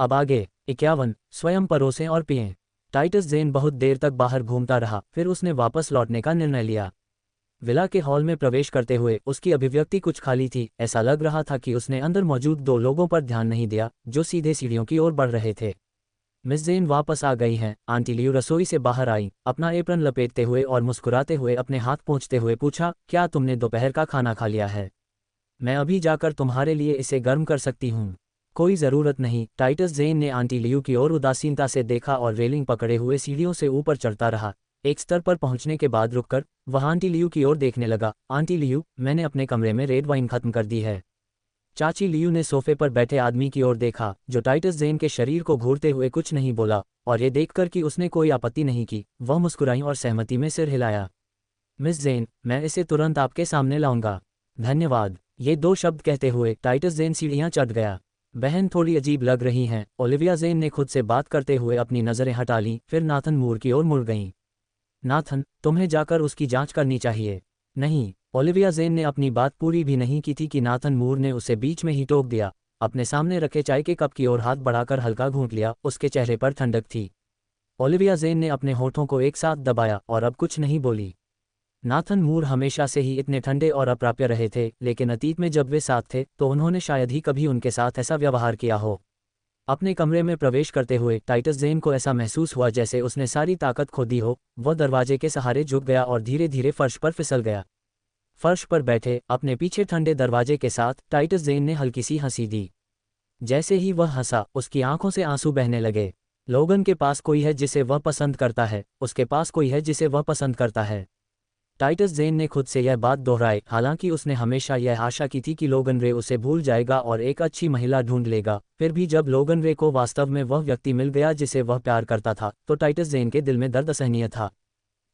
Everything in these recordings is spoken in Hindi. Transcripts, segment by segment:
अब आगे 51 स्वयं परोसें और पिएं। टाइटस ज़ेन बहुत देर तक बाहर घूमता रहा, फिर उसने वापस लौटने का निर्णय लिया। विला के हॉल में प्रवेश करते हुए उसकी अभिव्यक्ति कुछ खाली थी। ऐसा लग रहा था कि उसने अंदर मौजूद दो लोगों पर ध्यान नहीं दिया जो सीधे सीढ़ियों की ओर बढ़ रहे थे। मिस ज़ेन वापस आ गई हैं। आंटी लियू रसोई से बाहर आई, अपना एप्रन लपेटते हुए और मुस्कुराते हुए अपने हाथ पोंछते हुए पूछा, क्या तुमने दोपहर का खाना खा लिया है? मैं अभी जाकर तुम्हारे लिए इसे गर्म कर सकती हूँ। कोई ज़रूरत नहीं। टाइटस ज़ेन ने आंटी लियू की ओर उदासीनता से देखा और रेलिंग पकड़े हुए सीढ़ियों से ऊपर चढ़ता रहा। एक स्तर पर पहुंचने के बाद रुककर वह आंटी लियू की ओर देखने लगा। आंटी लियू, मैंने अपने कमरे में रेड वाइन खत्म कर दी है। चाची लियू ने सोफे पर बैठे आदमी की ओर देखा जो टाइटस ज़ेन के शरीर को घूरते हुए कुछ नहीं बोला, और ये देखकर कि उसने कोई आपत्ति नहीं की, वह मुस्कुराई और सहमति में सिर हिलाया। मिस ज़ेन, मैं इसे तुरंत आपके सामने लाऊंगा। धन्यवाद। ये दो शब्द कहते हुए टाइटस ज़ेन सीढ़ियां चढ़ गया। बहन थोड़ी अजीब लग रही हैं, ओलिविया ज़ेन ने खुद से बात करते हुए अपनी नज़रें हटा लीं, फिर नाथन मूर की ओर मुड़ गईं। नाथन, तुम्हें जाकर उसकी जांच करनी चाहिए। नहीं, ओलिविया ज़ेन ने अपनी बात पूरी भी नहीं की थी कि नाथन मूर ने उसे बीच में ही टोक दिया। अपने सामने रखे चाय के कप की ओर हाथ बढ़ाकर हल्का घूंट लिया। उसके चेहरे पर ठंडक थी। ओलिविया ज़ेन ने अपने होठों को एक साथ दबाया और अब कुछ नहीं बोली। नाथन मूर हमेशा से ही इतने ठंडे और अप्राप्य रहे थे, लेकिन अतीत में जब वे साथ थे तो उन्होंने शायद ही कभी उनके साथ ऐसा व्यवहार किया हो। अपने कमरे में प्रवेश करते हुए टाइटस ज़ेन को ऐसा महसूस हुआ जैसे उसने सारी ताकत खो दी हो। वह दरवाजे के सहारे झुक गया और धीरे धीरे फर्श पर फिसल गया। फर्श पर बैठे अपने पीछे ठंडे दरवाजे के साथ टाइटस ज़ेन ने हल्की सी हंसी दी। जैसे ही वह हंसा, उसकी आंखों से आंसू बहने लगे। लोगन के पास कोई है जिसे वह पसंद करता है, उसके पास कोई है जिसे वह पसंद करता है। टाइटस ज़ेन ने खुद से यह बात दोहराई, हालांकि उसने हमेशा यह आशा की थी कि लोगन रे उसे भूल जाएगा और एक अच्छी महिला ढूंढ लेगा। फिर भी जब लोगन रे को वास्तव में वह व्यक्ति मिल गया जिसे वह प्यार करता था, तो टाइटस ज़ेन के दिल में दर्द असहनीय था।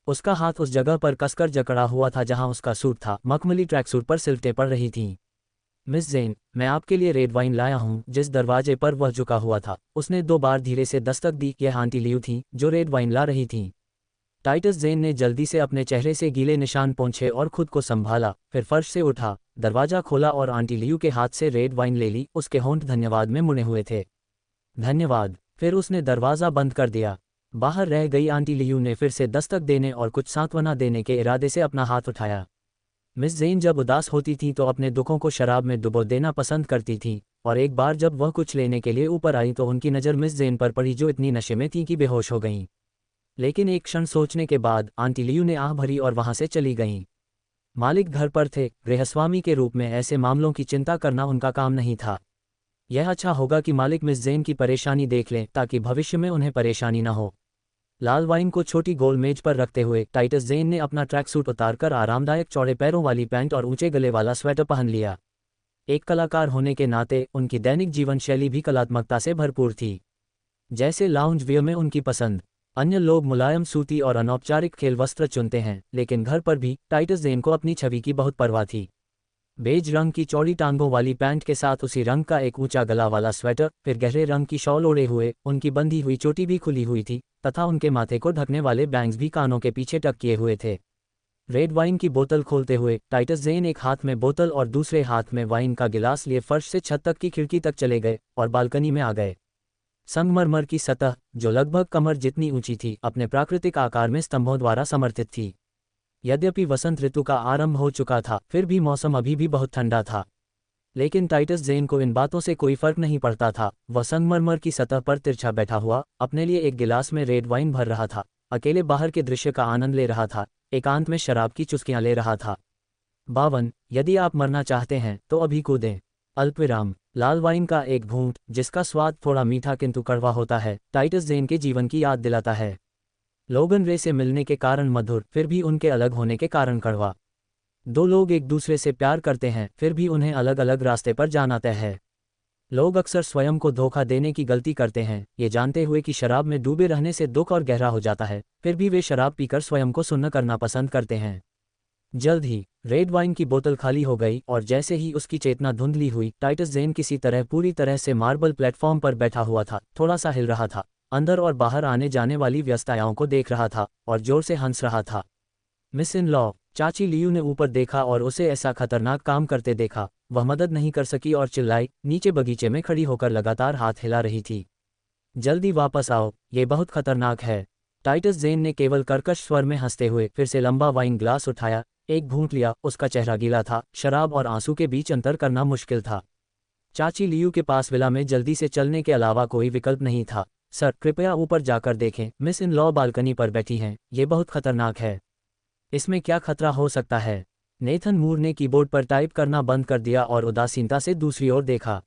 उसका हाथ उस जगह पर कसकर जकड़ा हुआ था जहां उसका सूट था। मखमली ट्रैक सूट पर सिलटे पड़ रही थीं। मिस ज़ेन, मैं आपके लिए रेड वाइन लाया हूं। जिस दरवाजे पर वह झुका हुआ था, उसने 2 बार धीरे से दस्तक दी। यह आंटी लियू थीं जो रेड वाइन ला रही थीं। टाइटस ज़ेन ने जल्दी से अपने चेहरे से गीले निशान पोंछे और खुद को संभाला, फिर फर्श से उठा, दरवाजा खोला और आंटी लियू के हाथ से रेड वाइन ले ली। उसके होंठ धन्यवाद में मुड़े हुए थे। धन्यवाद। फिर उसने दरवाज़ा बंद कर दिया। बाहर रह गई आंटी लियू ने फिर से दस्तक देने और कुछ सांत्वना देने के इरादे से अपना हाथ उठाया। मिस ज़ेन जब उदास होती थी तो अपने दुखों को शराब में डुबो देना पसंद करती थी, और एक बार जब वह कुछ लेने के लिए ऊपर आई तो उनकी नज़र मिस ज़ेन पर पड़ी जो इतनी नशे में थी कि बेहोश हो गईं। लेकिन एक क्षण सोचने के बाद आंटी लियू ने आह भरी और वहां से चली गईं। मालिक घर पर थे। गृहस्वामी के रूप में ऐसे मामलों की चिंता करना उनका काम नहीं था। यह अच्छा होगा कि मालिक मिस ज़ेन की परेशानी देख लें ताकि भविष्य में उन्हें परेशानी न हो। लाल वाइन को छोटी गोल मेज पर रखते हुए टाइटस ज़ेन ने अपना ट्रैक सूट उतारकर आरामदायक चौड़े पैरों वाली पैंट और ऊंचे गले वाला स्वेटर पहन लिया। एक कलाकार होने के नाते उनकी दैनिक जीवन शैली भी कलात्मकता से भरपूर थी। जैसे लाउंज वियर में उनकी पसंद। अन्य लोग मुलायम सूती और अनौपचारिक खेल वस्त्र चुनते हैं, लेकिन घर पर भी टाइटस ज़ेन को अपनी छवि की बहुत परवाह थी। बेज रंग की चौड़ी टांगों वाली पैंट के साथ उसी रंग का एक ऊंचा गला वाला स्वेटर, फिर गहरे रंग की शॉल ओढ़े हुए, उनकी बंधी हुई चोटी भी खुली हुई थी तथा उनके माथे को ढकने वाले बैंग्स भी कानों के पीछे टक किए हुए थे। रेड वाइन की बोतल खोलते हुए टाइटस ज़ेन एक हाथ में बोतल और दूसरे हाथ में वाइन का गिलास लिए फर्श से छत तक की खिड़की तक चले गए और बालकनी में आ गए। संगमरमर की सतह, जो लगभग कमर जितनी ऊंची थी, अपने प्राकृतिक आकार में स्तंभों द्वारा समर्थित थी। यद्यपि वसंत ऋतु का आरंभ हो चुका था, फिर भी मौसम अभी भी बहुत ठंडा था। लेकिन टाइटस ज़ेन को इन बातों से कोई फर्क नहीं पड़ता था। वह संगमरमर की सतह पर तिरछा बैठा हुआ अपने लिए एक गिलास में रेड वाइन भर रहा था, अकेले बाहर के दृश्य का आनंद ले रहा था, एकांत में शराब की चुस्कियां ले रहा था। 52 यदि आप मरना चाहते हैं तो अभी कूदें। अल्पविराम। लाल वाइन का एक घूंट, जिसका स्वाद थोड़ा मीठा किंतु कड़वा होता है, टाइटस ज़ेन के जीवन की याद दिलाता है। लोगन रे से मिलने के कारण मधुर, फिर भी उनके अलग होने के कारण कड़वा। 2 लोग एक दूसरे से प्यार करते हैं, फिर भी उन्हें अलग अलग रास्ते पर जाना तय है। लोग अक्सर स्वयं को धोखा देने की गलती करते हैं, ये जानते हुए कि शराब में डूबे रहने से दुख और गहरा हो जाता है, फिर भी वे शराब पीकर स्वयं को सुन्न करना पसंद करते हैं। जल्द ही रेड वाइन की बोतल खाली हो गई और जैसे ही उसकी चेतना धुंधली हुई, टाइटस ज़ेन किसी तरह पूरी तरह से मार्बल प्लेटफॉर्म पर बैठा हुआ था, थोड़ा सा हिल रहा था, अंदर और बाहर आने जाने वाली व्यस्तताओं को देख रहा था और जोर से हंस रहा था। मिस इन लॉ, चाची लियू ने ऊपर देखा और उसे ऐसा खतरनाक काम करते देखा। वह मदद नहीं कर सकी और चिल्लाई, नीचे बगीचे में खड़ी होकर लगातार हाथ हिला रही थी। जल्दी वापस आओ, ये बहुत खतरनाक है। टाइटस जेन ने केवल कर्कश स्वर में हंसते हुए फिर से लंबा वाइन ग्लास उठाया, एक घूंट लिया। उसका चेहरा गीला था, शराब और आंसू के बीच अंतर करना मुश्किल था। चाची लियू के पास विला में जल्दी से चलने के अलावा कोई विकल्प नहीं था। सर, कृपया ऊपर जाकर देखें, मिस इन लॉ बालकनी पर बैठी हैं, ये बहुत खतरनाक है। इसमें क्या खतरा हो सकता है? नेथन मूर ने कीबोर्ड पर टाइप करना बंद कर दिया और उदासीनता से दूसरी ओर देखा।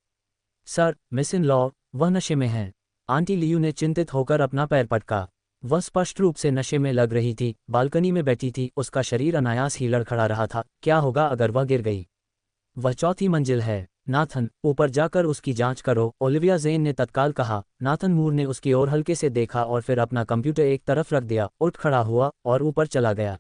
सर, मिस इन लॉ, वह नशे में हैं। आंटी लियू ने चिंतित होकर अपना पैर पटका। वह स्पष्ट रूप से नशे में लग रही थी, बालकनी में बैठी थी, उसका शरीर अनायास ही लड़खड़ा रहा था। क्या होगा अगर वह गिर गई? वह चौथी मंजिल है। नाथन, ऊपर जाकर उसकी जांच करो, ओलिविया जेन ने तत्काल कहा। नाथन मूर ने उसकी ओर हल्के से देखा और फिर अपना कंप्यूटर एक तरफ रख दिया, उठ खड़ा हुआ और ऊपर चला गया।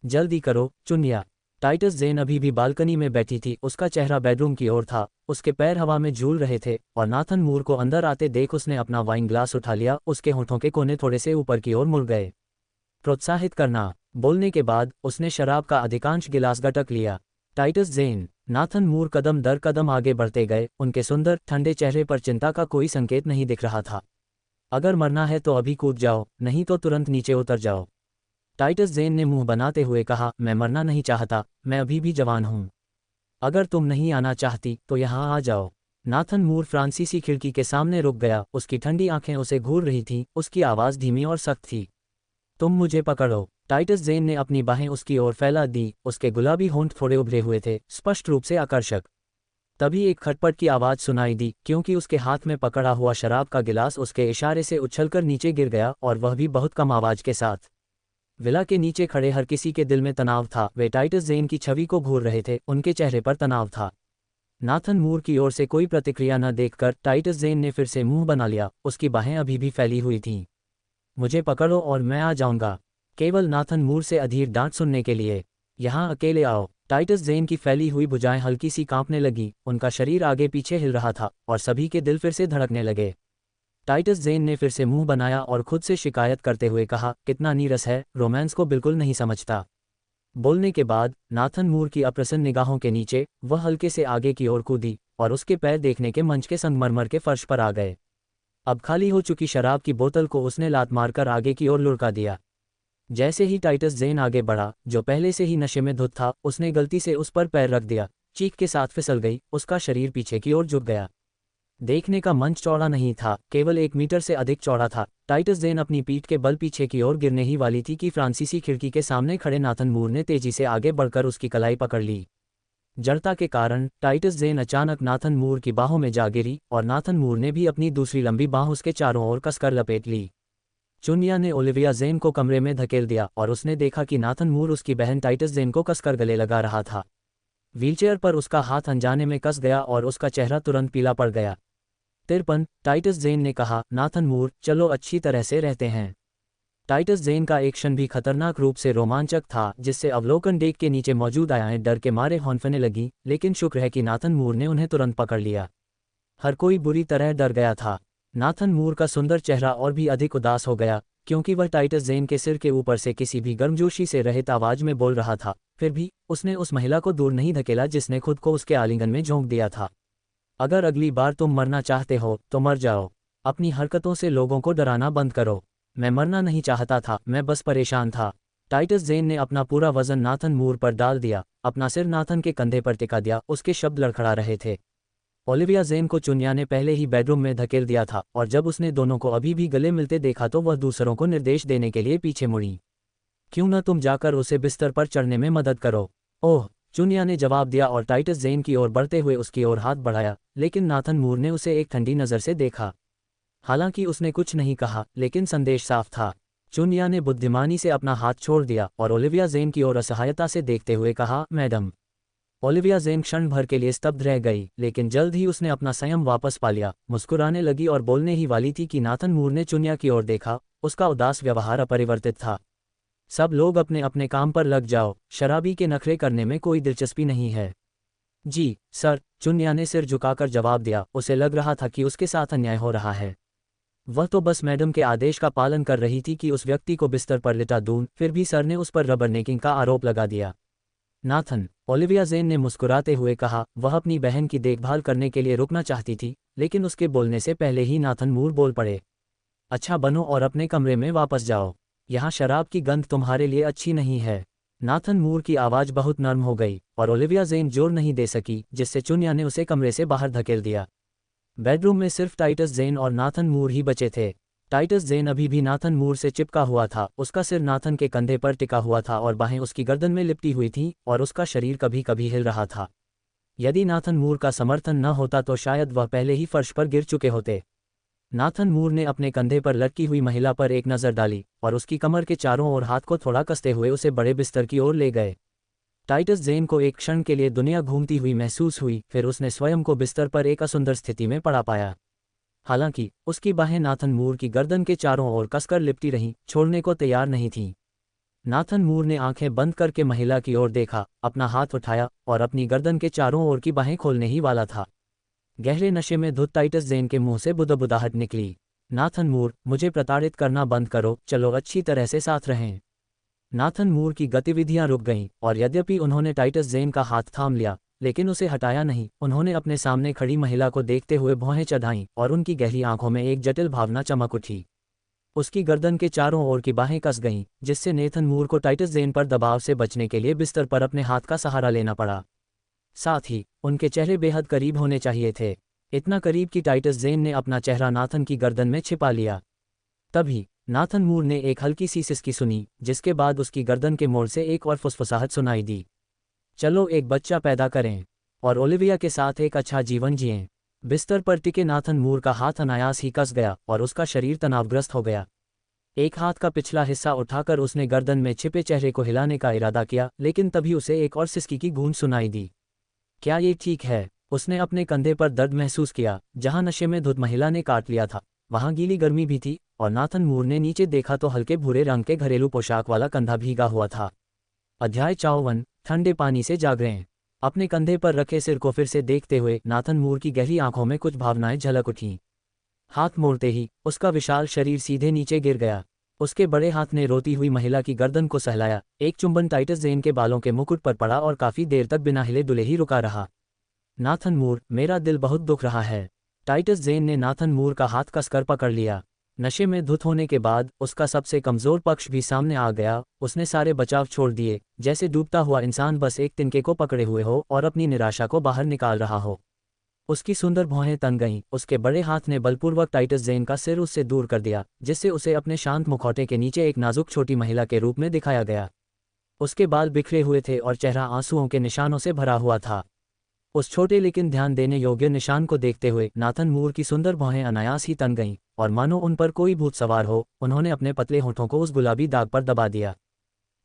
जल्दी करो, चुनिया। टाइटस जेन अभी भी बालकनी में बैठी थी, उसका चेहरा बेडरूम की ओर था, उसके पैर हवा में झूल रहे थे और नाथन मूर को अंदर आते देख उसने अपना वाइन ग्लास उठा लिया। उसके होठों के कोने थोड़े से ऊपर की ओर मुड़ गए। प्रोत्साहित करना। बोलने के बाद उसने शराब का अधिकांश गिलास गटक लिया। टाइटस जेन, नाथन मूर कदम दर कदम आगे बढ़ते गए, उनके सुंदर ठंडे चेहरे पर चिंता का कोई संकेत नहीं दिख रहा था। अगर मरना है तो अभी कूद जाओ, नहीं तो तुरंत नीचे उतर जाओ। टाइटस जेन ने मुंह बनाते हुए कहा, मैं मरना नहीं चाहता, मैं अभी भी जवान हूं। अगर तुम नहीं आना चाहती तो यहाँ आ जाओ। नाथन मूर फ्रांसीसी खिड़की के सामने रुक गया, उसकी ठंडी आंखें उसे घूर रही थीं, उसकी आवाज़ धीमी और सख्त थी। तुम मुझे पकड़ो। टाइटस जेन ने अपनी बाहें उसकी ओर फैला दी, उसके गुलाबी होंठ थोड़े उभरे हुए थे, स्पष्ट रूप से आकर्षक। तभी एक खटपट की आवाज़ सुनाई दी, क्योंकि उसके हाथ में पकड़ा हुआ शराब का गिलास उसके इशारे से उछलकर नीचे गिर गया, और वह भी बहुत कम आवाज़ के साथ। विला के नीचे खड़े हर किसी के दिल में तनाव था। वे टाइटस जेन की छवि को घूर रहे थे, उनके चेहरे पर तनाव था। नाथन मूर की ओर से कोई प्रतिक्रिया न देखकर टाइटस जेन ने फिर से मुंह बना लिया, उसकी बाहें अभी भी फैली हुई थीं। मुझे पकड़ो और मैं आ जाऊंगा। केवल नाथन मूर से अधीर डांट सुनने के लिए। यहाँ अकेले आओ। टाइटस जेन की फैली हुई भुजाएं हल्की सी कांपने लगी, उनका शरीर आगे पीछे हिल रहा था और सभी के दिल फिर से धड़कने लगे। टाइटस जेन ने फिर से मुंह बनाया और खुद से शिकायत करते हुए कहा, कितना नीरस है, रोमांस को बिल्कुल नहीं समझता। बोलने के बाद नाथन मूर की अप्रसन्न निगाहों के नीचे वह हल्के से आगे की ओर कूदी और उसके पैर देखने के मंच के संगमरमर के फर्श पर आ गए। अब खाली हो चुकी शराब की बोतल को उसने लात मारकर आगे की ओर लुढ़का दिया। जैसे ही टाइटस जेन आगे बढ़ा, जो पहले से ही नशे में धुत था, उसने गलती से उस पर पैर रख दिया, चीख के साथ फिसल गई, उसका शरीर पीछे की ओर झुक गया। देखने का मंच चौड़ा नहीं था, केवल 1 मीटर से अधिक चौड़ा था। टाइटस जेन अपनी पीठ के बल पीछे की ओर गिरने ही वाली थी कि फ्रांसीसी खिड़की के सामने खड़े नाथन मूर ने तेजी से आगे बढ़कर उसकी कलाई पकड़ ली। जड़ता के कारण टाइटस जेन अचानक नाथन मूर की बाहों में जा गिरी और नाथन मूर ने भी अपनी दूसरी लंबी बाह उसके चारों ओर कसकर लपेट ली। चुनिया ने ओलिविया जेन को कमरे में धकेल दिया और उसने देखा कि नाथन मूर उसकी बहन टाइटस जेन को कसकर गले लगा रहा था। व्हीलचेयर पर उसका हाथ अनजाने में कस गया और उसका चेहरा तुरंत पीला पड़ गया। 53, टाइटस जेन ने कहा, नाथन मूर, चलो अच्छी तरह से रहते हैं। टाइटस जेन का एक क्षण भी खतरनाक रूप से रोमांचक था, जिससे अवलोकन डेक के नीचे मौजूद आयाएं डर के मारे हौंफने लगी, लेकिन शुक्र है कि नाथन मूर ने उन्हें तुरंत पकड़ लिया। हर कोई बुरी तरह डर गया था। नाथन मूर का सुंदर चेहरा और भी अधिक उदास हो गया, क्योंकि वह टाइटस जेन के सिर के ऊपर से किसी भी गर्मजोशी से रहित आवाज में बोल रहा था। फिर भी उसने उस महिला को दूर नहीं धकेला जिसने खुद को उसके आलिंगन में झोंक दिया था। अगर अगली बार तुम मरना चाहते हो तो मर जाओ। अपनी हरकतों से लोगों को डराना बंद करो। मैं मरना नहीं चाहता था, मैं बस परेशान था। टाइटस जेन ने अपना पूरा वजन नाथन मूर पर डाल दिया, अपना सिर नाथन के कंधे पर टिका दिया। उसके शब्द लड़खड़ा रहे थे। ओलिविया जेन को चुनिया ने पहले ही बेडरूम में धकेल दिया था और जब उसने दोनों को अभी भी गले मिलते देखा तो वह दूसरों को निर्देश देने के लिए पीछे मुड़ी। क्यों न तुम जाकर उसे बिस्तर पर चढ़ने में मदद करो। ओह, चुनिया ने जवाब दिया और टाइटस जेन की ओर बढ़ते हुए उसकी ओर हाथ बढ़ाया, लेकिन नाथन मूर ने उसे एक ठंडी नज़र से देखा। हालांकि उसने कुछ नहीं कहा, लेकिन संदेश साफ था। चुनिया ने बुद्धिमानी से अपना हाथ छोड़ दिया और ओलिविया जेन की ओर असहायता से देखते हुए कहा, मैडम। ओलिविया जेन क्षण भर के लिए स्तब्ध रह गई, लेकिन जल्द ही उसने अपना संयम वापस पा लिया, मुस्कुराने लगी और बोलने ही वाली थी कि नाथन मूर ने चुनिया की ओर देखा। उसका उदास व्यवहार अपरिवर्तित था। सब लोग अपने अपने काम पर लग जाओ, शराबी के नखरे करने में कोई दिलचस्पी नहीं है। जी सर, चुनिया ने सिर झुकाकर जवाब दिया। उसे लग रहा था कि उसके साथ अन्याय हो रहा है। वह तो बस मैडम के आदेश का पालन कर रही थी कि उस व्यक्ति को बिस्तर पर लिटा दूं, फिर भी सर ने उस पर रबरनेकिंग का आरोप लगा दिया। नाथन, ओलिविया जेन ने मुस्कुराते हुए कहा। वह अपनी बहन की देखभाल करने के लिए रुकना चाहती थी, लेकिन उसके बोलने से पहले ही नाथन मूर बोल पड़े। अच्छा बनो और अपने कमरे में वापस जाओ। यहाँ शराब की गंध तुम्हारे लिए अच्छी नहीं है। नाथन मूर की आवाज़ बहुत नर्म हो गई और ओलिविया जेन जोर नहीं दे सकी, जिससे चुनिया ने उसे कमरे से बाहर धकेल दिया। बेडरूम में सिर्फ टाइटस जेन और नाथन मूर ही बचे थे। टाइटस जेन अभी भी नाथन मूर से चिपका हुआ था, उसका सिर नाथन के कंधे पर टिका हुआ था और बाहें उसकी गर्दन में लिपटी हुई थीं और उसका शरीर कभी कभी हिल रहा था। यदि नाथन मूर का समर्थन न होता तो शायद वह पहले ही फर्श पर गिर चुके होते। नाथन मूर ने अपने कंधे पर लटकी हुई महिला पर एक नज़र डाली और उसकी कमर के चारों ओर हाथ को थोड़ा कसते हुए उसे बड़े बिस्तर की ओर ले गए। टाइटस जेन को एक क्षण के लिए दुनिया घूमती हुई महसूस हुई, फिर उसने स्वयं को बिस्तर पर एक असुंदर स्थिति में पड़ा पाया। हालांकि उसकी बाहें नाथन मूर की गर्दन के चारों ओर कसकर लिपटी रहीं, छोड़ने को तैयार नहीं थीं। नाथन मूर ने आंखें बंद करके महिला की ओर देखा, अपना हाथ उठाया और अपनी गर्दन के चारों ओर की बाहें खोलने ही वाला था। गहरे नशे में धुत टाइटस जेन के मुंह से बुदबुदाहट निकली। नाथन मूर, मुझे प्रताड़ित करना बंद करो, चलो अच्छी तरह से साथ रहें। नाथन मूर की गतिविधियां रुक गईं और यद्यपि उन्होंने टाइटस जेन का हाथ थाम लिया, लेकिन उसे हटाया नहीं। उन्होंने अपने सामने खड़ी महिला को देखते हुए भौहें चढ़ाईं और उनकी गहरी आंखों में एक जटिल भावना चमक उठी। उसकी गर्दन के चारों ओर की बाहें कस गईं, जिससे नेथन मूर को टाइटस जेन पर दबाव से बचने के लिए बिस्तर पर अपने हाथ का सहारा लेना पड़ा। साथ ही उनके चेहरे बेहद करीब होने चाहिए थे, इतना करीब कि टाइटस जेन ने अपना चेहरा नाथन की गर्दन में छिपा लिया। तभी नाथन मूर ने एक हल्की सी सिसकी सुनी, जिसके बाद उसकी गर्दन के मोड़ से एक और फुसफुसाहट सुनाई दी। चलो एक बच्चा पैदा करें और ओलिविया के साथ एक अच्छा जीवन जिएं। बिस्तर पर टिके नाथन मूर का हाथ अनायास ही कस गया और उसका शरीर तनावग्रस्त हो गया। एक हाथ का पिछला हिस्सा उठाकर उसने गर्दन में छिपे चेहरे को हिलाने का इरादा किया, लेकिन तभी उसे एक और सिसकी की गूंज सुनाई दी। क्या ये ठीक है? उसने अपने कंधे पर दर्द महसूस किया, जहां नशे में धुत महिला ने काट लिया था। वहां गीली गर्मी भी थी और नाथन मूर ने नीचे देखा तो हल्के भूरे रंग के घरेलू पोशाक वाला कंधा भीगा हुआ था। अध्याय 54, ठंडे पानी से जागरें। अपने कंधे पर रखे सिर को फिर से देखते हुए नाथन मूर की गहरी आंखों में कुछ भावनाएं झलक उठीं। हाथ मोड़ते ही उसका विशाल शरीर सीधे नीचे गिर गया। उसके बड़े हाथ ने रोती हुई महिला की गर्दन को सहलाया। एक चुंबन टाइटस जेन के बालों के मुकुट पर पड़ा और काफी देर तक बिना हिले डुले ही रुका रहा। नाथन मूर, मेरा दिल बहुत दुख रहा है। टाइटस जेन ने नाथन मूर का हाथ कसकर पकड़ लिया। नशे में धुत होने के बाद उसका सबसे कमजोर पक्ष भी सामने आ गया। उसने सारे बचाव छोड़ दिए, जैसे डूबता हुआ इंसान बस एक तिनके को पकड़े हुए हो और अपनी निराशा को बाहर निकाल रहा हो। उसकी सुंदर भौहें तन गईं। उसके बड़े हाथ ने बलपूर्वक टाइटस जेन का सिर उससे दूर कर दिया, जिससे उसे अपने शांत मुखौटे के नीचे एक नाजुक छोटी महिला के रूप में दिखाया गया। उसके बाल बिखरे हुए थे और चेहरा आंसुओं के निशानों से भरा हुआ था। उस छोटे लेकिन ध्यान देने योग्य निशान को देखते हुए नाथन मूर की सुंदर भौहें अनायास ही तन गईं और मानो उन पर कोई भूत सवार हो, उन्होंने अपने पतले होठों को उस गुलाबी दाग पर दबा दिया।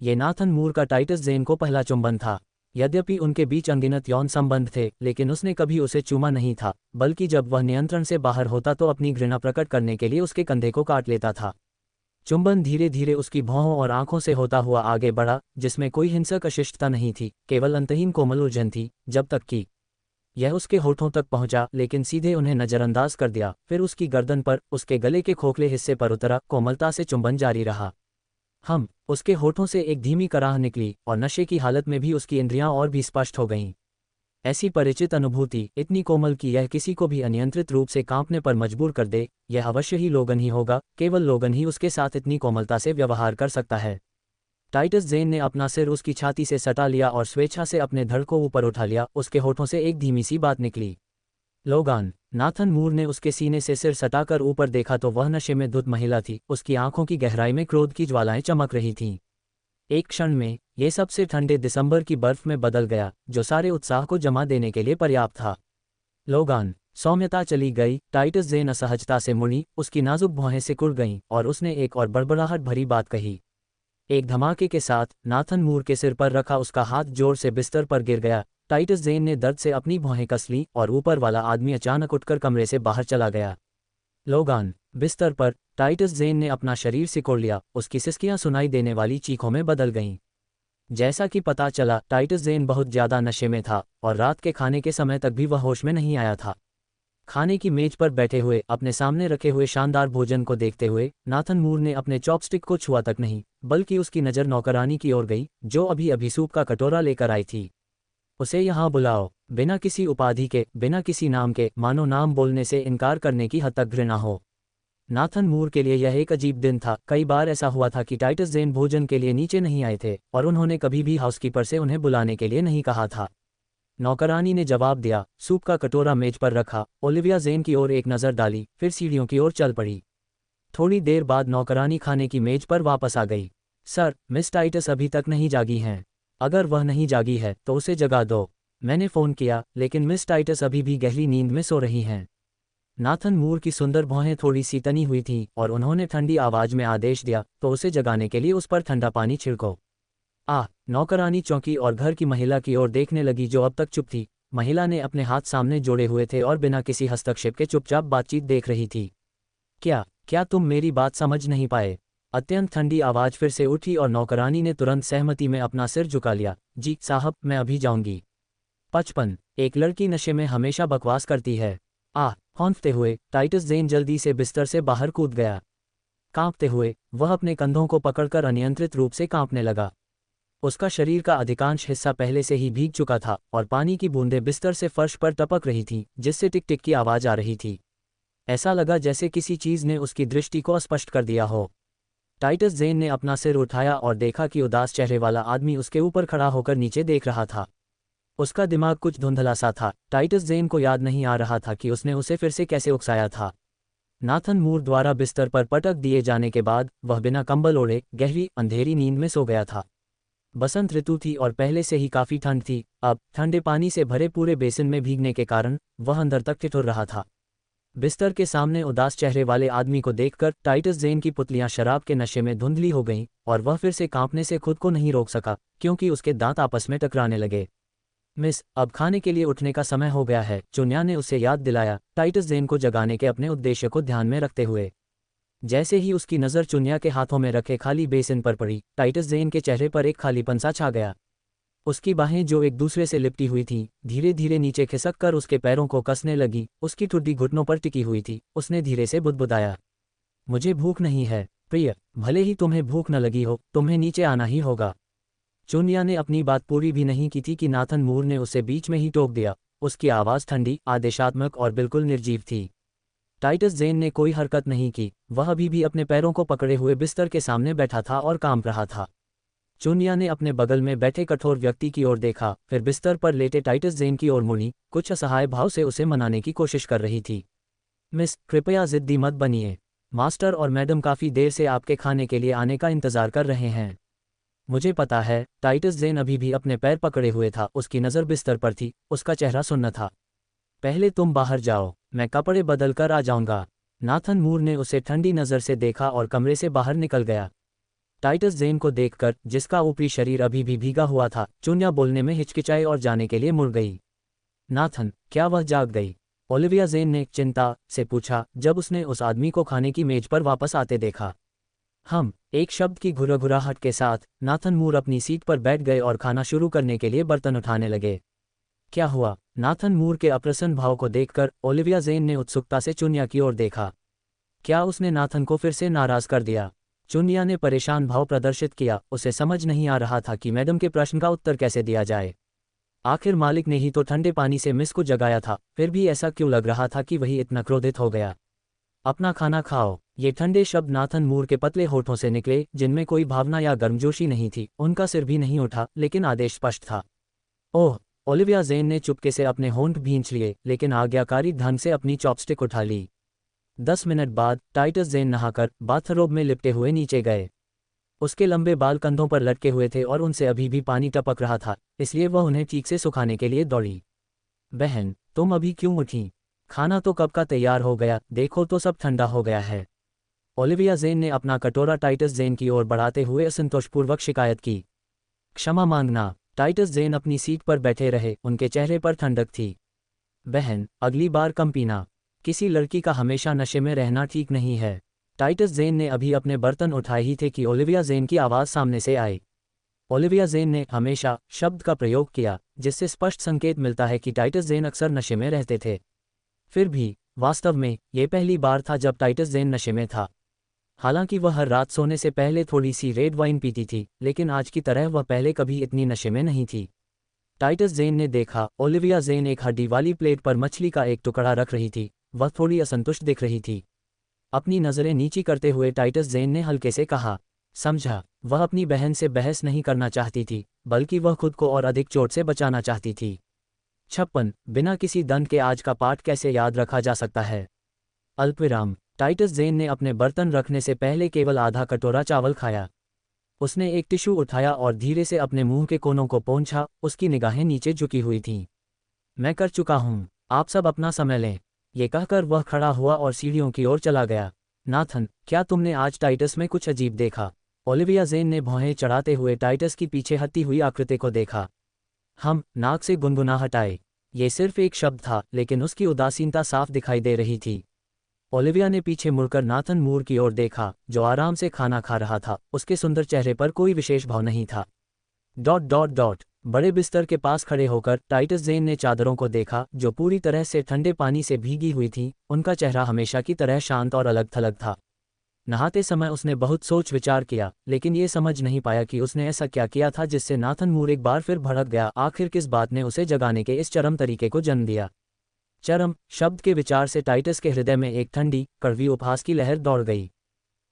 ये नाथन मूर का टाइटस जेन को पहला चुंबन था। यद्यपि उनके बीच अनगिनत यौन संबंध थे, लेकिन उसने कभी उसे चूमा नहीं था, बल्कि जब वह नियंत्रण से बाहर होता तो अपनी घृणा प्रकट करने के लिए उसके कंधे को काट लेता था। चुंबन धीरे धीरे उसकी भौहों और आंखों से होता हुआ आगे बढ़ा, जिसमें कोई हिंसक अशिष्टता नहीं थी, केवल अंतहीन कोमल उलझन थी, जब तक कि यह उसके होठों तक पहुंचा, लेकिन सीधे उन्हें नजरअंदाज कर दिया। फिर उसकी गर्दन पर, उसके गले के खोखले हिस्से पर उतरा। कोमलता से चुंबन जारी रहा। उसके होठों से एक धीमी कराह निकली और नशे की हालत में भी उसकी इंद्रियां और भी स्पष्ट हो गईं। ऐसी परिचित अनुभूति, इतनी कोमल कि यह किसी को भी अनियंत्रित रूप से कांपने पर मजबूर कर दे, यह अवश्य ही लोगन ही होगा। केवल लोगन ही उसके साथ इतनी कोमलता से व्यवहार कर सकता है। टाइटस जेन ने अपना सिर उसकी छाती से सटा लिया और स्वेच्छा से अपने धड़ को ऊपर उठा लिया। उसके होठों से एक धीमी सी बात निकली, लोगान। नाथन मूर ने उसके सीने से सिर सटाकर ऊपर देखा तो वह नशे में धुत महिला थी। उसकी आंखों की गहराई में क्रोध की ज्वालाएं चमक रही थीं। एक क्षण में ये सबसे ठंडे दिसंबर की बर्फ में बदल गया, जो सारे उत्साह को जमा देने के लिए पर्याप्त था। लोगान। सौम्यता चली गई। टाइटस जेन असहजता से मुड़ी, उसकी नाजुक भौहें सिकुड़ गईं और उसने एक और बड़बड़ाहट भरी बात कही। एक धमाके के साथ नाथन मूर के सिर पर रखा उसका हाथ जोर से बिस्तर पर गिर गया। टाइटस जेन ने दर्द से अपनी भौहें कस लीं और ऊपर वाला आदमी अचानक उठकर कमरे से बाहर चला गया। लोगान। बिस्तर पर टाइटस जेन ने अपना शरीर सिकोड़ लिया। उसकी सिसकियां सुनाई देने वाली चीखों में बदल गईं। जैसा कि पता चला, टाइटस जेन बहुत ज्यादा नशे में था और रात के खाने के समय तक भी वह होश में नहीं आया था। खाने की मेज पर बैठे हुए अपने सामने रखे हुए शानदार भोजन को देखते हुए नाथन मूर ने अपने चॉपस्टिक को छुआ तक नहीं, बल्कि उसकी नज़र नौकरानी की ओर गई, जो अभी अभी सूप का कटोरा लेकर आई थी। उसे यहाँ बुलाओ। बिना किसी उपाधि के, बिना किसी नाम के, मानो नाम बोलने से इनकार करने की हद तक घृणा हो। नाथन मूर के लिए यह एक अजीब दिन था। कई बार ऐसा हुआ था कि टाइटस जेन भोजन के लिए नीचे नहीं आए थे और उन्होंने कभी भी हाउसकीपर से उन्हें बुलाने के लिए नहीं कहा था। नौकरानी ने जवाब दिया। सूप का कटोरा मेज पर रखा, ओलिविया जेन की ओर एक नज़र डाली, फिर सीढ़ियों की ओर चल पड़ी। थोड़ी देर बाद नौकरानी खाने की मेज पर वापस आ गई। सर, मिस टाइटस अभी तक नहीं जागी हैं। अगर वह नहीं जागी है तो उसे जगा दो। मैंने फ़ोन किया, लेकिन मिस टाइटस अभी भी गहरी नींद में सो रही हैं। नाथन मूर की सुंदर भौहें थोड़ी सी तनी हुई थीं और उन्होंने ठंडी आवाज में आदेश दिया, तो उसे जगाने के लिए उस पर ठंडा पानी छिड़को। नौकरानी चौंकी और घर की महिला की ओर देखने लगी जो अब तक चुप थी। महिला ने अपने हाथ सामने जोड़े हुए थे और बिना किसी हस्तक्षेप के चुपचाप बातचीत देख रही थी। क्या तुम मेरी बात समझ नहीं पाए? अत्यंत ठंडी आवाज फिर से उठी और नौकरानी ने तुरंत सहमति में अपना सिर झुका लिया। जी साहब, मैं अभी जाऊंगी। 55। एक लड़की नशे में हमेशा बकवास करती है। हौंफते हुए टाइटस जेन जल्दी से बिस्तर से बाहर कूद गया। कांपते हुए वह अपने कंधों को पकड़कर अनियंत्रित रूप से कांपने लगा। उसका शरीर का अधिकांश हिस्सा पहले से ही भीग चुका था और पानी की बूंदें बिस्तर से फर्श पर टपक रही थीं, जिससे टिक टिक की आवाज आ रही थी। ऐसा लगा जैसे किसी चीज ने उसकी दृष्टि को अस्पष्ट कर दिया हो। टाइटस जेन ने अपना सिर उठाया और देखा कि उदास चेहरे वाला आदमी उसके ऊपर खड़ा होकर नीचे देख रहा था। उसका दिमाग कुछ धुंधला सा था। टाइटस जेन को याद नहीं आ रहा था कि उसने उसे फिर से कैसे उकसाया था। नाथन मूर द्वारा बिस्तर पर पटक दिए जाने के बाद वह बिना कंबल ओढ़े गहरी अंधेरी नींद में सो गया था। बसंत ऋतु थी और पहले से ही काफी ठंड थी। अब ठंडे पानी से भरे पूरे बेसिन में भीगने के कारण वह अंदर तक ठिठुर रहा था। बिस्तर के सामने उदास चेहरे वाले आदमी को देखकर टाइटस जेन की पुतलियां शराब के नशे में धुंधली हो गईं और वह फिर से कांपने से खुद को नहीं रोक सका, क्योंकि उसके दांत आपस में टकराने लगे। मिस, अब खाने के लिए उठने का समय हो गया है, चुन्या ने उसे याद दिलाया, टाइटस जेन को जगाने के अपने उद्देश्य को ध्यान में रखते हुए। जैसे ही उसकी नज़र चुन्या के हाथों में रखे खाली बेसिन पर पड़ी, टाइटस जेन के चेहरे पर एक खालीपन सा छा गया। उसकी बाहें जो एक दूसरे से लिपटी हुई थीं, धीरे धीरे नीचे खिसक कर उसके पैरों को कसने लगी। उसकी ठुड्डी घुटनों पर टिकी हुई थी। उसने धीरे से बुदबुदाया, मुझे भूख नहीं है प्रिय। भले ही तुम्हें भूख न लगी हो, तुम्हें नीचे आना ही होगा। चुन्या ने अपनी बात पूरी भी नहीं की थी कि नाथन मूर ने उसे बीच में ही टोक दिया। उसकी आवाज़ ठंडी, आदेशात्मक और बिल्कुल निर्जीव थी। टाइटस जेन ने कोई हरकत नहीं की। वह अभी भी अपने पैरों को पकड़े हुए बिस्तर के सामने बैठा था और कांप रहा था। चुन्या ने अपने बगल में बैठे कठोर व्यक्ति की ओर देखा, फिर बिस्तर पर लेटे टाइटस जेन की ओर मुड़ी, कुछ असहाय भाव से उसे मनाने की कोशिश कर रही थी। मिस, कृपया जिद्दी मत बनिए। मास्टर और मैडम काफ़ी देर से आपके खाने के लिए आने का इंतज़ार कर रहे हैं। मुझे पता है। टाइटस जेन अभी भी अपने पैर पकड़े हुए था। उसकी नज़र बिस्तर पर थी, उसका चेहरा सुन्न था। पहले तुम बाहर जाओ, मैं कपड़े बदल कर आ जाऊंगा। नाथन मूर ने उसे ठंडी नज़र से देखा और कमरे से बाहर निकल गया। टाइटस जेन को देखकर, जिसका ऊपरी शरीर अभी भी भीगा हुआ था, चुन्या बोलने में हिचकिचाई और जाने के लिए मुड़ गई। नाथन, क्या वह जाग गई? ओलिविया जेन ने चिंता से पूछा जब उसने उस आदमी को खाने की मेज पर वापस आते देखा। एक शब्द की घुरघुराहट के साथ नाथन मूर अपनी सीट पर बैठ गए और खाना शुरू करने के लिए बर्तन उठाने लगे। क्या हुआ? नाथन मूर के अप्रसन्न भाव को देखकर ओलिविया जेन ने उत्सुकता से चुन्या की ओर देखा। क्या उसने नाथन को फिर से नाराज कर दिया? चुन्या ने परेशान भाव प्रदर्शित किया। उसे समझ नहीं आ रहा था कि मैडम के प्रश्न का उत्तर कैसे दिया जाए। आखिर मालिक ने ही तो ठंडे पानी से मिस को जगाया था, फिर भी ऐसा क्यों लग रहा था कि वही इतना क्रोधित हो गया? अपना खाना खाओ। ये ठंडे शब्द नाथन मूर के पतले होठों से निकले, जिनमें कोई भावना या गर्मजोशी नहीं थी। उनका सिर भी नहीं उठा, लेकिन आदेश स्पष्ट था। ओह! ओलिविया जेन ने चुपके से अपने होंठ भींच लिए, लेकिन आज्ञाकारी ढंग से अपनी चॉपस्टिक उठा ली। 10 मिनट बाद टाइटस जेन नहाकर बाथरोब में लिपटे हुए नीचे गए। उसके लंबे बाल कंधों पर लटके हुए थे और उनसे अभी भी पानी टपक रहा था, इसलिए वह उन्हें ठीक से सुखाने के लिए दौड़ी। बहन, तुम अभी क्यों उठी? खाना तो कब का तैयार हो गया, देखो तो सब ठंडा हो गया है। ओलिविया जेन ने अपना कटोरा टाइटस जेन की ओर बढ़ाते हुए असंतोषपूर्वक शिकायत की। क्षमा मांगना। टाइटस जेन अपनी सीट पर बैठे रहे, उनके चेहरे पर ठंडक थी। बहन, अगली बार कम पीना। किसी लड़की का हमेशा नशे में रहना ठीक नहीं है। टाइटस जेन ने अभी अपने बर्तन उठाए ही थे कि ओलिविया जेन की आवाज़ सामने से आई। ओलिविया जेन ने हमेशा शब्द का प्रयोग किया, जिससे स्पष्ट संकेत मिलता है कि टाइटस जेन अक्सर नशे में रहते थे। फिर भी वास्तव में ये पहली बार था जब टाइटस जेन नशे में था। हालांकि वह हर रात सोने से पहले थोड़ी सी रेड वाइन पीती थी, लेकिन आज की तरह वह पहले कभी इतनी नशे में नहीं थी। टाइटस जेन ने देखा, ओलिविया जेन एक हड्डी वाली प्लेट पर मछली का एक टुकड़ा रख रही थी। वह थोड़ी असंतुष्ट दिख रही थी। अपनी नज़रें नीची करते हुए टाइटस ज़ेन ने हल्के से कहा। समझा, वह अपनी बहन से बहस नहीं करना चाहती थी, बल्कि वह खुद को और अधिक चोट से बचाना चाहती थी। 56 बिना किसी दंड के आज का पाठ कैसे याद रखा जा सकता है? अल्पविराम। टाइटस ज़ेन ने अपने बर्तन रखने से पहले केवल आधा कटोरा चावल खाया। उसने एक टिश्यू उठाया और धीरे से अपने मुंह के कोनों को पोंछा, उसकी निगाहें नीचे झुकी हुई थीं। मैं कर चुका हूँ, आप सब अपना समय लें। ये कहकर वह खड़ा हुआ और सीढ़ियों की ओर चला गया। नाथन, क्या तुमने आज टाइटस में कुछ अजीब देखा? ओलिविया ज़ेन ने भौहें चढ़ाते हुए टाइटस की पीछे हटी हुई आकृति को देखा। हम नाक से गुनगुना हटाए। ये सिर्फ एक शब्द था, लेकिन उसकी उदासीनता साफ दिखाई दे रही थी। ओलिविया ने पीछे मुड़कर नाथन मूर की ओर देखा, जो आराम से खाना खा रहा था। उसके सुंदर चेहरे पर कोई विशेष भाव नहीं था। बड़े बिस्तर के पास खड़े होकर टाइटस ज़ेन ने चादरों को देखा, जो पूरी तरह से ठंडे पानी से भीगी हुई थीं। उनका चेहरा हमेशा की तरह शांत और अलग-थलग था। नहाते समय उसने बहुत सोच विचार किया, लेकिन ये समझ नहीं पाया कि उसने ऐसा क्या किया था जिससे नाथन मूर एक बार फिर भड़क गया। आखिर किस बात ने उसे जगाने के इस चरम तरीके को जन्म दिया? चरम शब्द के विचार से टाइटस के हृदय में एक ठंडी, कड़वी उपहास की लहर दौड़ गई।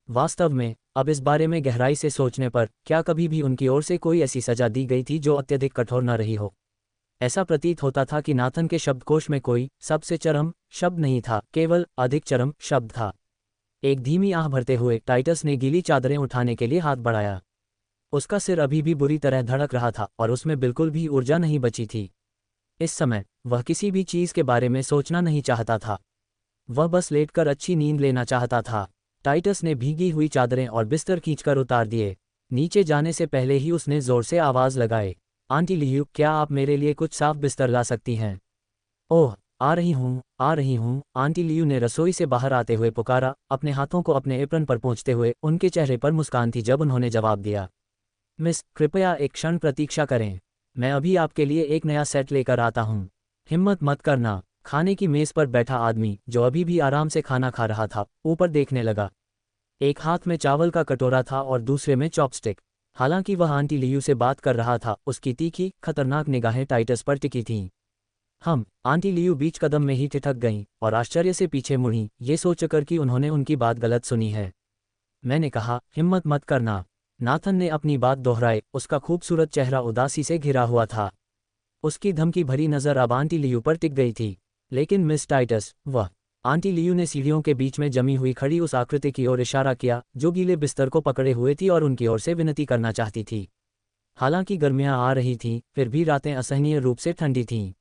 वास्तव में, अब इस बारे में गहराई से सोचने पर, क्या कभी भी उनकी ओर से कोई ऐसी सजा दी गई थी जो अत्यधिक कठोर न रही हो? ऐसा प्रतीत होता था कि नाथन के शब्दकोश में कोई सबसे चरम शब्द नहीं था, केवल अधिक चरम शब्द था। एक धीमी आह भरते हुए टाइटस ने गीली चादरें उठाने के लिए हाथ बढ़ाया। उसका सिर अभी भी बुरी तरह धड़क रहा था और उसमें बिल्कुल भी ऊर्जा नहीं बची थी। इस समय वह किसी भी चीज़ के बारे में सोचना नहीं चाहता था। वह बस लेटकर अच्छी नींद लेना चाहता था। टाइटस ने भीगी हुई चादरें और बिस्तर खींचकर उतार दिए। नीचे जाने से पहले ही उसने जोर से आवाज़ लगाए, आंटी लियू, क्या आप मेरे लिए कुछ साफ बिस्तर ला सकती हैं? ओह, आ रही हूँ, आंटी लियू ने रसोई से बाहर आते हुए पुकारा, अपने हाथों को अपने एप्रन पर पोंछते हुए। उनके चेहरे पर मुस्कान थी जब उन्होंने जवाब दिया। मिस, कृपया एक क्षण प्रतीक्षा करें। मैं अभी आपके लिए एक नया सेट लेकर आता हूँ। हिम्मत मत करना। खाने की मेज़ पर बैठा आदमी, जो अभी भी आराम से खाना खा रहा था, ऊपर देखने लगा। एक हाथ में चावल का कटोरा था और दूसरे में चॉपस्टिक। हालांकि वह आंटी लियू से बात कर रहा था, उसकी तीखी, खतरनाक निगाहें टाइटस पर टिकी थीं। आंटी लियू बीच कदम में ही ठिठक गईं और आश्चर्य से पीछे मुड़ीं, ये सोचकर कि उन्होंने उनकी बात गलत सुनी है। मैंने कहा, हिम्मत मत करना। नाथन ने अपनी बात दोहराई। उसका खूबसूरत चेहरा उदासी से घिरा हुआ था। उसकी धमकी भरी नज़र अब आंटी लियू पर टिक गई थी। लेकिन मिस टाइटस, वह। आंटी लियू ने सीढ़ियों के बीच में जमी हुई खड़ी उस आकृति की ओर इशारा किया, जो गीले बिस्तर को पकड़े हुए थी और उनकी ओर से विनती करना चाहती थी। हालांकि गर्मियां आ रही थीं, फिर भी रातें असहनीय रूप से ठंडी थीं।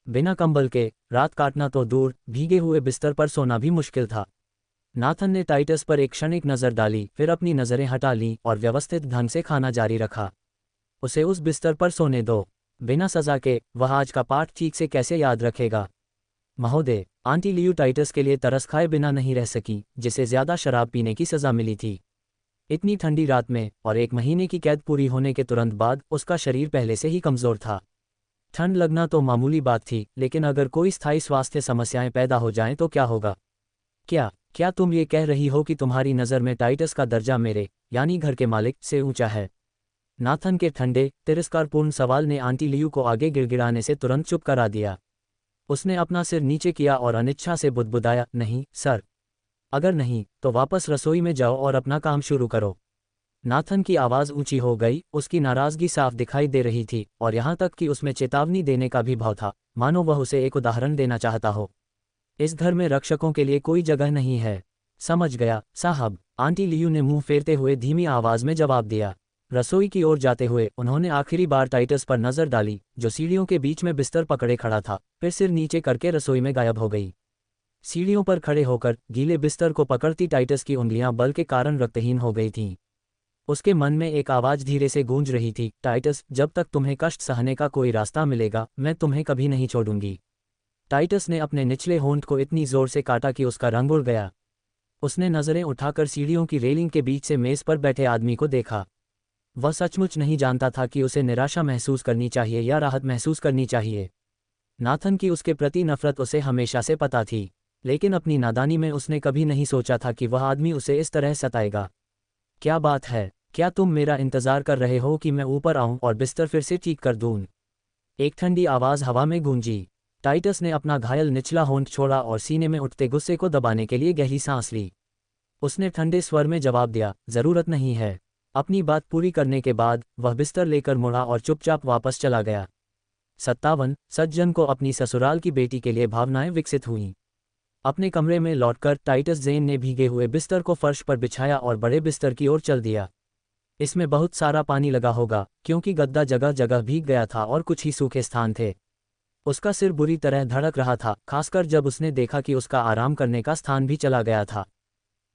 बिना कंबल के रात काटना तो दूर, भीगे हुए बिस्तर पर सोना भी मुश्किल था। नाथन ने टाइटस पर एक क्षणिक नज़र डाली, फिर अपनी नज़रें हटा लीं और व्यवस्थित ढंग से खाना जारी रखा। उसे उस बिस्तर पर सोने दो। बिना सज़ा के वह आज का पाठ ठीक से कैसे याद रखेगा? महोदय, आंटी लियू टाइटस के लिए तरस खाए बिना नहीं रह सकी, जिसे ज़्यादा शराब पीने की सज़ा मिली थी। इतनी ठंडी रात में और 1 महीने की कैद पूरी होने के तुरंत बाद उसका शरीर पहले से ही कमज़ोर था। ठंड लगना तो मामूली बात थी, लेकिन अगर कोई स्थायी स्वास्थ्य समस्याएं पैदा हो जाएं तो क्या होगा? क्या तुम ये कह रही हो कि तुम्हारी नज़र में टाइटस का दर्जा मेरे, यानी घर के मालिक, से ऊंचा है? नाथन के ठंडे, तिरस्कारपूर्ण सवाल ने आंटी लियू को आगे गिड़गिड़ाने से तुरंत चुप करा दिया। उसने अपना सिर नीचे किया और अनिच्छा से बुदबुदाया, नहीं सर। अगर नहीं, तो वापस रसोई में जाओ और अपना काम शुरू करो। नाथन की आवाज़ ऊंची हो गई, उसकी नाराज़गी साफ दिखाई दे रही थी, और यहाँ तक कि उसमें चेतावनी देने का भी भाव था, मानो वह उसे एक उदाहरण देना चाहता हो। इस घर में रक्षकों के लिए कोई जगह नहीं है। समझ गया साहब, आंटी लियू ने मुंह फेरते हुए धीमी आवाज़ में जवाब दिया। रसोई की ओर जाते हुए उन्होंने आखिरी बार टाइटस पर नज़र डाली, जो सीढ़ियों के बीच में बिस्तर पकड़े खड़ा था, फिर सिर नीचे करके रसोई में गायब हो गई। सीढ़ियों पर खड़े होकर गीले बिस्तर को पकड़ती टाइटस की उंगलियां बल के कारण रक्तहीन हो गई थीं। उसके मन में एक आवाज़ धीरे से गूंज रही थी, टाइटस, जब तक तुम्हें कष्ट सहने का कोई रास्ता मिलेगा, मैं तुम्हें कभी नहीं छोड़ूंगी। टाइटस ने अपने निचले होंठ को इतनी जोर से काटा कि उसका रंग उड़ गया। उसने नज़रें उठाकर सीढ़ियों की रेलिंग के बीच से मेज़ पर बैठे आदमी को देखा। वह सचमुच नहीं जानता था कि उसे निराशा महसूस करनी चाहिए या राहत महसूस करनी चाहिए। नाथन की उसके प्रति नफरत उसे हमेशा से पता थी, लेकिन अपनी नादानी में उसने कभी नहीं सोचा था कि वह आदमी उसे इस तरह सताएगा। क्या बात है? क्या तुम मेरा इंतज़ार कर रहे हो कि मैं ऊपर आऊं और बिस्तर फिर से ठीक कर दूं? एक ठंडी आवाज़ हवा में गूंजी। टाइटस ने अपना घायल निचला होंठ छोड़ा और सीने में उठते गुस्से को दबाने के लिए गहरी सांस ली। उसने ठंडे स्वर में जवाब दिया, जरूरत नहीं है। अपनी बात पूरी करने के बाद वह बिस्तर लेकर मुड़ा और चुपचाप वापस चला गया। 57 सज्जन को अपनी ससुराल की बेटी के लिए भावनाएं विकसित हुईं। अपने कमरे में लौटकर टाइटस ज़ेन ने भीगे हुए बिस्तर को फर्श पर बिछाया और बड़े बिस्तर की ओर चल दिया। इसमें बहुत सारा पानी लगा होगा, क्योंकि गद्दा जगह जगह भीग गया था और कुछ ही सूखे स्थान थे। उसका सिर बुरी तरह धड़क रहा था, खासकर जब उसने देखा कि उसका आराम करने का स्थान भी चला गया था।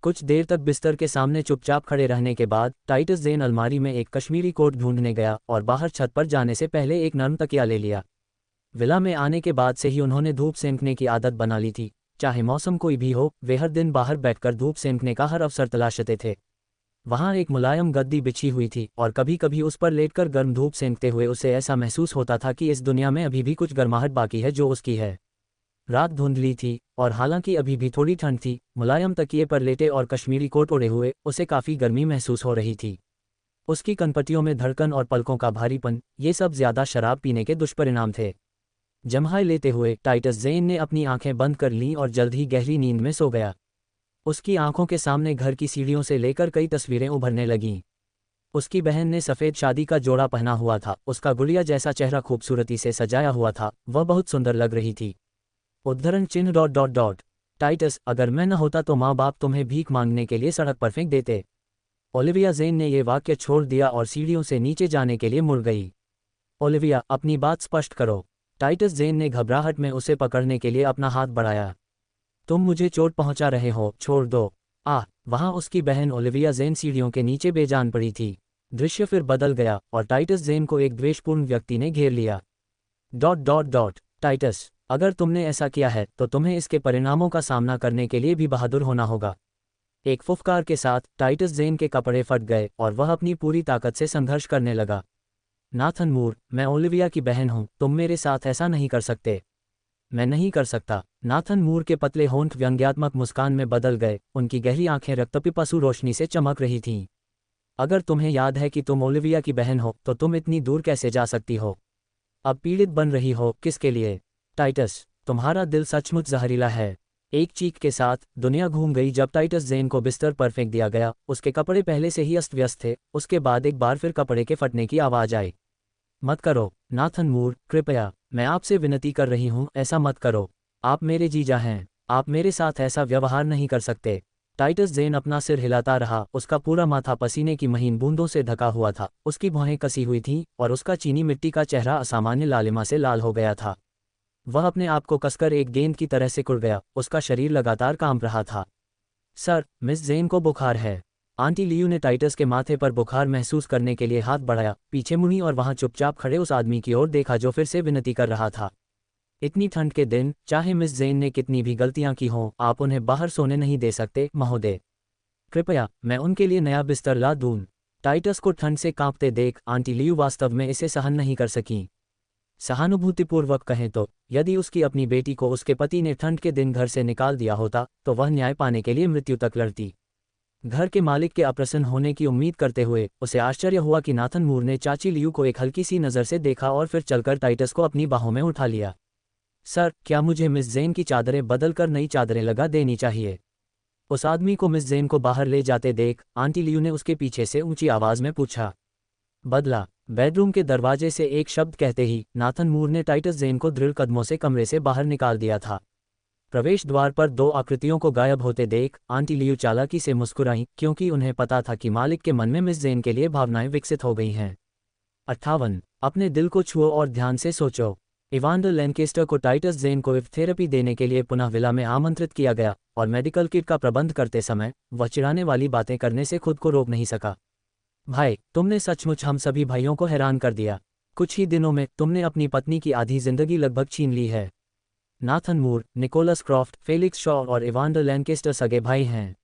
कुछ देर तक बिस्तर के सामने चुपचाप खड़े रहने के बाद टाइटस ज़ेन अलमारी में एक कश्मीरी कोट ढूंढने गया और बाहर छत पर जाने से पहले एक नरम तकिया ले लिया। विला में आने के बाद से ही उन्होंने धूप सेंकने की आदत बना ली थी। चाहे मौसम कोई भी हो, वे हर दिन बाहर बैठकर धूप सेंकने का हर अवसर तलाशते थे। वहाँ एक मुलायम गद्दी बिछी हुई थी और कभी कभी उस पर लेटकर गर्म धूप सेंकते हुए उसे ऐसा महसूस होता था कि इस दुनिया में अभी भी कुछ गर्माहट बाकी है जो उसकी है। रात धुंधली थी और हालांकि अभी भी थोड़ी ठंड थी, मुलायम तकिए पर लेटे और कश्मीरी कोट ओढ़े हुए उसे काफ़ी गर्मी महसूस हो रही थी। उसकी कनपटियों में धड़कन और पलकों का भारीपन, ये सब ज्यादा शराब पीने के दुष्परिणाम थे। जम्हाई लेते हुए टाइटस ज़ेन ने अपनी आंखें बंद कर लीं और जल्द ही गहरी नींद में सो गया। उसकी आंखों के सामने घर की सीढ़ियों से लेकर कई तस्वीरें उभरने लगीं। उसकी बहन ने सफ़ेद शादी का जोड़ा पहना हुआ था, उसका गुड़िया जैसा चेहरा खूबसूरती से सजाया हुआ था, वह बहुत सुंदर लग रही थी। उद्धरण चिन्ह ... टाइटस, अगर मैं न होता तो माँ बाप तुम्हें भीख मांगने के लिए सड़क पर फेंक देते। ओलिविया ज़ेन ने यह वाक्य छोड़ दिया और सीढ़ियों से नीचे जाने के लिए मुड़ गई। ओलिविया, अपनी बात स्पष्ट करो। टाइटस ज़ेन ने घबराहट में उसे पकड़ने के लिए अपना हाथ बढ़ाया। तुम मुझे चोट पहुंचा रहे हो, छोड़ दो। वहां उसकी बहन ओलिविया ज़ेन सीढ़ियों के नीचे बेजान पड़ी थी। दृश्य फिर बदल गया और टाइटस ज़ेन को एक द्वेषपूर्ण व्यक्ति ने घेर लिया। ... टाइटस, अगर तुमने ऐसा किया है तो तुम्हें इसके परिणामों का सामना करने के लिए भी बहादुर होना होगा। एक फुफकार के साथ टाइटस ज़ेन के कपड़े फट गए और वह अपनी पूरी ताकत से संघर्ष करने लगा। नाथन मूर, मैं ओलिविया की बहन हूं, तुम मेरे साथ ऐसा नहीं कर सकते। मैं नहीं कर सकता। नाथन मूर के पतले होंठ व्यंग्यात्मक मुस्कान में बदल गए, उनकी गहरी आंखें रक्तपिपासु रोशनी से चमक रही थीं। अगर तुम्हें याद है कि तुम ओलिविया की बहन हो तो तुम इतनी दूर कैसे जा सकती हो? अब पीड़ित बन रही हो, किसके लिए? टाइटस, तुम्हारा दिल सचमुच जहरीला है। एक चीख के साथ दुनिया घूम गई जब टाइटस ज़ेन को बिस्तर पर फेंक दिया गया। उसके कपड़े पहले से ही अस्त व्यस्त थे। उसके बाद एक बार फिर कपड़े के फटने की आवाज़ आई। मत करो नाथन मूर, कृपया, मैं आपसे विनती कर रही हूँ, ऐसा मत करो। आप मेरे जीजा हैं, आप मेरे साथ ऐसा व्यवहार नहीं कर सकते। टाइटस ज़ेन अपना सिर हिलाता रहा, उसका पूरा माथा पसीने की महीन बूंदों से ढका हुआ था, उसकी भौहें कसी हुई थीं और उसका चीनी मिट्टी का चेहरा असामान्य लालिमा से लाल हो गया था। वह अपने आप को कसकर एक गेंद की तरह सिकुड़ गया, उसका शरीर लगातार कांप रहा था। सर, मिस ज़ेन को बुखार है। आंटी लियू ने टाइटस के माथे पर बुखार महसूस करने के लिए हाथ बढ़ाया, पीछे मुड़ी और वहां चुपचाप खड़े उस आदमी की ओर देखा जो फिर से विनती कर रहा था। इतनी ठंड के दिन, चाहे मिस ज़ेन ने कितनी भी गलतियां की हों, आप उन्हें बाहर सोने नहीं दे सकते, महोदय। कृपया, मैं उनके लिए नया बिस्तर ला दूं। टाइटस को ठंड से कांपते देख आंटी लियू वास्तव में इसे सहन नहीं कर सकीं। सहानुभूतिपूर्वक कहें तो, यदि उसकी अपनी बेटी को उसके पति ने ठंड के दिन घर से निकाल दिया होता तो वह न्याय पाने के लिए मृत्यु तक लड़ती। घर के मालिक के अप्रसन्न होने की उम्मीद करते हुए उसे आश्चर्य हुआ कि नाथन मूर ने चाची लियू को एक हल्की सी नज़र से देखा और फिर चलकर टाइटस को अपनी बाहों में उठा लिया। सर, क्या मुझे मिस ज़ेन की चादरें बदलकर नई चादरें लगा देनी चाहिए? उस आदमी को मिस ज़ेन को बाहर ले जाते देख आंटी लियू ने उसके पीछे से ऊंची आवाज़ में पूछा। बदला। बेडरूम के दरवाजे से एक शब्द कहते ही नाथन मूर ने टाइटस ज़ेन को दृढ़ कदमों से कमरे से बाहर निकाल दिया था। प्रवेश द्वार पर दो आकृतियों को गायब होते देख आंटी लियू चालाकी से मुस्कुराईं, क्योंकि उन्हें पता था कि मालिक के मन में मिस ज़ेन के लिए भावनाएं विकसित हो गई हैं। 58 अपने दिल को छुओ और ध्यान से सोचो। इवांडर लैनकेस्टर को टाइटस ज़ेन को थेरेपी देने के लिए पुनः विला में आमंत्रित किया गया और मेडिकल किट का प्रबंध करते समय वह चिढ़ाने वाली बातें करने से खुद को रोक नहीं सका। भाई, तुमने सचमुच हम सभी भाइयों को हैरान कर दिया। कुछ ही दिनों में तुमने अपनी पत्नी की आधी जिंदगी लगभग छीन ली है। नाथन मूर, निकोलस क्रॉफ्ट, फेलिक्स शॉ और इवांडर लैनकेस्टर सगे भाई हैं।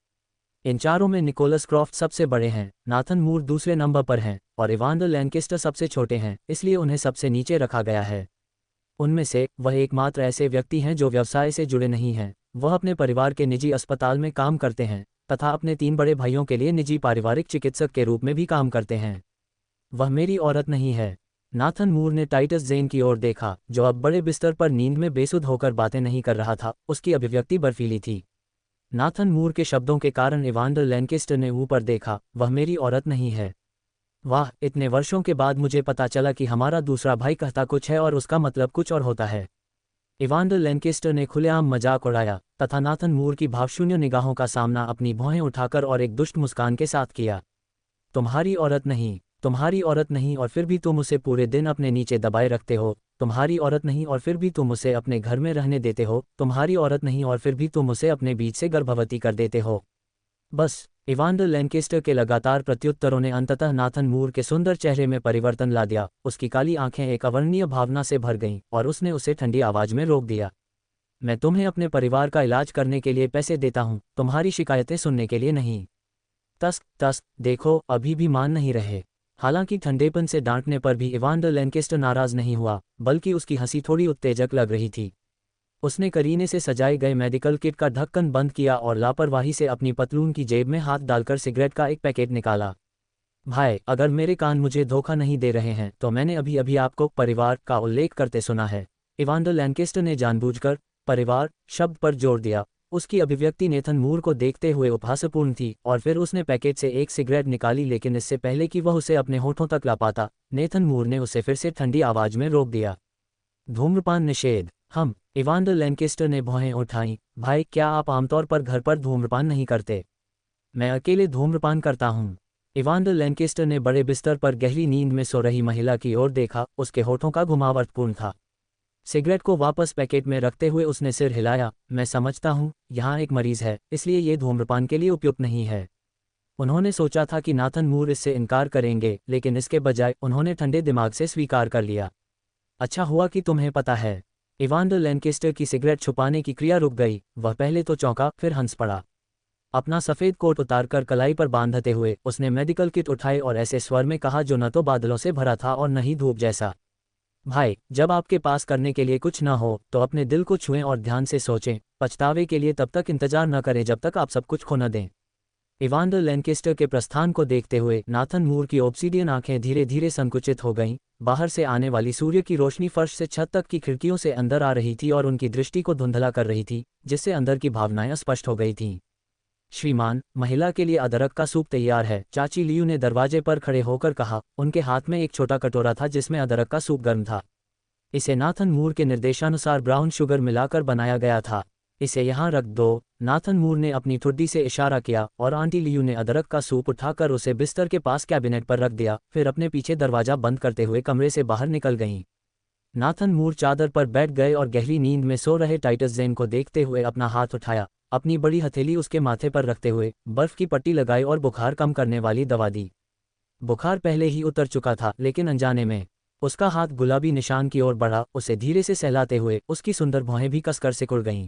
इन चारों में निकोलस क्रॉफ्ट सबसे बड़े हैं, नाथन मूर दूसरे नंबर पर हैं और इवांडर लैनकेस्टर सबसे छोटे हैं, इसलिए उन्हें सबसे नीचे रखा गया है। उनमें से वह एकमात्र ऐसे व्यक्ति हैं जो व्यवसाय से जुड़े नहीं हैं। वह अपने परिवार के निजी अस्पताल में काम करते हैं तथा अपने 3 बड़े भाइयों के लिए निजी पारिवारिक चिकित्सक के रूप में भी काम करते हैं। वह मेरी औरत नहीं है। नाथन मूर ने टाइटस ज़ेन की ओर देखा, जो अब बड़े बिस्तर पर नींद में बेसुध होकर बातें नहीं कर रहा था। उसकी अभिव्यक्ति बर्फीली थी। नाथन मूर के शब्दों के कारण इवांडर लैनकेस्टर ने ऊपर देखा। वह मेरी औरत नहीं है। वाह, इतने वर्षों के बाद मुझे पता चला कि हमारा दूसरा भाई कहता कुछ है और उसका मतलब कुछ और होता है। इवांडर लैनकेस्टर ने खुलेआम मजाक उड़ाया तथा नाथन मूर की भावशून्य निगाहों का सामना अपनी भौहें उठाकर और एक दुष्ट मुस्कान के साथ किया। तुम्हारी औरत नहीं, तुम्हारी औरत नहीं और फिर भी तुम उसे पूरे दिन अपने नीचे दबाए रखते हो। तुम्हारी औरत नहीं और फिर भी तुम उसे अपने घर में रहने देते हो। तुम्हारी औरत नहीं और फिर भी तुम उसे अपने बीच से गर्भवती कर देते हो। बस। इवांडर लैनकेस्टर के लगातार प्रत्युत्तरों ने अंततः नाथन मूर के सुंदर चेहरे में परिवर्तन ला दिया। उसकी काली आंखें एक अवर्णनीय भावना से भर गईं और उसने उसे ठंडी आवाज में रोक दिया। मैं तुम्हें अपने परिवार का इलाज करने के लिए पैसे देता हूं, तुम्हारी शिकायतें सुनने के लिए नहीं। तस्क तस्क, देखो, अभी भी मान नहीं रहे। हालांकि ठंडेपन से डांटने पर भी इवांडर लैनकेस्टर नाराज नहीं हुआ, बल्कि उसकी हंसी थोड़ी उत्तेजक लग रही थी। उसने करीने से सजाए गए मेडिकल किट का ढक्कन बंद किया और लापरवाही से अपनी पतलून की जेब में हाथ डालकर सिगरेट का एक पैकेट निकाला। भाई, अगर मेरे कान मुझे धोखा नहीं दे रहे हैं तो मैंने अभी अभी आपको परिवार का उल्लेख करते सुना है। इवांडर लैनकेस्टर ने जानबूझकर परिवार शब्द पर जोर दिया। उसकी अभिव्यक्ति नेथन मूर को देखते हुए उपहासपूर्ण थी और फिर उसने पैकेट से एक सिगरेट निकाली, लेकिन इससे पहले कि वह उसे अपने होठों तक ला पाता, नेथन मूर ने उसे फिर से ठंडी आवाज में रोक दिया। धूम्रपान निषेध। हम। इवांडर लैनकेस्टर ने भौहें उठाईं। भाई, क्या आप आमतौर पर घर पर धूम्रपान नहीं करते? मैं अकेले धूम्रपान करता हूँ। इवांडर लैनकेस्टर ने बड़े बिस्तर पर गहरी नींद में सो रही महिला की ओर देखा। उसके होठों का घुमाव अर्थपूर्ण था। सिगरेट को वापस पैकेट में रखते हुए उसने सिर हिलाया। मैं समझता हूँ, यहाँ एक मरीज है, इसलिए ये धूम्रपान के लिए उपयुक्त नहीं है। उन्होंने सोचा था कि नाथन मूर इससे इनकार करेंगे, लेकिन इसके बजाय उन्होंने ठंडे दिमाग से स्वीकार कर लिया। अच्छा हुआ कि तुम्हें पता है। इवांडर लैनकेस्टर की सिगरेट छुपाने की क्रिया रुक गई। वह पहले तो चौंका, फिर हंस पड़ा। अपना सफ़ेद कोट उतारकर कलाई पर बांधते हुए उसने मेडिकल किट उठाए और ऐसे स्वर में कहा जो न तो बादलों से भरा था और न ही धूप जैसा। भाई, जब आपके पास करने के लिए कुछ न हो तो अपने दिल को छुएं और ध्यान से सोचें। पछतावे के लिए तब तक इंतजार न करें जब तक आप सब कुछ खो न दें। इवांडर लैनकेस्टर के प्रस्थान को देखते हुए नाथन मूर की ऑब्सीडियन आंखें धीरे धीरे संकुचित हो गईं। बाहर से आने वाली सूर्य की रोशनी फर्श से छत तक की खिड़कियों से अंदर आ रही थी और उनकी दृष्टि को धुंधला कर रही थी, जिससे अंदर की भावनाएं स्पष्ट हो गई थीं। श्रीमान, महिला के लिए अदरक का सूप तैयार है, चाची लियू ने दरवाजे पर खड़े होकर कहा। उनके हाथ में एक छोटा कटोरा था जिसमें अदरक का सूप गर्म था। इसे नाथन मूर के निर्देशानुसार ब्राउन शुगर मिलाकर बनाया गया था। इसे यहाँ रख दो। नाथन मूर ने अपनी ठुड्डी से इशारा किया और आंटी लियू ने अदरक का सूप उठाकर उसे बिस्तर के पास कैबिनेट पर रख दिया, फिर अपने पीछे दरवाजा बंद करते हुए कमरे से बाहर निकल गईं। नाथन मूर चादर पर बैठ गए और गहरी नींद में सो रहे टाइटस जेन को देखते हुए अपना हाथ उठाया, अपनी बड़ी हथेली उसके माथे पर रखते हुए बर्फ की पट्टी लगाई और बुखार कम करने वाली दवा दी। बुखार पहले ही उतर चुका था, लेकिन अनजाने में उसका हाथ गुलाबी निशान की ओर बढ़ा। उसे धीरे से सहलाते हुए उसकी सुंदर भौहें भी कसकर सिकुड़ गईं।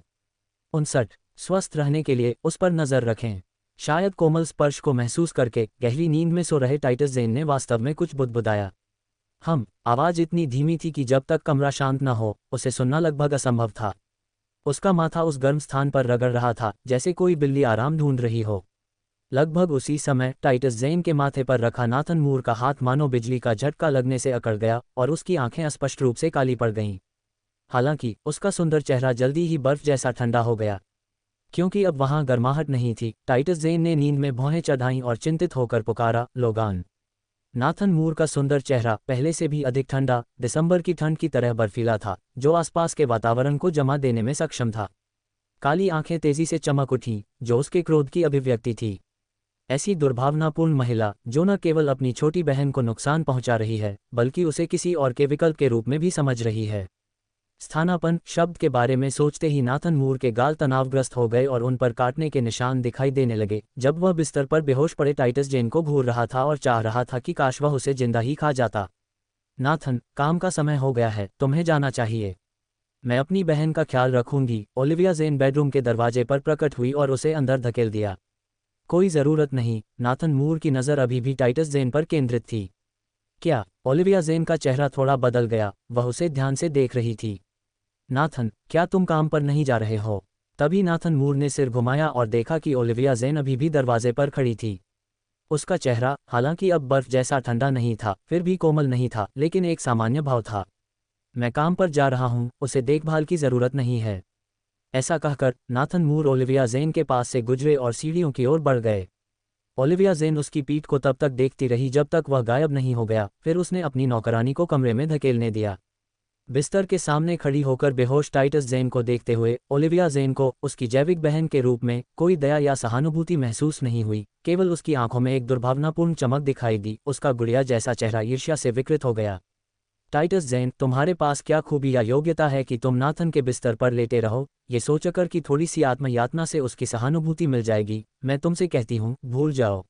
59। स्वस्थ रहने के लिए उस पर नजर रखें। शायद कोमल स्पर्श को महसूस करके गहरी नींद में सो रहे टाइटस जेन ने वास्तव में कुछ बुदबुदाया। आवाज इतनी धीमी थी कि जब तक कमरा शांत न हो उसे सुनना लगभग असंभव था। उसका माथा उस गर्म स्थान पर रगड़ रहा था जैसे कोई बिल्ली आराम ढूंढ रही हो। लगभग उसी समय टाइटस जेन के माथे पर रखा नाथन मूर का हाथ मानो बिजली का झटका लगने से अकड़ गया और उसकी आंखें स्पष्ट रूप से काली पड़ गईं। हालांकि उसका सुंदर चेहरा जल्दी ही बर्फ जैसा ठंडा हो गया, क्योंकि अब वहां गर्माहट नहीं थी। टाइटस जेन ने नींद में भौहें चढ़ाईं और चिंतित होकर पुकारा, लोगान। नाथन मूर का सुंदर चेहरा पहले से भी अधिक ठंडा, दिसंबर की ठंड की तरह बर्फीला था, जो आसपास के वातावरण को जमा देने में सक्षम था। काली आंखें तेजी से चमक उठीं, जो उसके क्रोध की अभिव्यक्ति थी। ऐसी दुर्भावनापूर्ण महिला जो न केवल अपनी छोटी बहन को नुकसान पहुंचा रही है, बल्कि उसे किसी और के विकल्प के रूप में भी समझ रही है। स्थानापन्न शब्द के बारे में सोचते ही नाथन मूर के गाल तनावग्रस्त हो गए और उन पर काटने के निशान दिखाई देने लगे। जब वह बिस्तर पर बेहोश पड़े टाइटस जेन को घूर रहा था और चाह रहा था कि काश वह उसे जिंदा ही खा जाता। नाथन, काम का समय हो गया है, तुम्हें जाना चाहिए। मैं अपनी बहन का ख्याल रखूंगी। ओलिविया जेन बेडरूम के दरवाजे पर प्रकट हुई और उसे अंदर धकेल दिया। कोई ज़रूरत नहीं। नाथन मूर की नज़र अभी भी टाइटस जेन पर केंद्रित थी। क्या? ओलिविया जेन का चेहरा थोड़ा बदल गया, वह उसे ध्यान से देख रही थी। नाथन, क्या तुम काम पर नहीं जा रहे हो? तभी नाथन मूर ने सिर घुमाया और देखा कि ओलिविया जेन अभी भी दरवाजे पर खड़ी थी। उसका चेहरा, हालांकि अब बर्फ जैसा ठंडा नहीं था, फिर भी कोमल नहीं था, लेकिन एक सामान्य भाव था। मैं काम पर जा रहा हूं, उसे देखभाल की ज़रूरत नहीं है। ऐसा कहकर नाथन मूर ओलिविया जेन के पास से गुजरे और सीढ़ियों की ओर बढ़ गए। ओलिविया जेन उसकी पीठ को तब तक देखती रही जब तक वह गायब नहीं हो गया, फिर उसने अपनी नौकरानी को कमरे में धकेलने दिया। बिस्तर के सामने खड़ी होकर बेहोश टाइटस जेन को देखते हुए ओलिविया जेन को उसकी जैविक बहन के रूप में कोई दया या सहानुभूति महसूस नहीं हुई, केवल उसकी आंखों में एक दुर्भावनापूर्ण चमक दिखाई दी। उसका गुड़िया जैसा चेहरा ईर्ष्या से विकृत हो गया। टाइटस जेन, तुम्हारे पास क्या खूबी या योग्यता है कि तुम नाथन के बिस्तर पर लेटे रहो, ये सोचकर कि थोड़ी सी आत्मयातना से उसकी सहानुभूति मिल जाएगी। मैं तुमसे कहती हूँ, भूल जाओ।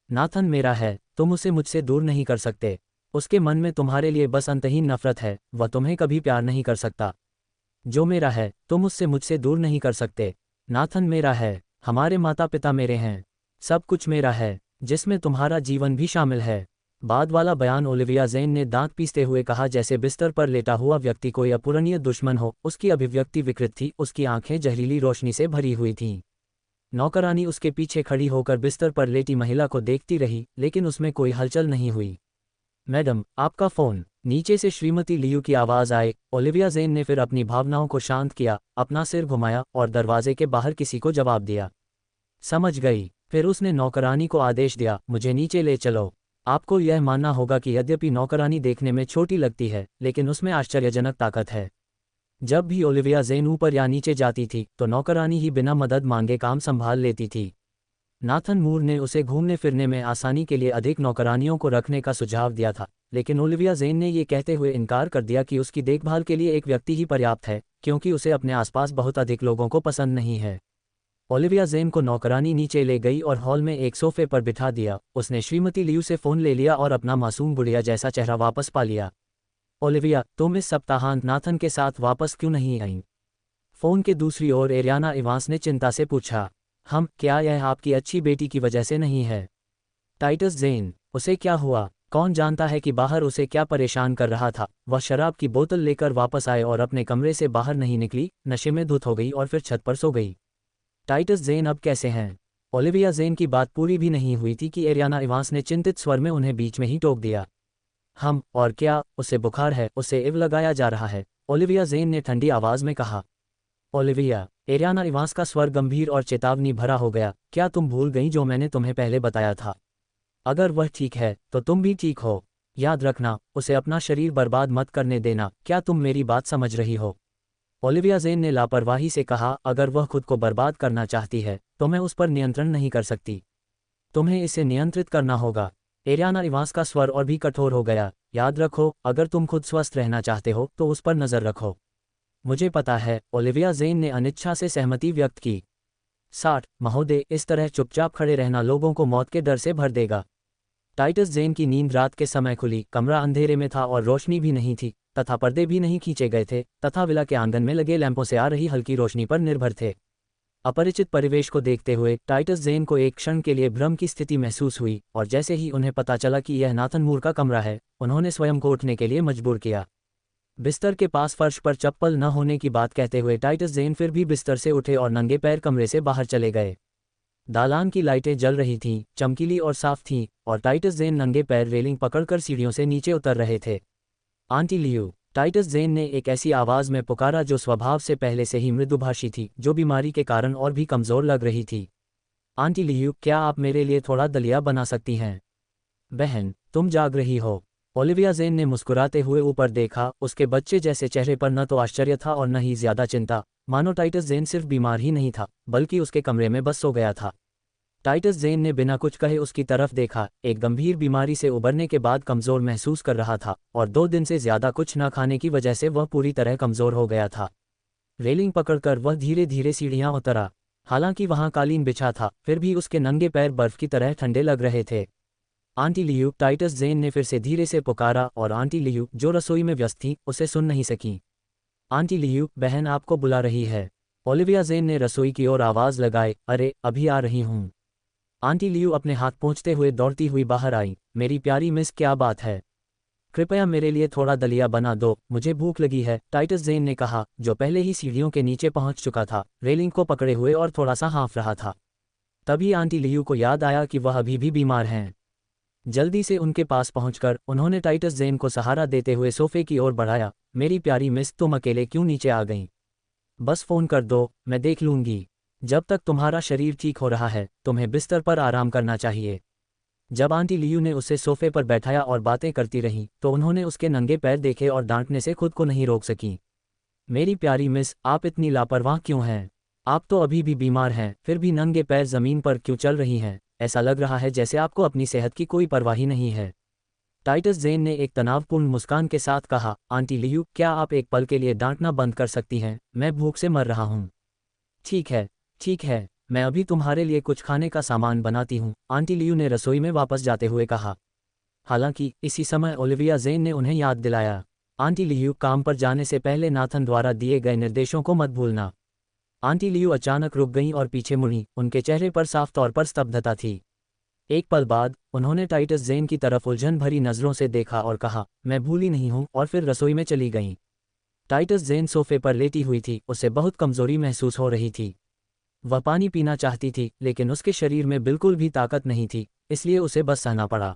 नाथन मेरा है, तुम उसे मुझसे दूर नहीं कर सकते। उसके मन में तुम्हारे लिए बस अंतहीन नफरत है, वह तुम्हें कभी प्यार नहीं कर सकता। जो मेरा है, तुम उससे मुझसे दूर नहीं कर सकते। नाथन मेरा है, हमारे माता पिता मेरे हैं, सब कुछ मेरा है, जिसमें तुम्हारा जीवन भी शामिल है। बाद वाला बयान ओलिविया जेन ने दांत पीसते हुए कहा, जैसे बिस्तर पर लेटा हुआ व्यक्ति कोई अपूरणीय दुश्मन हो। उसकी अभिव्यक्ति विकृत थी, उसकी आंखें जहरीली रोशनी से भरी हुई थीं। नौकरानी उसके पीछे खड़ी होकर बिस्तर पर लेटी महिला को देखती रही, लेकिन उसमें कोई हलचल नहीं हुई। मैडम, आपका फ़ोन, नीचे से श्रीमती लियू की आवाज़ आए। ओलिविया जेन ने फिर अपनी भावनाओं को शांत किया, अपना सिर घुमाया और दरवाजे के बाहर किसी को जवाब दिया। समझ गई। फिर उसने नौकरानी को आदेश दिया, मुझे नीचे ले चलो। आपको यह मानना होगा कि यद्यपि नौकरानी देखने में छोटी लगती है, लेकिन उसमें आश्चर्यजनक ताकत है। जब भी ओलिविया जेन ऊपर या नीचे जाती थी तो नौकरानी ही बिना मदद मांगे काम संभाल लेती थी। नाथन मूर ने उसे घूमने फिरने में आसानी के लिए अधिक नौकरानियों को रखने का सुझाव दिया था, लेकिन ओलिविया जेन ने ये कहते हुए इनकार कर दिया कि उसकी देखभाल के लिए एक व्यक्ति ही पर्याप्त है, क्योंकि उसे अपने आसपास बहुत अधिक लोगों को पसंद नहीं है। ओलिविया जेन को नौकरानी नीचे ले गई और हॉल में एक सोफे पर बिठा दिया। उसने श्रीमती लियू से फ़ोन ले लिया और अपना मासूम गुड़िया जैसा चेहरा वापस पा लिया। ओलिविया, तुम इस सप्ताहांत नाथन के साथ वापस क्यों नहीं आई? फ़ोन के दूसरी ओर एरियाना इवांस ने चिंता से पूछा। क्या यह आपकी अच्छी बेटी की वजह से नहीं है? टाइटस जेन, उसे क्या हुआ? कौन जानता है कि बाहर उसे क्या परेशान कर रहा था। वह शराब की बोतल लेकर वापस आए और अपने कमरे से बाहर नहीं निकली, नशे में धुत हो गई और फिर छत पर सो गई। टाइटस जेन अब कैसे हैं? ओलिविया जेन की बात पूरी भी नहीं हुई थी कि एरियाना इवांस ने चिंतित स्वर में उन्हें बीच में ही टोक दिया। और क्या, उसे बुखार है, उसे इव लगाया जा रहा है, ओलिविया जेन ने ठंडी आवाज़ में कहा। ओलिविया, एरियाना इवांस का स्वर गंभीर और चेतावनी भरा हो गया, क्या तुम भूल गई जो मैंने तुम्हें पहले बताया था? अगर वह ठीक है तो तुम भी ठीक हो। याद रखना, उसे अपना शरीर बर्बाद मत करने देना। क्या तुम मेरी बात समझ रही हो? ओलिविया जेन ने लापरवाही से कहा, अगर वह खुद को बर्बाद करना चाहती है तो मैं उस पर नियंत्रण नहीं कर सकती। तुम्हें इसे नियंत्रित करना होगा। एरियाना इवांस का स्वर और भी कठोर हो गया। याद रखो, अगर तुम खुद स्वस्थ रहना चाहते हो तो उस पर नज़र रखो। मुझे पता है, ओलिविया जेन ने अनिच्छा से सहमति व्यक्त की। 60 महोदय, इस तरह चुपचाप खड़े रहना लोगों को मौत के डर से भर देगा। टाइटस जेन की नींद रात के समय खुली। कमरा अंधेरे में था और रोशनी भी नहीं थी, तथा पर्दे भी नहीं खींचे गए थे, तथा विला के आंगन में लगे लैंपों से आ रही हल्की रोशनी पर निर्भर थे। अपरिचित परिवेश को देखते हुए टाइटस जेन को एक क्षण के लिए भ्रम की स्थिति महसूस हुई, और जैसे ही उन्हें पता चला कि यह नाथन मूर का कमरा है, उन्होंने स्वयं को उठने के लिए मजबूर किया। बिस्तर के पास फर्श पर चप्पल न होने की बात कहते हुए टाइटस जेन फिर भी बिस्तर से उठे और नंगे पैर कमरे से बाहर चले गए। दालान की लाइटें जल रही थीं, चमकीली और साफ थीं, और टाइटस जेन नंगे पैर रेलिंग पकड़कर सीढ़ियों से नीचे उतर रहे थे। आंटी लियू, टाइटस जेन ने एक ऐसी आवाज़ में पुकारा जो स्वभाव से पहले से ही मृदुभाषी थी, जो बीमारी के कारण और भी कमज़ोर लग रही थी। आंटी लियू, क्या आप मेरे लिए थोड़ा दलिया बना सकती हैं? बहन, तुम जाग रही हो। ओलिविया जेन ने मुस्कुराते हुए ऊपर देखा। उसके बच्चे जैसे चेहरे पर न तो आश्चर्य था और न ही ज्यादा चिंता, मानो टाइटस जेन सिर्फ बीमार ही नहीं था, बल्कि उसके कमरे में बस सो गया था। टाइटस जेन ने बिना कुछ कहे उसकी तरफ देखा। एक गंभीर बीमारी से उबरने के बाद कमज़ोर महसूस कर रहा था, और 2 दिन से ज़्यादा कुछ न खाने की वजह से वह पूरी तरह कमज़ोर हो गया था। रेलिंग पकड़कर वह धीरे धीरे सीढ़ियाँ उतरा। हालांकि वहाँ कालीन बिछा था, फिर भी उसके नंगे पैर बर्फ की तरह ठंडे लग रहे थे। आंटी लियू, टाइटस जेन ने फिर से धीरे से पुकारा, और आंटी लियू, जो रसोई में व्यस्त थी, उसे सुन नहीं सकी। आंटी लियू, बहन आपको बुला रही है। ओलिविया जेन ने रसोई की ओर आवाज़ लगाए, अरे अभी आ रही हूँ। आंटी लियू अपने हाथ पहुँचते हुए दौड़ती हुई बाहर आई। मेरी प्यारी मिस, क्या बात है? कृपया मेरे लिए थोड़ा दलिया बना दो, मुझे भूख लगी है, टाइटस जेन ने कहा, जो पहले ही सीढ़ियों के नीचे पहुंच चुका था, रेलिंग को पकड़े हुए और थोड़ा सा हाँफ रहा था। तभी आंटी लियू को याद आया कि वह अभी भी बीमार हैं। जल्दी से उनके पास पहुंचकर उन्होंने टाइटस जेन को सहारा देते हुए सोफे की ओर बढ़ाया। मेरी प्यारी मिस, तुम अकेले क्यों नीचे आ गईं? बस फ़ोन कर दो, मैं देख लूँगी। जब तक तुम्हारा शरीर ठीक हो रहा है, तुम्हें बिस्तर पर आराम करना चाहिए। जब आंटी लियू ने उसे सोफे पर बैठाया और बातें करती रहीं, तो उन्होंने उसके नंगे पैर देखे और डांटने से खुद को नहीं रोक सकी। मेरी प्यारी मिस, आप इतनी लापरवाह क्यों हैं? आप तो अभी भी बीमार हैं, फिर भी नंगे पैर ज़मीन पर क्यों चल रही हैं? ऐसा लग रहा है जैसे आपको अपनी सेहत की कोई परवाह ही नहीं है। टाइटस ज़ेन ने एक तनावपूर्ण मुस्कान के साथ कहा, आंटी लियू, क्या आप एक पल के लिए डांटना बंद कर सकती हैं? मैं भूख से मर रहा हूँ। ठीक है, ठीक है, मैं अभी तुम्हारे लिए कुछ खाने का सामान बनाती हूँ, आंटी लियू ने रसोई में वापस जाते हुए कहा। हालांकि इसी समय ओलिविया ज़ेन ने उन्हें याद दिलाया, आंटी लियू, काम पर जाने से पहले नाथन द्वारा दिए गए निर्देशों को मत भूलना। आंटी लियू अचानक रुक गईं और पीछे मुड़ी, उनके चेहरे पर साफ तौर पर स्तब्धता थी। एक पल बाद उन्होंने टाइटस ज़ेन की तरफ उलझन भरी नज़रों से देखा और कहा, मैं भूली नहीं हूँ, और फिर रसोई में चली गईं। टाइटस ज़ेन सोफे पर लेटी हुई थी, उसे बहुत कमज़ोरी महसूस हो रही थी। वह पानी पीना चाहती थी, लेकिन उसके शरीर में बिल्कुल भी ताकत नहीं थी, इसलिए उसे बस सहना पड़ा।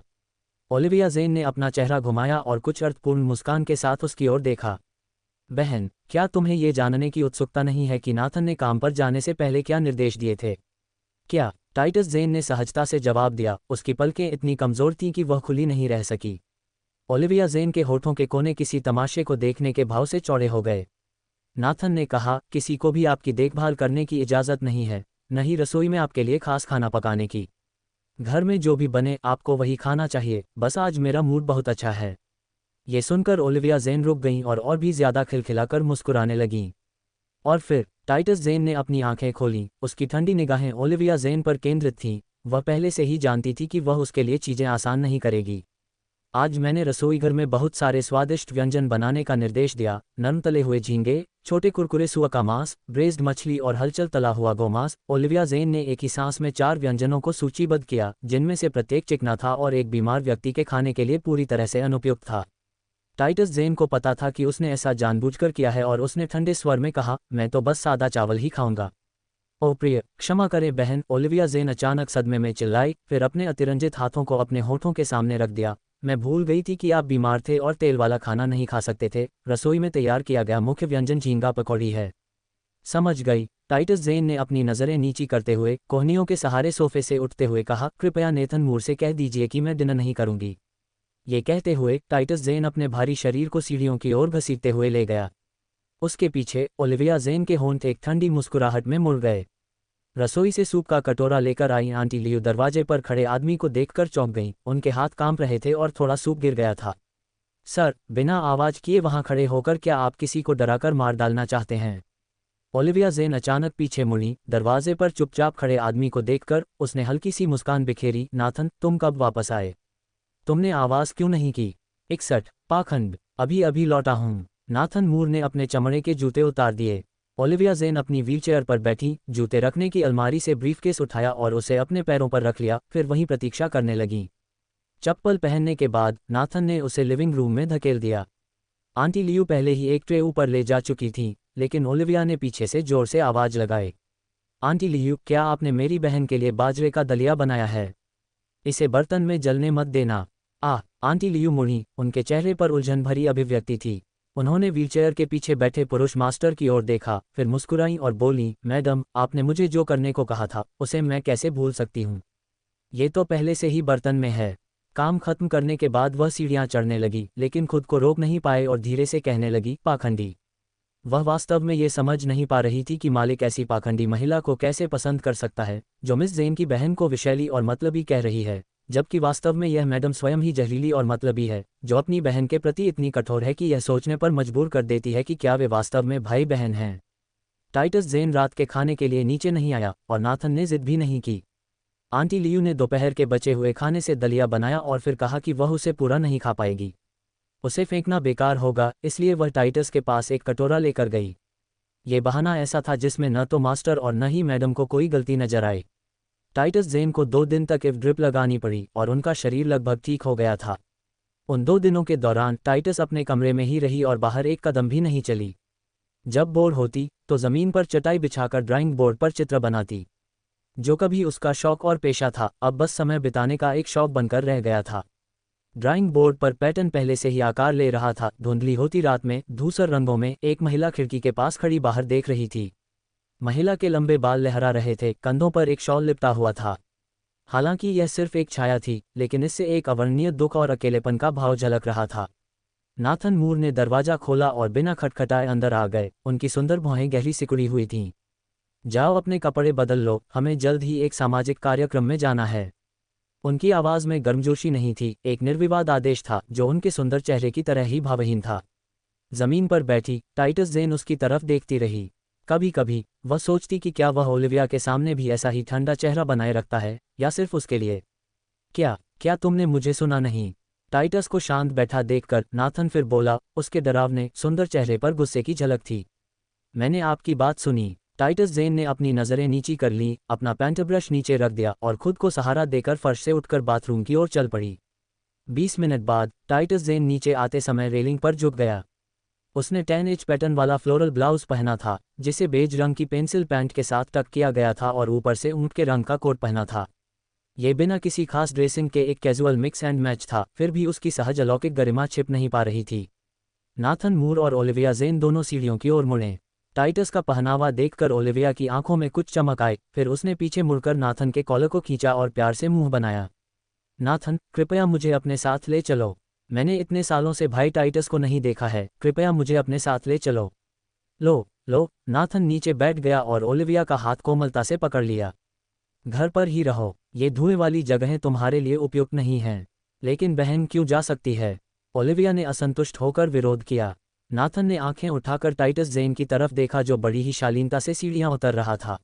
ओलिविया ज़ेन ने अपना चेहरा घुमाया और कुछ अर्थपूर्ण मुस्कान के साथ उसकी ओर देखा। बहन, क्या तुम्हें ये जानने की उत्सुकता नहीं है कि नाथन ने काम पर जाने से पहले क्या निर्देश दिए थे? क्या? टाइटस ज़ेन ने सहजता से जवाब दिया, उसकी पलकें इतनी कमज़ोर थीं कि वह खुली नहीं रह सकी। ओलिविया ज़ेन के होठों के कोने किसी तमाशे को देखने के भाव से चौड़े हो गए। नाथन ने कहा, किसी को भी आपकी देखभाल करने की इजाज़त नहीं है, न ही रसोई में आपके लिए खास खाना पकाने की। घर में जो भी बने आपको वही खाना चाहिए, बस आज मेरा मूड बहुत अच्छा है। ये सुनकर ओलिविया ज़ेन रुक गईं और भी ज़्यादा खिलखिलाकर मुस्कुराने लगीं। और फिर टाइटस ज़ेन ने अपनी आंखें खोलीं, उसकी ठंडी निगाहें ओलिविया ज़ेन पर केंद्रित थीं। वह पहले से ही जानती थी कि वह उसके लिए चीज़ें आसान नहीं करेगी। आज मैंने रसोई घर में बहुत सारे स्वादिष्ट व्यंजन बनाने का निर्देश दिया, नरम तले हुए झींगे, छोटे कुरकुरे सुअर का मांस, ब्रेस्ड मछली और हलचल तला हुआ गोमांस। ओलिविया ज़ेन ने एक ही सांस में 4 व्यंजनों को सूचीबद्ध किया, जिनमें से प्रत्येक चिकना था और एक बीमार व्यक्ति के खाने के लिए पूरी तरह से अनुपयुक्त था। टाइटस ज़ेन को पता था कि उसने ऐसा जानबूझकर किया है और उसने ठंडे स्वर में कहा, मैं तो बस सादा चावल ही खाऊंगा। ओ प्रिय, क्षमा करें बहन, ओलिविया ज़ेन अचानक सदमे में चिल्लाई, फिर अपने अतिरंजित हाथों को अपने होठों के सामने रख दिया। मैं भूल गई थी कि आप बीमार थे और तेल वाला खाना नहीं खा सकते थे। रसोई में तैयार किया गया मुख्य व्यंजन झींगा पकौड़ी है। समझ गई। टाइटस ज़ेन ने अपनी नज़रें नीची करते हुए कोहनियों के सहारे सोफे से उठते हुए कहा, कृपया नेथन मूर से कह दीजिए कि मैं डिनर नहीं करूंगी। ये कहते हुए टाइटस ज़ेन अपने भारी शरीर को सीढ़ियों की ओर घसीटते हुए ले गया। उसके पीछे ओलिविया ज़ेन के होंठ एक ठंडी मुस्कुराहट में मुड़ गए। रसोई से सूप का कटोरा लेकर आई आंटी लियू दरवाजे पर खड़े आदमी को देखकर चौंक गईं। उनके हाथ कांप रहे थे और थोड़ा सूप गिर गया था। सर, बिना आवाज़ किए वहां खड़े होकर क्या आप किसी को डराकर मार डालना चाहते हैं? ओलिविया ज़ेन अचानक पीछे मुड़ी, दरवाजे पर चुपचाप खड़े आदमी को देखकर उसने हल्की सी मुस्कान बिखेरी। नाथन, तुम कब वापस आए? तुमने आवाज़ क्यों नहीं की? 61 पाखंड, अभी अभी लौटा हूँ। नाथन मूर ने अपने चमड़े के जूते उतार दिए। ओलिविया ज़ेन अपनी व्हीलचेयर पर बैठी, जूते रखने की अलमारी से ब्रीफकेस उठाया और उसे अपने पैरों पर रख लिया, फिर वहीं प्रतीक्षा करने लगी। चप्पल पहनने के बाद नाथन ने उसे लिविंग रूम में धकेल दिया। आंटी लियू पहले ही एक ट्रे ऊपर ले जा चुकी थी, लेकिन ओलिविया ने पीछे से जोर से आवाज़ लगाई, आंटी लियू, क्या आपने मेरी बहन के लिए बाजरे का दलिया बनाया है? इसे बर्तन में जलने मत देना। आंटी लियू मुड़ी, उनके चेहरे पर उलझन भरी अभिव्यक्ति थी। उन्होंने व्हीलचेयर के पीछे बैठे पुरुष मास्टर की ओर देखा, फिर मुस्कुराईं और बोलीं, मैडम, आपने मुझे जो करने को कहा था उसे मैं कैसे भूल सकती हूँ? ये तो पहले से ही बर्तन में है। काम खत्म करने के बाद वह सीढ़ियाँ चढ़ने लगी, लेकिन खुद को रोक नहीं पाए और धीरे से कहने लगी, पाखंडी। वह वास्तव में ये समझ नहीं पा रही थी कि मालिक ऐसी पाखंडी महिला को कैसे पसंद कर सकता है, जो मिस ज़ेन की बहन को विषैली और मतलबी कह रही है, जबकि वास्तव में यह मैडम स्वयं ही जहरीली और मतलबी है, जो अपनी बहन के प्रति इतनी कठोर है कि यह सोचने पर मजबूर कर देती है कि क्या वे वास्तव में भाई बहन हैं। टाइटस ज़ेन रात के खाने के लिए नीचे नहीं आया और नाथन ने जिद भी नहीं की। आंटी लियू ने दोपहर के बचे हुए खाने से दलिया बनाया और फिर कहा कि वह उसे पूरा नहीं खा पाएगी, उसे फेंकना बेकार होगा, इसलिए वह टाइटस के पास एक कटोरा लेकर गई। ये बहाना ऐसा था जिसमें न तो मास्टर और न ही मैडम को कोई गलती नजर आई। टाइटस ज़ेन को 2 दिन तक इव ड्रिप लगानी पड़ी और उनका शरीर लगभग ठीक हो गया था। उन 2 दिनों के दौरान टाइटस अपने कमरे में ही रही और बाहर एक कदम भी नहीं चली। जब बोर होती तो ज़मीन पर चटाई बिछाकर ड्राइंग बोर्ड पर चित्र बनाती। जो कभी उसका शौक और पेशा था, अब बस समय बिताने का एक शौक बनकर रह गया था। ड्राइंग बोर्ड पर पैटर्न पहले से ही आकार ले रहा था। धुंधली होती रात में धूसर रंगों में एक महिला खिड़की के पास खड़ी बाहर देख रही थी। महिला के लंबे बाल लहरा रहे थे, कंधों पर एक शॉल लिपटा हुआ था। हालांकि यह सिर्फ एक छाया थी, लेकिन इससे एक अवर्णनीय दुख और अकेलेपन का भाव झलक रहा था। नाथन मूर ने दरवाजा खोला और बिना खटखटाए अंदर आ गए। उनकी सुंदर भौहें गहरी सिकुड़ी हुई थीं। जाओ अपने कपड़े बदल लो, हमें जल्द ही एक सामाजिक कार्यक्रम में जाना है। उनकी आवाज़ में गर्मजोशी नहीं थी, एक निर्विवाद आदेश था जो उनके सुंदर चेहरे की तरह ही भावहीन था। जमीन पर बैठी टाइटस जेन उसकी तरफ देखती रही। कभी कभी वह सोचती कि क्या वह ओलिविया के सामने भी ऐसा ही ठंडा चेहरा बनाए रखता है, या सिर्फ उसके लिए। क्या तुमने मुझे सुना नहीं? टाइटस को शांत बैठा देखकर नाथन फिर बोला। उसके डरावने सुंदर चेहरे पर गुस्से की झलक थी। मैंने आपकी बात सुनी। टाइटस जेन ने अपनी नज़रें नीची कर लीं, अपना पैंट ब्रश नीचे रख दिया और खुद को सहारा देकर फर्श से उठकर बाथरूम की ओर चल पड़ी। 20 मिनट बाद टाइटस जेन नीचे आते समय रेलिंग पर झुक गया। उसने 10 इंच पैटर्न वाला फ्लोरल ब्लाउज पहना था, जिसे बेज रंग की पेंसिल पैंट के साथ टक किया गया था और ऊपर से ऊंट के रंग का कोट पहना था। ये बिना किसी खास ड्रेसिंग के एक कैजुअल मिक्स एंड मैच था, फिर भी उसकी सहज अलौकिक गरिमा छिप नहीं पा रही थी। नाथन मूर और ओलिविया जेन दोनों सीढ़ियों की ओर मुड़े। टाइटस का पहनावा देखकर ओलिविया की आंखों में कुछ चमक आई, फिर उसने पीछे मुड़कर नाथन के कॉलर को खींचा और प्यार से मुंह बनाया। नाथन, कृपया मुझे अपने साथ ले चलो। मैंने इतने सालों से भाई टाइटस को नहीं देखा है, कृपया मुझे अपने साथ ले चलो। लो। नाथन नीचे बैठ गया और ओलिविया का हाथ कोमलता से पकड़ लिया। घर पर ही रहो, ये धुएं वाली जगहें तुम्हारे लिए उपयुक्त नहीं हैं। लेकिन बहन क्यों जा सकती है? ओलिविया ने असंतुष्ट होकर विरोध किया। नाथन ने आंखें उठाकर टाइटस जेन की तरफ देखा, जो बड़ी ही शालीनता से सीढ़ियां उतर रहा था।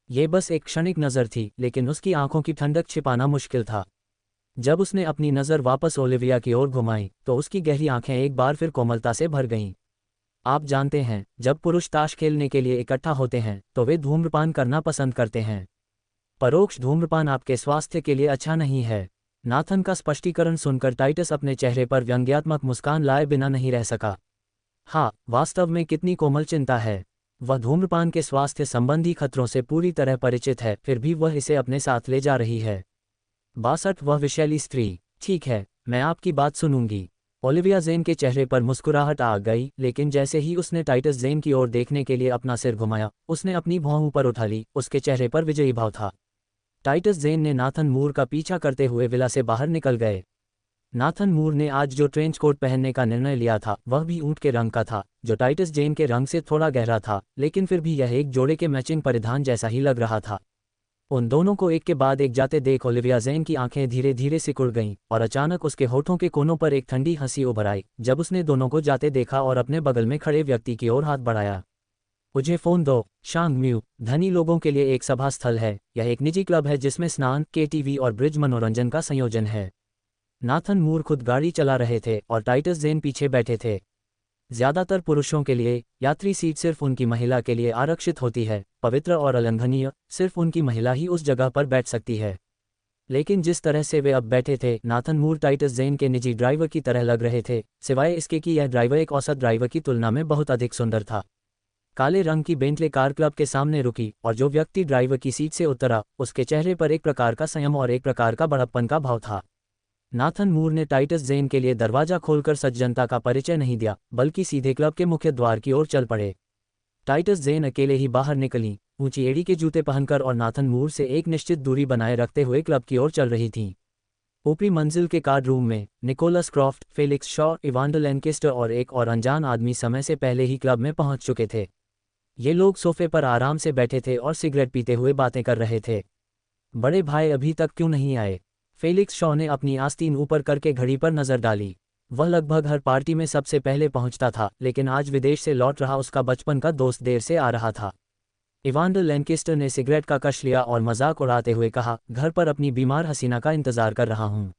ये बस एक क्षणिक नज़र थी, लेकिन उसकी आंखों की ठंडक छिपाना मुश्किल था। जब उसने अपनी नज़र वापस ओलिविया की ओर घुमाई तो उसकी गहरी आंखें एक बार फिर कोमलता से भर गईं। आप जानते हैं, जब पुरुष ताश खेलने के लिए इकट्ठा होते हैं तो वे धूम्रपान करना पसंद करते हैं। परोक्ष धूम्रपान आपके स्वास्थ्य के लिए अच्छा नहीं है। नाथन का स्पष्टीकरण सुनकर टाइटस अपने चेहरे पर व्यंग्यात्मक मुस्कान लाए बिना नहीं रह सका। हाँ, वास्तव में कितनी कोमल चिंता है। वह धूम्रपान के स्वास्थ्य संबंधी खतरों से पूरी तरह परिचित है, फिर भी वह इसे अपने साथ ले जा रही है। 62 वह विषैली स्त्री। ठीक है, मैं आपकी बात सुनूंगी। ओलिविया जेन के चेहरे पर मुस्कुराहट आ गई, लेकिन जैसे ही उसने टाइटस जेन की ओर देखने के लिए अपना सिर घुमाया, उसने अपनी भौं ऊपर उठा ली। उसके चेहरे पर विजयी भाव था। टाइटस जेन ने नाथन मूर का पीछा करते हुए विला से बाहर निकल गए। नाथन मूर ने आज जो ट्रेंच कोट पहनने का निर्णय लिया था वह भी ऊंट के रंग का था, जो टाइटस जेन के रंग से थोड़ा गहरा था, लेकिन फिर भी यह एक जोड़े के मैचिंग परिधान जैसा ही लग रहा था। उन दोनों को एक के बाद एक जाते देख ओलिविया जेन की आंखें धीरे धीरे सिकुड़ गईं और अचानक उसके होठों के कोनों पर एक ठंडी हंसी उभर आई जब उसने दोनों को जाते देखा और अपने बगल में खड़े व्यक्ति की ओर हाथ बढ़ाया। मुझे फ़ोन दो। शांग म्यू धनी लोगों के लिए एक सभा स्थल है। यह एक निजी क्लब है जिसमें स्नान, केटीवी और ब्रिज मनोरंजन का संयोजन है। नाथन मूर खुद गाड़ी चला रहे थे और टाइटस जेन पीछे बैठे थे। ज्यादातर पुरुषों के लिए यात्री सीट सिर्फ उनकी महिला के लिए आरक्षित होती है, पवित्र और अलंघनीय, सिर्फ उनकी महिला ही उस जगह पर बैठ सकती है। लेकिन जिस तरह से वे अब बैठे थे, नाथन मूर टाइटस जेन के निजी ड्राइवर की तरह लग रहे थे, सिवाय इसके कि यह ड्राइवर एक औसत ड्राइवर की तुलना में बहुत अधिक सुंदर था। काले रंग की बेंटले कार क्लब के सामने रुकी और जो व्यक्ति ड्राइवर की सीट से उतरा, उसके चेहरे पर एक प्रकार का संयम और एक प्रकार का बड़प्पन का भाव था। नाथन मूर ने टाइटस जेन के लिए दरवाजा खोलकर सज्जनता का परिचय नहीं दिया, बल्कि सीधे क्लब के मुख्य द्वार की ओर चल पड़े। टाइटस जेन अकेले ही बाहर निकली, ऊंची एड़ी के जूते पहनकर और नाथन मूर से एक निश्चित दूरी बनाए रखते हुए क्लब की ओर चल रही थीं। ऊपरी मंजिल के कार्ड रूम में Nicholas Croft, Felix Shaw, Evander Lancaster और एक और अनजान आदमी समय से पहले ही क्लब में पहुंच चुके थे। ये लोग सोफे पर आराम से बैठे थे और सिगरेट पीते हुए बातें कर रहे थे। बड़े भाई अभी तक क्यों नहीं आए? फेलिक्स शॉ ने अपनी आस्तीन ऊपर करके घड़ी पर नजर डाली। वह लगभग हर पार्टी में सबसे पहले पहुंचता था, लेकिन आज विदेश से लौट रहा उसका बचपन का दोस्त देर से आ रहा था। इवांडर लैनकेस्टर ने सिगरेट का कश लिया और मजाक उड़ाते हुए कहा, घर पर अपनी बीमार हसीना का इंतजार कर रहा हूं।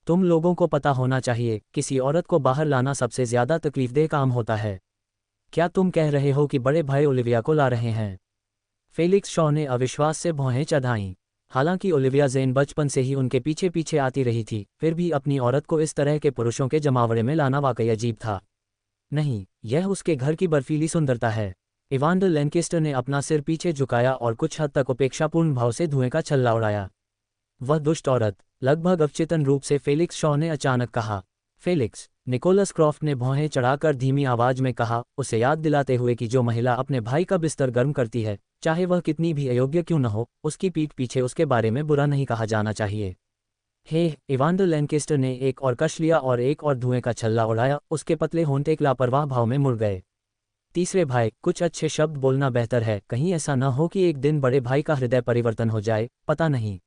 तुम लोगों को पता होना चाहिए, किसी औरत को बाहर लाना सबसे ज्यादा तकलीफदेह काम होता है। क्या तुम कह रहे हो कि बड़े भाई ओलिविया को ला रहे हैं? फेलिक्स शॉ ने अविश्वास से भौहें चढ़ाईं। हालांकि ओलिविया जेन बचपन से ही उनके पीछे पीछे आती रही थी, फिर भी अपनी औरत को इस तरह के पुरुषों के जमावड़े में लाना वाकई अजीब था। नहीं, यह उसके घर की बर्फीली सुंदरता है। इवांडर लैनकेस्टर ने अपना सिर पीछे झुकाया और कुछ हद तक उपेक्षापूर्ण भाव से धुएं का छल्ला उड़ाया। वह दुष्ट औरत, लगभग अवचेतन रूप से फेलिक्स शॉ ने अचानक कहा। फेलिक्स, निकोलस क्रॉफ्ट ने भौहें चढ़ाकर धीमी आवाज में कहा, उसे याद दिलाते हुए कि जो महिला अपने भाई का बिस्तर गर्म करती है, चाहे वह कितनी भी अयोग्य क्यों न हो, उसकी पीठ पीछे उसके बारे में बुरा नहीं कहा जाना चाहिए। हे, इवांडर लैंकेस्टर ने एक और कश लिया और एक और धुएं का छल्ला उड़ाया। उसके पतले होंठ एक लापरवाह भाव में मुड़ गए। तीसरे भाई, कुछ अच्छे शब्द बोलना बेहतर है, कहीं ऐसा न हो कि एक दिन बड़े भाई का हृदय परिवर्तन हो जाए, पता नहीं।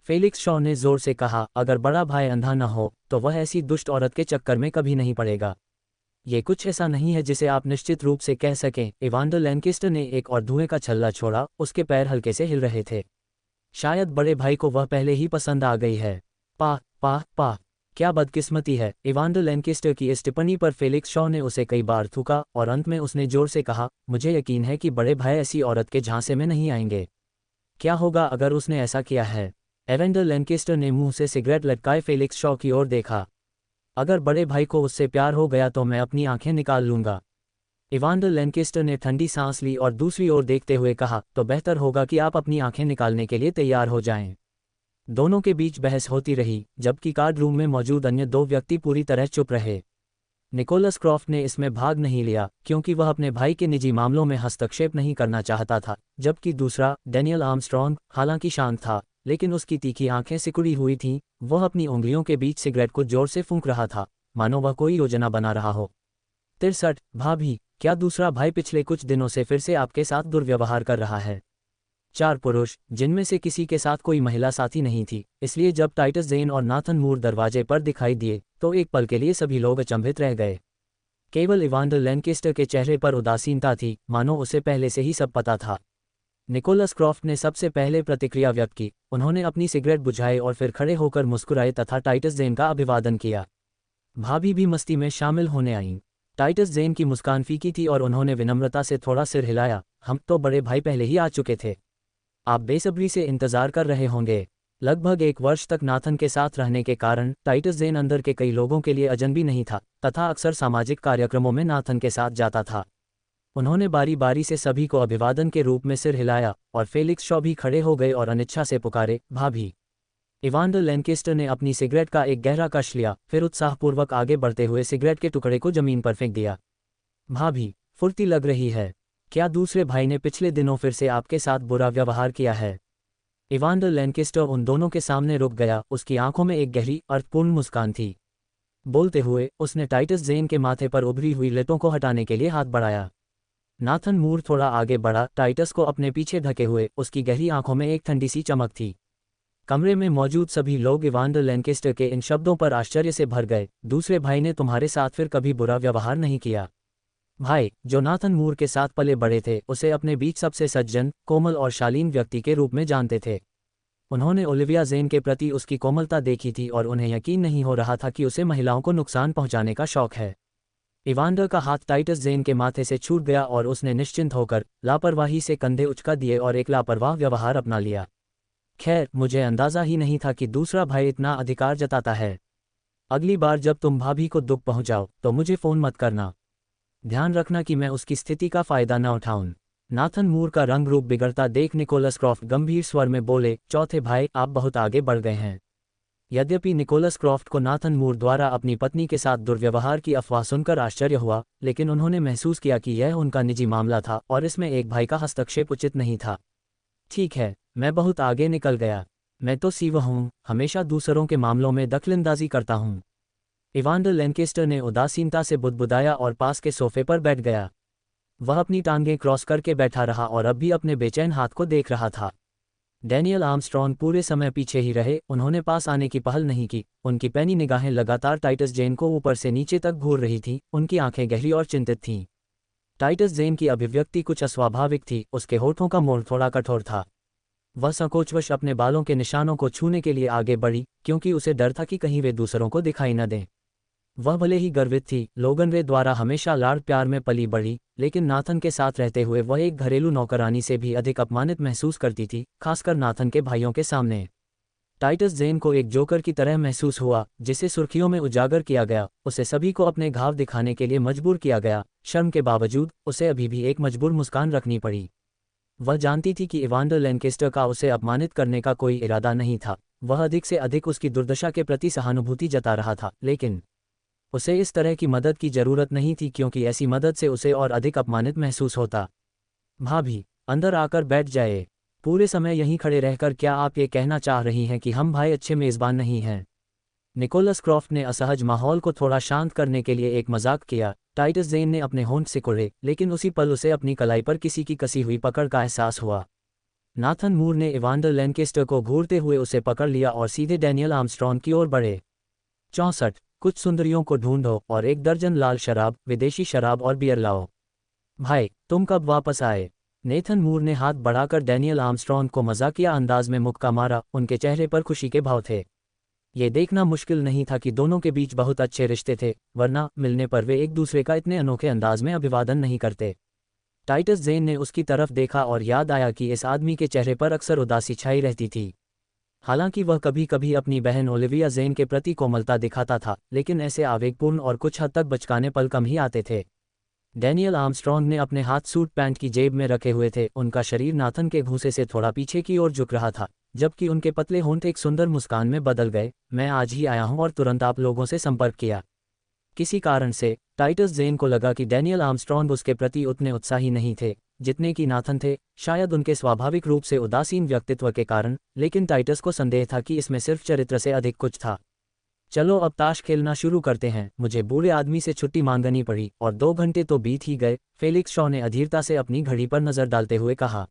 फेलिक्स शॉ ने जोर से कहा, अगर बड़ा भाई अंधा न हो तो वह ऐसी दुष्ट औरत के चक्कर में कभी नहीं पड़ेगा। ये कुछ ऐसा नहीं है जिसे आप निश्चित रूप से कह सकें। इवांडर लैंकेस्टर ने एक और धुएं का छल्ला छोड़ा। उसके पैर हल्के से हिल रहे थे। शायद बड़े भाई को वह पहले ही पसंद आ गई है। पाह, क्या बदकिस्मती है। इवांडर लैंकेस्टर की इस टिप्पणी पर फेलिक्स शॉ ने उसे कई बार थूका और अंत में उसने जोर से कहा, मुझे यकीन है कि बड़े भाई ऐसी औरत के झांसे में नहीं आएंगे। क्या होगा अगर उसने ऐसा किया है? इवांडर लैंकेस्टर ने मुंह से सिगरेट लटकाए फेलिक्स शॉ की ओर देखा। अगर बड़े भाई को उससे प्यार हो गया तो मैं अपनी आंखें निकाल लूंगा। इवांडर लैंकेस्टर ने ठंडी सांस ली और दूसरी ओर देखते हुए कहा, तो बेहतर होगा कि आप अपनी आंखें निकालने के लिए तैयार हो जाएं। दोनों के बीच बहस होती रही, जबकि कार्ड रूम में मौजूद अन्य दो व्यक्ति पूरी तरह चुप रहे। निकोलस क्रॉफ्ट ने इसमें भाग नहीं लिया क्योंकि वह अपने भाई के निजी मामलों में हस्तक्षेप नहीं करना चाहता था, जबकि दूसरा, डैनियल आर्मस्ट्रॉन्ग, हालांकि शांत था, लेकिन उसकी तीखी आंखें सिकुड़ी हुई थीं। वह अपनी उंगलियों के बीच सिगरेट को जोर से फूंक रहा था, मानो वह कोई योजना बना रहा हो। 63 भाभी, क्या दूसरा भाई पिछले कुछ दिनों से फिर से आपके साथ दुर्व्यवहार कर रहा है? 4 पुरुष, जिनमें से किसी के साथ कोई महिला साथी नहीं थी, इसलिए जब टाइटस जेन और नाथन मूर दरवाजे पर दिखाई दिए तो एक पल के लिए सभी लोग अचंभित रह गए। केवल इवांडर लैंकेस्टर के चेहरे पर उदासीनता थी, मानो उसे पहले से ही सब पता था। निकोलस क्रॉफ्ट ने सबसे पहले प्रतिक्रिया व्यक्त की। उन्होंने अपनी सिगरेट बुझाई और फिर खड़े होकर मुस्कुराए तथा टाइटस जेन का अभिवादन किया। भाभी भी मस्ती में शामिल होने आईं। टाइटस जेन की मुस्कान फीकी थी और उन्होंने विनम्रता से थोड़ा सिर हिलाया। हम तो बड़े भाई पहले ही आ चुके थे। आप बेसब्री से इंतजार कर रहे होंगे। लगभग 1 वर्ष तक नाथन के साथ रहने के कारण टाइटस जेन अंदर के कई लोगों के लिए अजनबी नहीं था तथा अक्सर सामाजिक कार्यक्रमों में नाथन के साथ जाता था। उन्होंने बारी बारी से सभी को अभिवादन के रूप में सिर हिलाया और फेलिक्स शॉ भी खड़े हो गए और अनिच्छा से पुकारे, भाभी। इवांडर लैंकेस्टर ने अपनी सिगरेट का एक गहरा कश लिया, फिर उत्साहपूर्वक आगे बढ़ते हुए सिगरेट के टुकड़े को जमीन पर फेंक दिया। भाभी, फुर्ती लग रही है। क्या दूसरे भाई ने पिछले दिनों फिर से आपके साथ बुरा व्यवहार किया है? इवांडर लैंकेस्टर उन दोनों के सामने रुक गया। उसकी आंखों में एक गहरी, अर्थपूर्ण मुस्कान थी। बोलते हुए उसने टाइटस जेन के माथे पर उभरी हुई लटों को हटाने के लिए हाथ बढ़ाया। नाथन मूर थोड़ा आगे बढ़ा, टाइटस को अपने पीछे ढके हुए। उसकी गहरी आंखों में एक ठंडी सी चमक थी। कमरे में मौजूद सभी लोग इवांडर लैंकेस्टर के इन शब्दों पर आश्चर्य से भर गए। दूसरे भाई ने तुम्हारे साथ फिर कभी बुरा व्यवहार नहीं किया? भाई, जो नाथन मूर के साथ पले बड़े थे, उसे अपने बीच सबसे सज्जन, कोमल और शालीन व्यक्ति के रूप में जानते थे। उन्होंने ओलिविया जेन के प्रति उसकी कोमलता देखी थी और उन्हें यकीन नहीं हो रहा था कि उसे महिलाओं को नुकसान पहुंचाने का शौक है। इवांडर का हाथ टाइटस जेन के माथे से छूट गया और उसने निश्चिंत होकर लापरवाही से कंधे उचका दिए और एक लापरवाह व्यवहार अपना लिया। खैर, मुझे अंदाजा ही नहीं था कि दूसरा भाई इतना अधिकार जताता है। अगली बार जब तुम भाभी को दुख पहुंचाओ तो मुझे फ़ोन मत करना। ध्यान रखना कि मैं उसकी स्थिति का फ़ायदा न उठाऊं। नाथन मूर का रंग रूप बिगड़ता देख निकोलस क्रॉफ्ट गंभीर स्वर में बोले, चौथे भाई, आप बहुत आगे बढ़ गए हैं। यद्यपि निकोलस क्रॉफ्ट को नाथन मूर द्वारा अपनी पत्नी के साथ दुर्व्यवहार की अफवाह सुनकर आश्चर्य हुआ, लेकिन उन्होंने महसूस किया कि यह उनका निजी मामला था और इसमें एक भाई का हस्तक्षेप उचित नहीं था। ठीक है, मैं बहुत आगे निकल गया। मैं तो सीव हूँ, हमेशा दूसरों के मामलों में दखलंदाजी करता हूँ। इवांडर लैंकेस्टर ने उदासीनता से बुदबुदाया और पास के सोफे पर बैठ गया। वह अपनी टांगें क्रॉस करके बैठा रहा और अब भी अपने बेचैन हाथ को देख रहा था। डैनियल आर्मस्ट्रॉन्ग पूरे समय पीछे ही रहे। उन्होंने पास आने की पहल नहीं की। उनकी पैनी निगाहें लगातार टाइटस जेन को ऊपर से नीचे तक घूर रही थीं। उनकी आंखें गहरी और चिंतित थीं। टाइटस जेन की अभिव्यक्ति कुछ अस्वाभाविक थी। उसके होठों का मोड़ थोड़ा कठोर था। वह संकोचवश अपने बालों के निशानों को छूने के लिए आगे बढ़ी, क्योंकि उसे डर था कि कहीं वे दूसरों को दिखाई न दें। वह भले ही गर्वित थी, लोगन रे द्वारा हमेशा लाड़ प्यार में पली बढ़ी, लेकिन नाथन के साथ रहते हुए वह एक घरेलू नौकरानी से भी अधिक अपमानित महसूस करती थी, खासकर नाथन के भाइयों के सामने। टाइटस जेन को एक जोकर की तरह महसूस हुआ, जिसे सुर्खियों में उजागर किया गया। उसे सभी को अपने घाव दिखाने के लिए मजबूर किया गया। शर्म के बावजूद उसे अभी भी एक मजबूर मुस्कान रखनी पड़ी। वह जानती थी कि इवांडर लैंकेस्टर का उसे अपमानित करने का कोई इरादा नहीं था, वह अधिक से अधिक उसकी दुर्दशा के प्रति सहानुभूति जता रहा था, लेकिन उसे इस तरह की मदद की जरूरत नहीं थी क्योंकि ऐसी मदद से उसे और अधिक अपमानित महसूस होता। भाभी, अंदर आकर बैठ जाए। पूरे समय यहीं खड़े रहकर क्या आप ये कहना चाह रही हैं कि हम भाई अच्छे मेज़बान नहीं हैं? निकोलस क्रॉफ्ट ने असहज माहौल को थोड़ा शांत करने के लिए एक मजाक किया। टाइटस जेन ने अपने होंठ सिकुड़े, लेकिन उसी पल उसे अपनी कलाई पर किसी की कसी हुई पकड़ का एहसास हुआ। नाथन मूर ने इवांडर लैनकेस्टर को घूरते हुए उसे पकड़ लिया और सीधे डैनियल आर्मस्ट्रॉन्ग की ओर बढ़े। 64 कुछ सुंदरियों को ढूंढो और 1 दर्जन लाल शराब, विदेशी शराब और बियर लाओ। भाई, तुम कब वापस आए? नेथन मूर ने हाथ बढ़ाकर डैनियल आर्मस्ट्रॉन्ग को मजाकिया अंदाज में मुक्का मारा। उनके चेहरे पर खुशी के भाव थे। ये देखना मुश्किल नहीं था कि दोनों के बीच बहुत अच्छे रिश्ते थे, वरना मिलने पर वे एक दूसरे का इतने अनोखे अंदाज में अभिवादन नहीं करते। टाइटस जेन ने उसकी तरफ देखा और याद आया कि इस आदमी के चेहरे पर अक्सर उदासी छाई रहती थी। हालांकि वह कभी कभी अपनी बहन ओलिविया जेन के प्रति कोमलता दिखाता था, लेकिन ऐसे आवेगपूर्ण और कुछ हद तक बचकाने पल कम ही आते थे। डैनियल आर्मस्ट्रॉन्ग ने अपने हाथ सूट पैंट की जेब में रखे हुए थे। उनका शरीर नाथन के घूंसे से थोड़ा पीछे की ओर झुक रहा था, जबकि उनके पतले होंठ एक सुंदर मुस्कान में बदल गए। मैं आज ही आया हूं और तुरंत आप लोगों से संपर्क किया। किसी कारण से टाइटस जेन को लगा कि डैनियल आर्मस्ट्रॉन्ग उसके प्रति उतने उत्साही नहीं थे जितने कि नाथन थे, शायद उनके स्वाभाविक रूप से उदासीन व्यक्तित्व के कारण, लेकिन टाइटस को संदेह था कि इसमें सिर्फ चरित्र से अधिक कुछ था। चलो अब ताश खेलना शुरू करते हैं। मुझे बूढ़े आदमी से छुट्टी मांगनी पड़ी और 2 घंटे तो बीत ही गए, फेलिक्स शॉ ने अधीरता से अपनी घड़ी पर नजर डालते हुए कहा।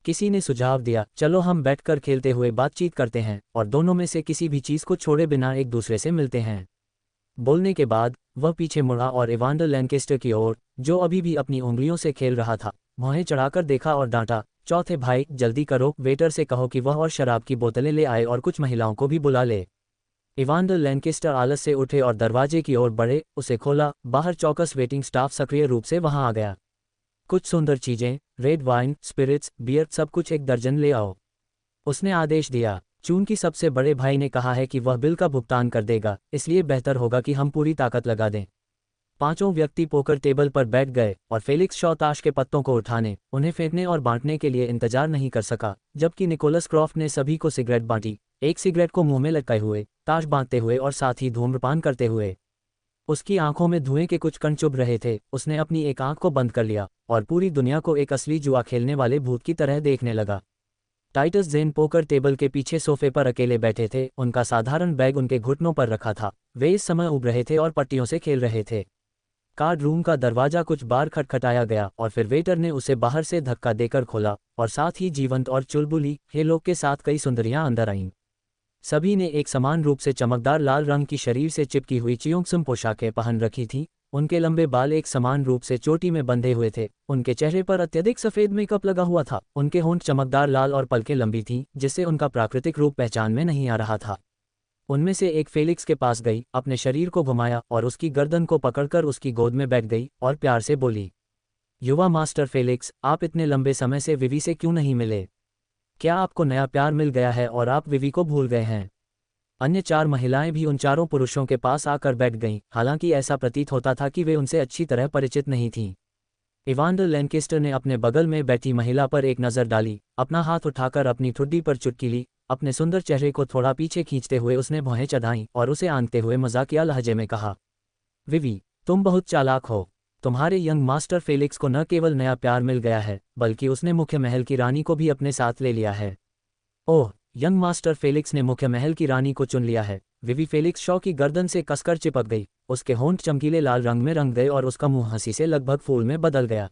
किसी ने सुझाव दिया, चलो हम बैठकर खेलते हुए बातचीत करते हैं और दोनों में से किसी भी चीज को छोड़े बिना एक दूसरे से मिलते हैं। बोलने के बाद वह पीछे मुड़ा और इवांडर लैनकेस्टर की ओर, जो अभी भी अपनी उंगलियों से खेल रहा था, भौहें चढ़ाकर देखा और डांटा। चौथे भाई, जल्दी करो, वेटर से कहो कि वह और शराब की बोतलें ले आए और कुछ महिलाओं को भी बुला ले। इवांडर लैनकेस्टर आलस से उठे और दरवाजे की ओर बढ़े। उसे खोला, बाहर चौकस वेटिंग स्टाफ सक्रिय रूप से वहां आ गया। कुछ सुंदर चीजें, रेड वाइन, स्पिरिट्स, बियर, सब कुछ 1 दर्जन ले आओ, उसने आदेश दिया। चूंकि सबसे बड़े भाई ने कहा है कि वह बिल का भुगतान कर देगा, इसलिए बेहतर होगा कि हम पूरी ताकत लगा दें। 5 व्यक्ति पोकर टेबल पर बैठ गए और फेलिक्स शॉ ताश के पत्तों को उठाने, उन्हें फेंकने और बांटने के लिए इंतजार नहीं कर सका, जबकि निकोलस क्रॉफ्ट ने सभी को सिगरेट बांटी, एक सिगरेट को मुंह में लटकाए हुए, ताश बांटते हुए और साथ ही धूम्रपान करते हुए। उसकी आंखों में धुएं के कुछ कण चुभ रहे थे। उसने अपनी एक आंख को बंद कर लिया और पूरी दुनिया को एक असली जुआ खेलने वाले भूत की तरह देखने लगा। टाइटस जेन पोकर टेबल के पीछे सोफे पर अकेले बैठे थे। उनका साधारण बैग उनके घुटनों पर रखा था। वे इस समय उब रहे थे और पट्टियों से खेल रहे थे। कार्ड रूम का दरवाजा कुछ बार खटखटाया गया और फिर वेटर ने उसे बाहर से धक्का देकर खोला और साथ ही जीवंत और चुलबुली हेलो के साथ कई सुंदरियां अंदर आईं। सभी ने एक समान रूप से चमकदार लाल रंग की शरीर से चिपकी हुई चियोंगसम पोशाकें पहन रखी थीं। उनके लंबे बाल एक समान रूप से चोटी में बंधे हुए थे। उनके चेहरे पर अत्यधिक सफेद मेकअप लगा हुआ था। उनके होंठ चमकदार लाल और पलकें लंबी थीं, जिससे उनका प्राकृतिक रूप पहचान में नहीं आ रहा था। उनमें से एक फेलिक्स के पास गई, अपने शरीर को घुमाया और उसकी गर्दन को पकड़कर उसकी गोद में बैठ गई और प्यार से बोली, युवा मास्टर फेलिक्स, आप इतने लंबे समय से विवी से क्यों नहीं मिले? क्या आपको नया प्यार मिल गया है और आप विवी को भूल गए हैं? अन्य 4 महिलाएं भी उन चारों पुरुषों के पास आकर बैठ गईं, हालांकि ऐसा प्रतीत होता था कि वे उनसे अच्छी तरह परिचित नहीं थीं। इवांडर लैनकेस्टर ने अपने बगल में बैठी महिला पर एक नज़र डाली, अपना हाथ उठाकर अपनी ठुड्डी पर चुटकी ली। अपने सुंदर चेहरे को थोड़ा पीछे खींचते हुए उसने भौहें चढ़ाईं और उसे आंकते हुए मजाकिया लहजे में कहा, विवी, तुम बहुत चालाक हो। तुम्हारे यंग मास्टर फेलिक्स को न केवल नया प्यार मिल गया है, बल्कि उसने मुख्य महल की रानी को भी अपने साथ ले लिया है। ओह, यंग मास्टर फेलिक्स ने मुख्य महल की रानी को चुन लिया है। विवी फेलिक्स शॉ की गर्दन से कसकर चिपक गई। उसके होंठ चमकीले लाल रंग में रंग गए और उसका मुंह हंसी से लगभग फूल में बदल गया।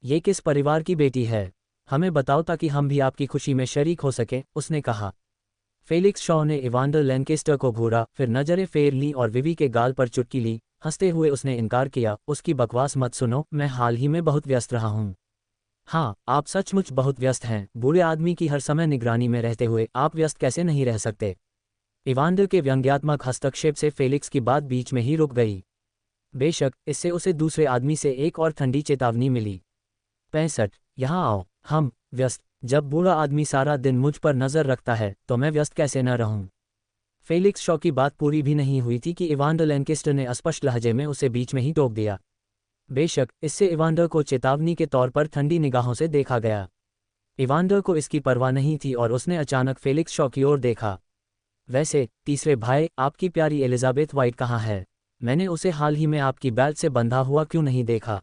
ये किस परिवार की बेटी है? हमें बताओ ताकि हम भी आपकी खुशी में शरीक हो सकें, उसने कहा। फेलिक्स शॉ ने इवांडर लैनकेस्टर को घूरा, फिर नजरें फेर ली और विवी के गाल पर चुटकी ली। हंसते हुए उसने इनकार किया, उसकी बकवास मत सुनो, मैं हाल ही में बहुत व्यस्त रहा हूँ। हाँ, आप सचमुच बहुत व्यस्त हैं। बूढ़े आदमी की हर समय निगरानी में रहते हुए आप व्यस्त कैसे नहीं रह सकते? इवांडर के व्यंग्यात्मक हस्तक्षेप से फेलिक्स की बात बीच में ही रुक गई। बेशक, इससे उसे दूसरे आदमी से एक और ठंडी चेतावनी मिली। 65, यहाँ आओ। हम व्यस्त? जब बूढ़ा आदमी सारा दिन मुझ पर नजर रखता है तो मैं व्यस्त कैसे न रहूं? फेलिक्स शॉ की बात पूरी भी नहीं हुई थी कि इवांडर लैनकेस्टर ने अस्पष्ट लहजे में उसे बीच में ही टोक दिया। बेशक, इससे इवांडर को चेतावनी के तौर पर ठंडी निगाहों से देखा गया। इवांडर को इसकी परवाह नहीं थी और उसने अचानक फेलिक्स शॉ की ओर देखा। वैसे तीसरे भाई, आपकी प्यारी एलिजाबेथ वाइट कहाँ है? मैंने उसे हाल ही में आपकी बेल्ट से बंधा हुआ क्यों नहीं देखा?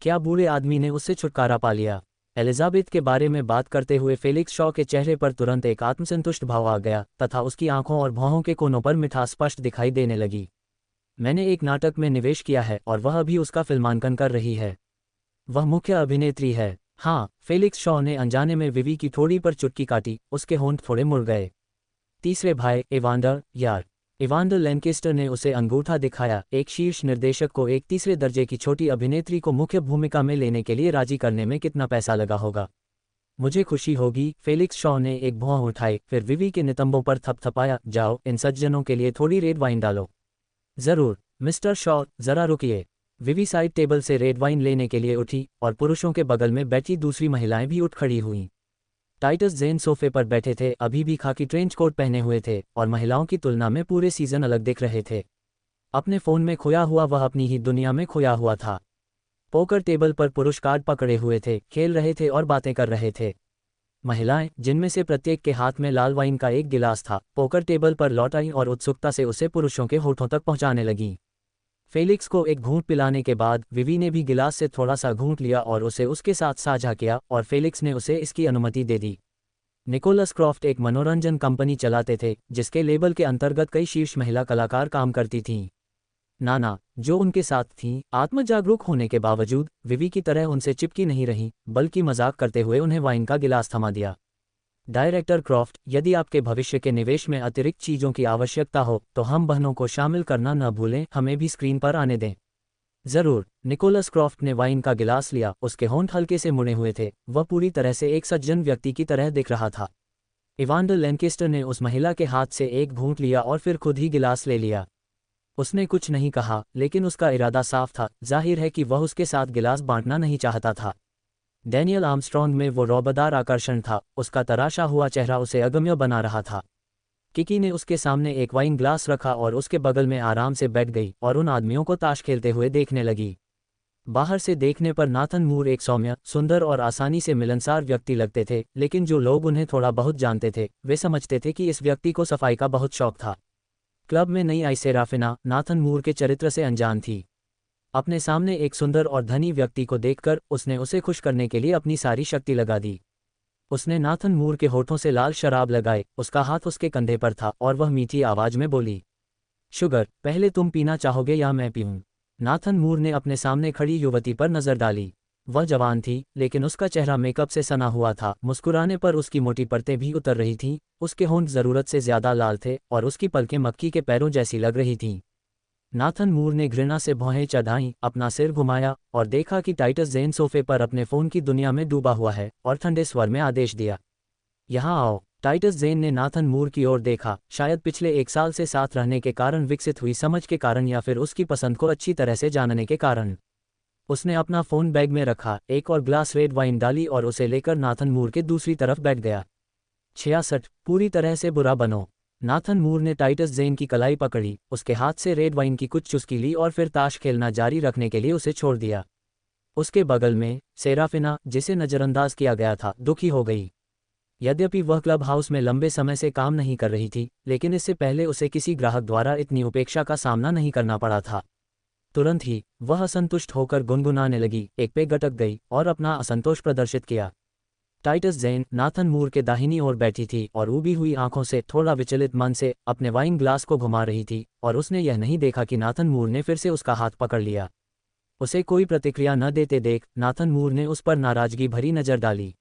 क्या बूढ़े आदमी ने उससे छुटकारा पा लिया? एलिजाबेथ के बारे में बात करते हुए फेलिक्स शॉ के चेहरे पर तुरंत एक आत्मसंतुष्ट भाव आ गया तथा उसकी आंखों और भौहों के कोनों पर मिठास स्पष्ट दिखाई देने लगी। मैंने एक नाटक में निवेश किया है और वह अभी उसका फिल्मांकन कर रही है। वह मुख्य अभिनेत्री है। हाँ, फेलिक्स शॉ ने अनजाने में विवी की ठोड़ी पर चुटकी काटी, उसके होंठ थोड़े मुड़ गए। तीसरे भाई, एवांडर, यार। इवांडर लैंकेस्टर ने उसे अंगूठा दिखाया। एक शीर्ष निर्देशक को एक तीसरे दर्जे की छोटी अभिनेत्री को मुख्य भूमिका में लेने के लिए राजी करने में कितना पैसा लगा होगा? मुझे खुशी होगी। फेलिक्स शॉ ने एक भौं उठाई, फिर विवी के नितंबों पर थपथपाया। जाओ, इन सज्जनों के लिए थोड़ी रेड वाइन डालो। जरूर मिस्टर शॉ, जरा रुकिए। विवी साइड टेबल से रेड वाइन लेने के लिए उठी और पुरुषों के बगल में बैठी दूसरी महिलाएं भी उठ खड़ी हुईं। टाइटस जेन सोफे पर बैठे थे, अभी भी खाकी ट्रेंच कोट पहने हुए थे और महिलाओं की तुलना में पूरे सीजन अलग दिख रहे थे। अपने फोन में खोया हुआ वह अपनी ही दुनिया में खोया हुआ था। पोकर टेबल पर पुरुष कार्ड पकड़े हुए थे, खेल रहे थे और बातें कर रहे थे। महिलाएं, जिनमें से प्रत्येक के हाथ में लाल वाइन का एक गिलास था, पोकर टेबल पर लौट आईं और उत्सुकता से उसे पुरुषों के होठों तक पहुंचाने लगीं। फेलिक्स को एक घूंट पिलाने के बाद विवी ने भी गिलास से थोड़ा सा घूंट लिया और उसे उसके साथ साझा किया और फेलिक्स ने उसे इसकी अनुमति दे दी। निकोलस क्रॉफ्ट एक मनोरंजन कंपनी चलाते थे जिसके लेबल के अंतर्गत कई शीर्ष महिला कलाकार काम करती थीं। नाना, जो उनके साथ थीं, आत्मजागरूक होने के बावजूद विवी की तरह उनसे चिपकी नहीं रहीं, बल्कि मजाक करते हुए उन्हें वाइन का गिलास थमा दिया। डायरेक्टर क्रॉफ्ट, यदि आपके भविष्य के निवेश में अतिरिक्त चीज़ों की आवश्यकता हो तो हम बहनों को शामिल करना न भूलें, हमें भी स्क्रीन पर आने दें। जरूर। निकोलस क्रॉफ्ट ने वाइन का गिलास लिया, उसके होंठ हल्के से मुड़े हुए थे, वह पूरी तरह से एक सज्जन व्यक्ति की तरह दिख रहा था। इवांडर लैंकेस्टर ने उस महिला के हाथ से एक घूंट लिया और फिर खुद ही गिलास ले लिया। उसने कुछ नहीं कहा, लेकिन उसका इरादा साफ था, जाहिर है कि वह उसके साथ गिलास बांटना नहीं चाहता था। डैनियल आर्मस्ट्रॉन्ग में वो रौबदार आकर्षण था, उसका तराशा हुआ चेहरा उसे अगम्य बना रहा था। किकी ने उसके सामने एक वाइन ग्लास रखा और उसके बगल में आराम से बैठ गई और उन आदमियों को ताश खेलते हुए देखने लगी। बाहर से देखने पर नाथन मूर एक सौम्य, सुंदर और आसानी से मिलनसार व्यक्ति लगते थे, लेकिन जो लोग उन्हें थोड़ा बहुत जानते थे वे समझते थे कि इस व्यक्ति को सफाई का बहुत शौक था। क्लब में नई आई सेराफिना नाथन मूर के चरित्र से अनजान थी। अपने सामने एक सुंदर और धनी व्यक्ति को देखकर उसने उसे खुश करने के लिए अपनी सारी शक्ति लगा दी। उसने नाथन मूर के होठों से लाल शराब लगाए, उसका हाथ उसके कंधे पर था और वह मीठी आवाज में बोली, शुगर, पहले तुम पीना चाहोगे या मैं पीऊं? नाथन मूर ने अपने सामने खड़ी युवती पर नजर डाली। वह जवान थी, लेकिन उसका चेहरा मेकअप से सना हुआ था, मुस्कुराने पर उसकी मोटी परतें भी उतर रही थीं, उसके होंठ जरूरत से ज्यादा लाल थे और उसकी पलकें मक्खी के पैरों जैसी लग रही थीं। नाथन मूर ने घृणा से भौहें चढ़ाईं, अपना सिर घुमाया और देखा कि टाइटस जेन सोफे पर अपने फोन की दुनिया में डूबा हुआ है और ठंडे स्वर में आदेश दिया, यहाँ आओ। टाइटस जेन ने नाथन मूर की ओर देखा, शायद पिछले 1 साल से साथ रहने के कारण विकसित हुई समझ के कारण या फिर उसकी पसंद को अच्छी तरह से जानने के कारण। उसने अपना फोन बैग में रखा, एक और ग्लास रेड वाइन डाली और उसे लेकर नाथन मूर के दूसरी तरफ बैठ गया। 66, पूरी तरह से बुरा बनो। नाथन मूर ने टाइटस जेन की कलाई पकड़ी, उसके हाथ से रेड वाइन की कुछ चुस्की ली और फिर ताश खेलना जारी रखने के लिए उसे छोड़ दिया। उसके बगल में सेराफिना, जिसे नजरअंदाज किया गया था, दुखी हो गई। यद्यपि वह क्लब हाउस में लंबे समय से काम नहीं कर रही थी, लेकिन इससे पहले उसे किसी ग्राहक द्वारा इतनी उपेक्षा का सामना नहीं करना पड़ा था। तुरंत ही वह असंतुष्ट होकर गुनगुनाने लगी, एक पे गटक गई और अपना असंतोष प्रदर्शित किया। टाइटस जेन नाथन मूर के दाहिनी ओर बैठी थी और उबी हुई आंखों से थोड़ा विचलित मन से अपने वाइन ग्लास को घुमा रही थी और उसने यह नहीं देखा कि नाथन मूर ने फिर से उसका हाथ पकड़ लिया। उसे कोई प्रतिक्रिया न देते देख नाथन मूर ने उस पर नाराजगी भरी नजर डाली।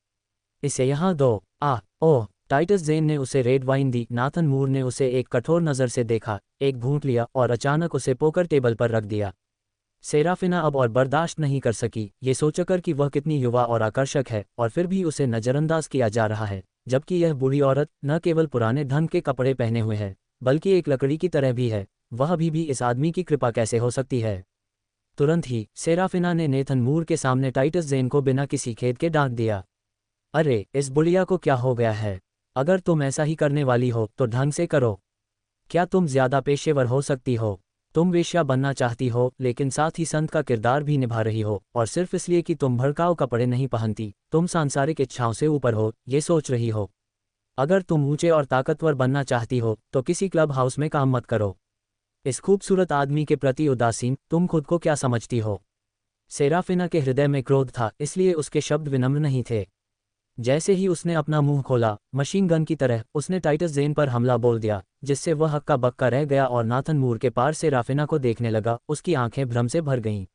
इसे यहाँ दो। ओह। टाइटस जेन ने उसे रेड वाइन दी। नाथन मूर ने उसे एक कठोर नज़र से देखा, एक घूंट लिया और अचानक उसे पोकर टेबल पर रख दिया। सेराफिना अब और बर्दाश्त नहीं कर सकी, ये सोचकर कि वह कितनी युवा और आकर्षक है और फिर भी उसे नज़रअंदाज किया जा रहा है, जबकि यह बूढ़ी औरत न केवल पुराने ढंग के कपड़े पहने हुए है, बल्कि एक लकड़ी की तरह भी है। वह अभी भी इस आदमी की कृपा कैसे हो सकती है? तुरंत ही सेराफिना ने नेथन मूर के सामने टाइटस जेन को बिना किसी खेद के डांट दिया। अरे, इस बुढ़िया को क्या हो गया है? अगर तुम ऐसा ही करने वाली हो तो ढंग से करो। क्या तुम ज्यादा पेशेवर हो सकती हो? तुम वेश्या बनना चाहती हो, लेकिन साथ ही संत का किरदार भी निभा रही हो, और सिर्फ इसलिए कि तुम भड़काऊ कपड़े नहीं पहनती, तुम सांसारिक इच्छाओं से ऊपर हो, ये सोच रही हो। अगर तुम ऊंचे और ताकतवर बनना चाहती हो तो किसी क्लब हाउस में काम मत करो। इस खूबसूरत आदमी के प्रति उदासीन, तुम खुद को क्या समझती हो? सेराफिना के हृदय में क्रोध था, इसलिए उसके शब्द विनम्र नहीं थे। जैसे ही उसने अपना मुंह खोला, मशीन गन की तरह उसने टाइटस ज़ेन पर हमला बोल दिया, जिससे वह हक्का बक्का रह गया और नाथन मूर के पार सेराफिना को देखने लगा। उसकी आंखें भ्रम से भर गईं।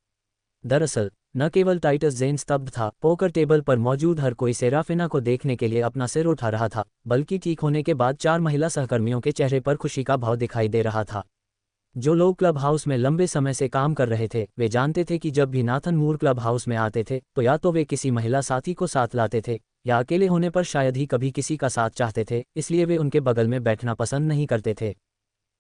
दरअसल न केवल टाइटस ज़ेन स्तब्ध था, पोकर टेबल पर मौजूद हर कोई सेराफिना को देखने के लिए अपना सिर उठा रहा था, बल्कि ठीक होने के बाद 4 महिला सहकर्मियों के चेहरे पर खुशी का भाव दिखाई दे रहा था। जो लोग क्लब हाउस में लंबे समय से काम कर रहे थे, वे जानते थे कि जब भी नाथन मूर क्लब हाउस में आते थे तो या तो वे किसी महिला साथी को साथ लाते थे, या अकेले होने पर शायद ही कभी किसी का साथ चाहते थे, इसलिए वे उनके बगल में बैठना पसंद नहीं करते थे।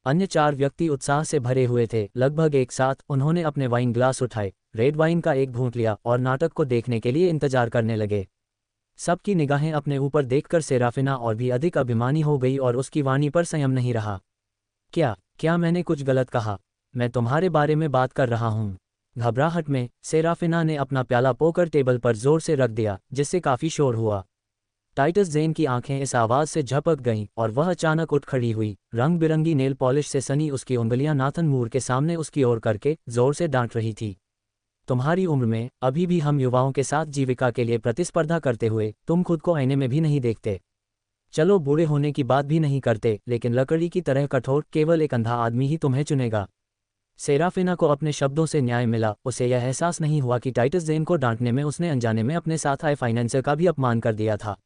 अन्य 4 व्यक्ति उत्साह से भरे हुए थे। लगभग एक साथ उन्होंने अपने वाइन ग्लास उठाए, रेड वाइन का एक घूंट लिया और नाटक को देखने के लिए इंतजार करने लगे। सबकी निगाहें अपने ऊपर देखकर सेराफिना और भी अधिक अभिमानी हो गई और उसकी वाणी पर संयम नहीं रहा। क्या मैंने कुछ गलत कहा? मैं तुम्हारे बारे में बात कर रहा हूँ। घबराहट में सेराफिना ने अपना प्याला पोकर टेबल पर जोर से रख दिया, जिससे काफी शोर हुआ। टाइटस ज़ेन की आंखें इस आवाज से झपक गईं और वह अचानक उठ खड़ी हुई। रंग बिरंगी नेल पॉलिश से सनी उसकी उंगलियां नाथन मूर के सामने उसकी ओर करके जोर से डांट रही थी। तुम्हारी उम्र में अभी भी हम युवाओं के साथ जीविका के लिए प्रतिस्पर्धा करते हुए तुम खुद को आईने में भी नहीं देखते। चलो बूढ़े होने की बात भी नहीं करते, लेकिन लकड़ी की तरह कठोर केवल एक अंधा आदमी ही तुम्हें चुनेगा। सेराफिना को अपने शब्दों से न्याय मिला। उसे यह एहसास नहीं हुआ कि टाइटस ज़ेन को डांटने में उसने अनजाने में अपने साथ आए फाइनेंसर का भी अपमान कर दिया था।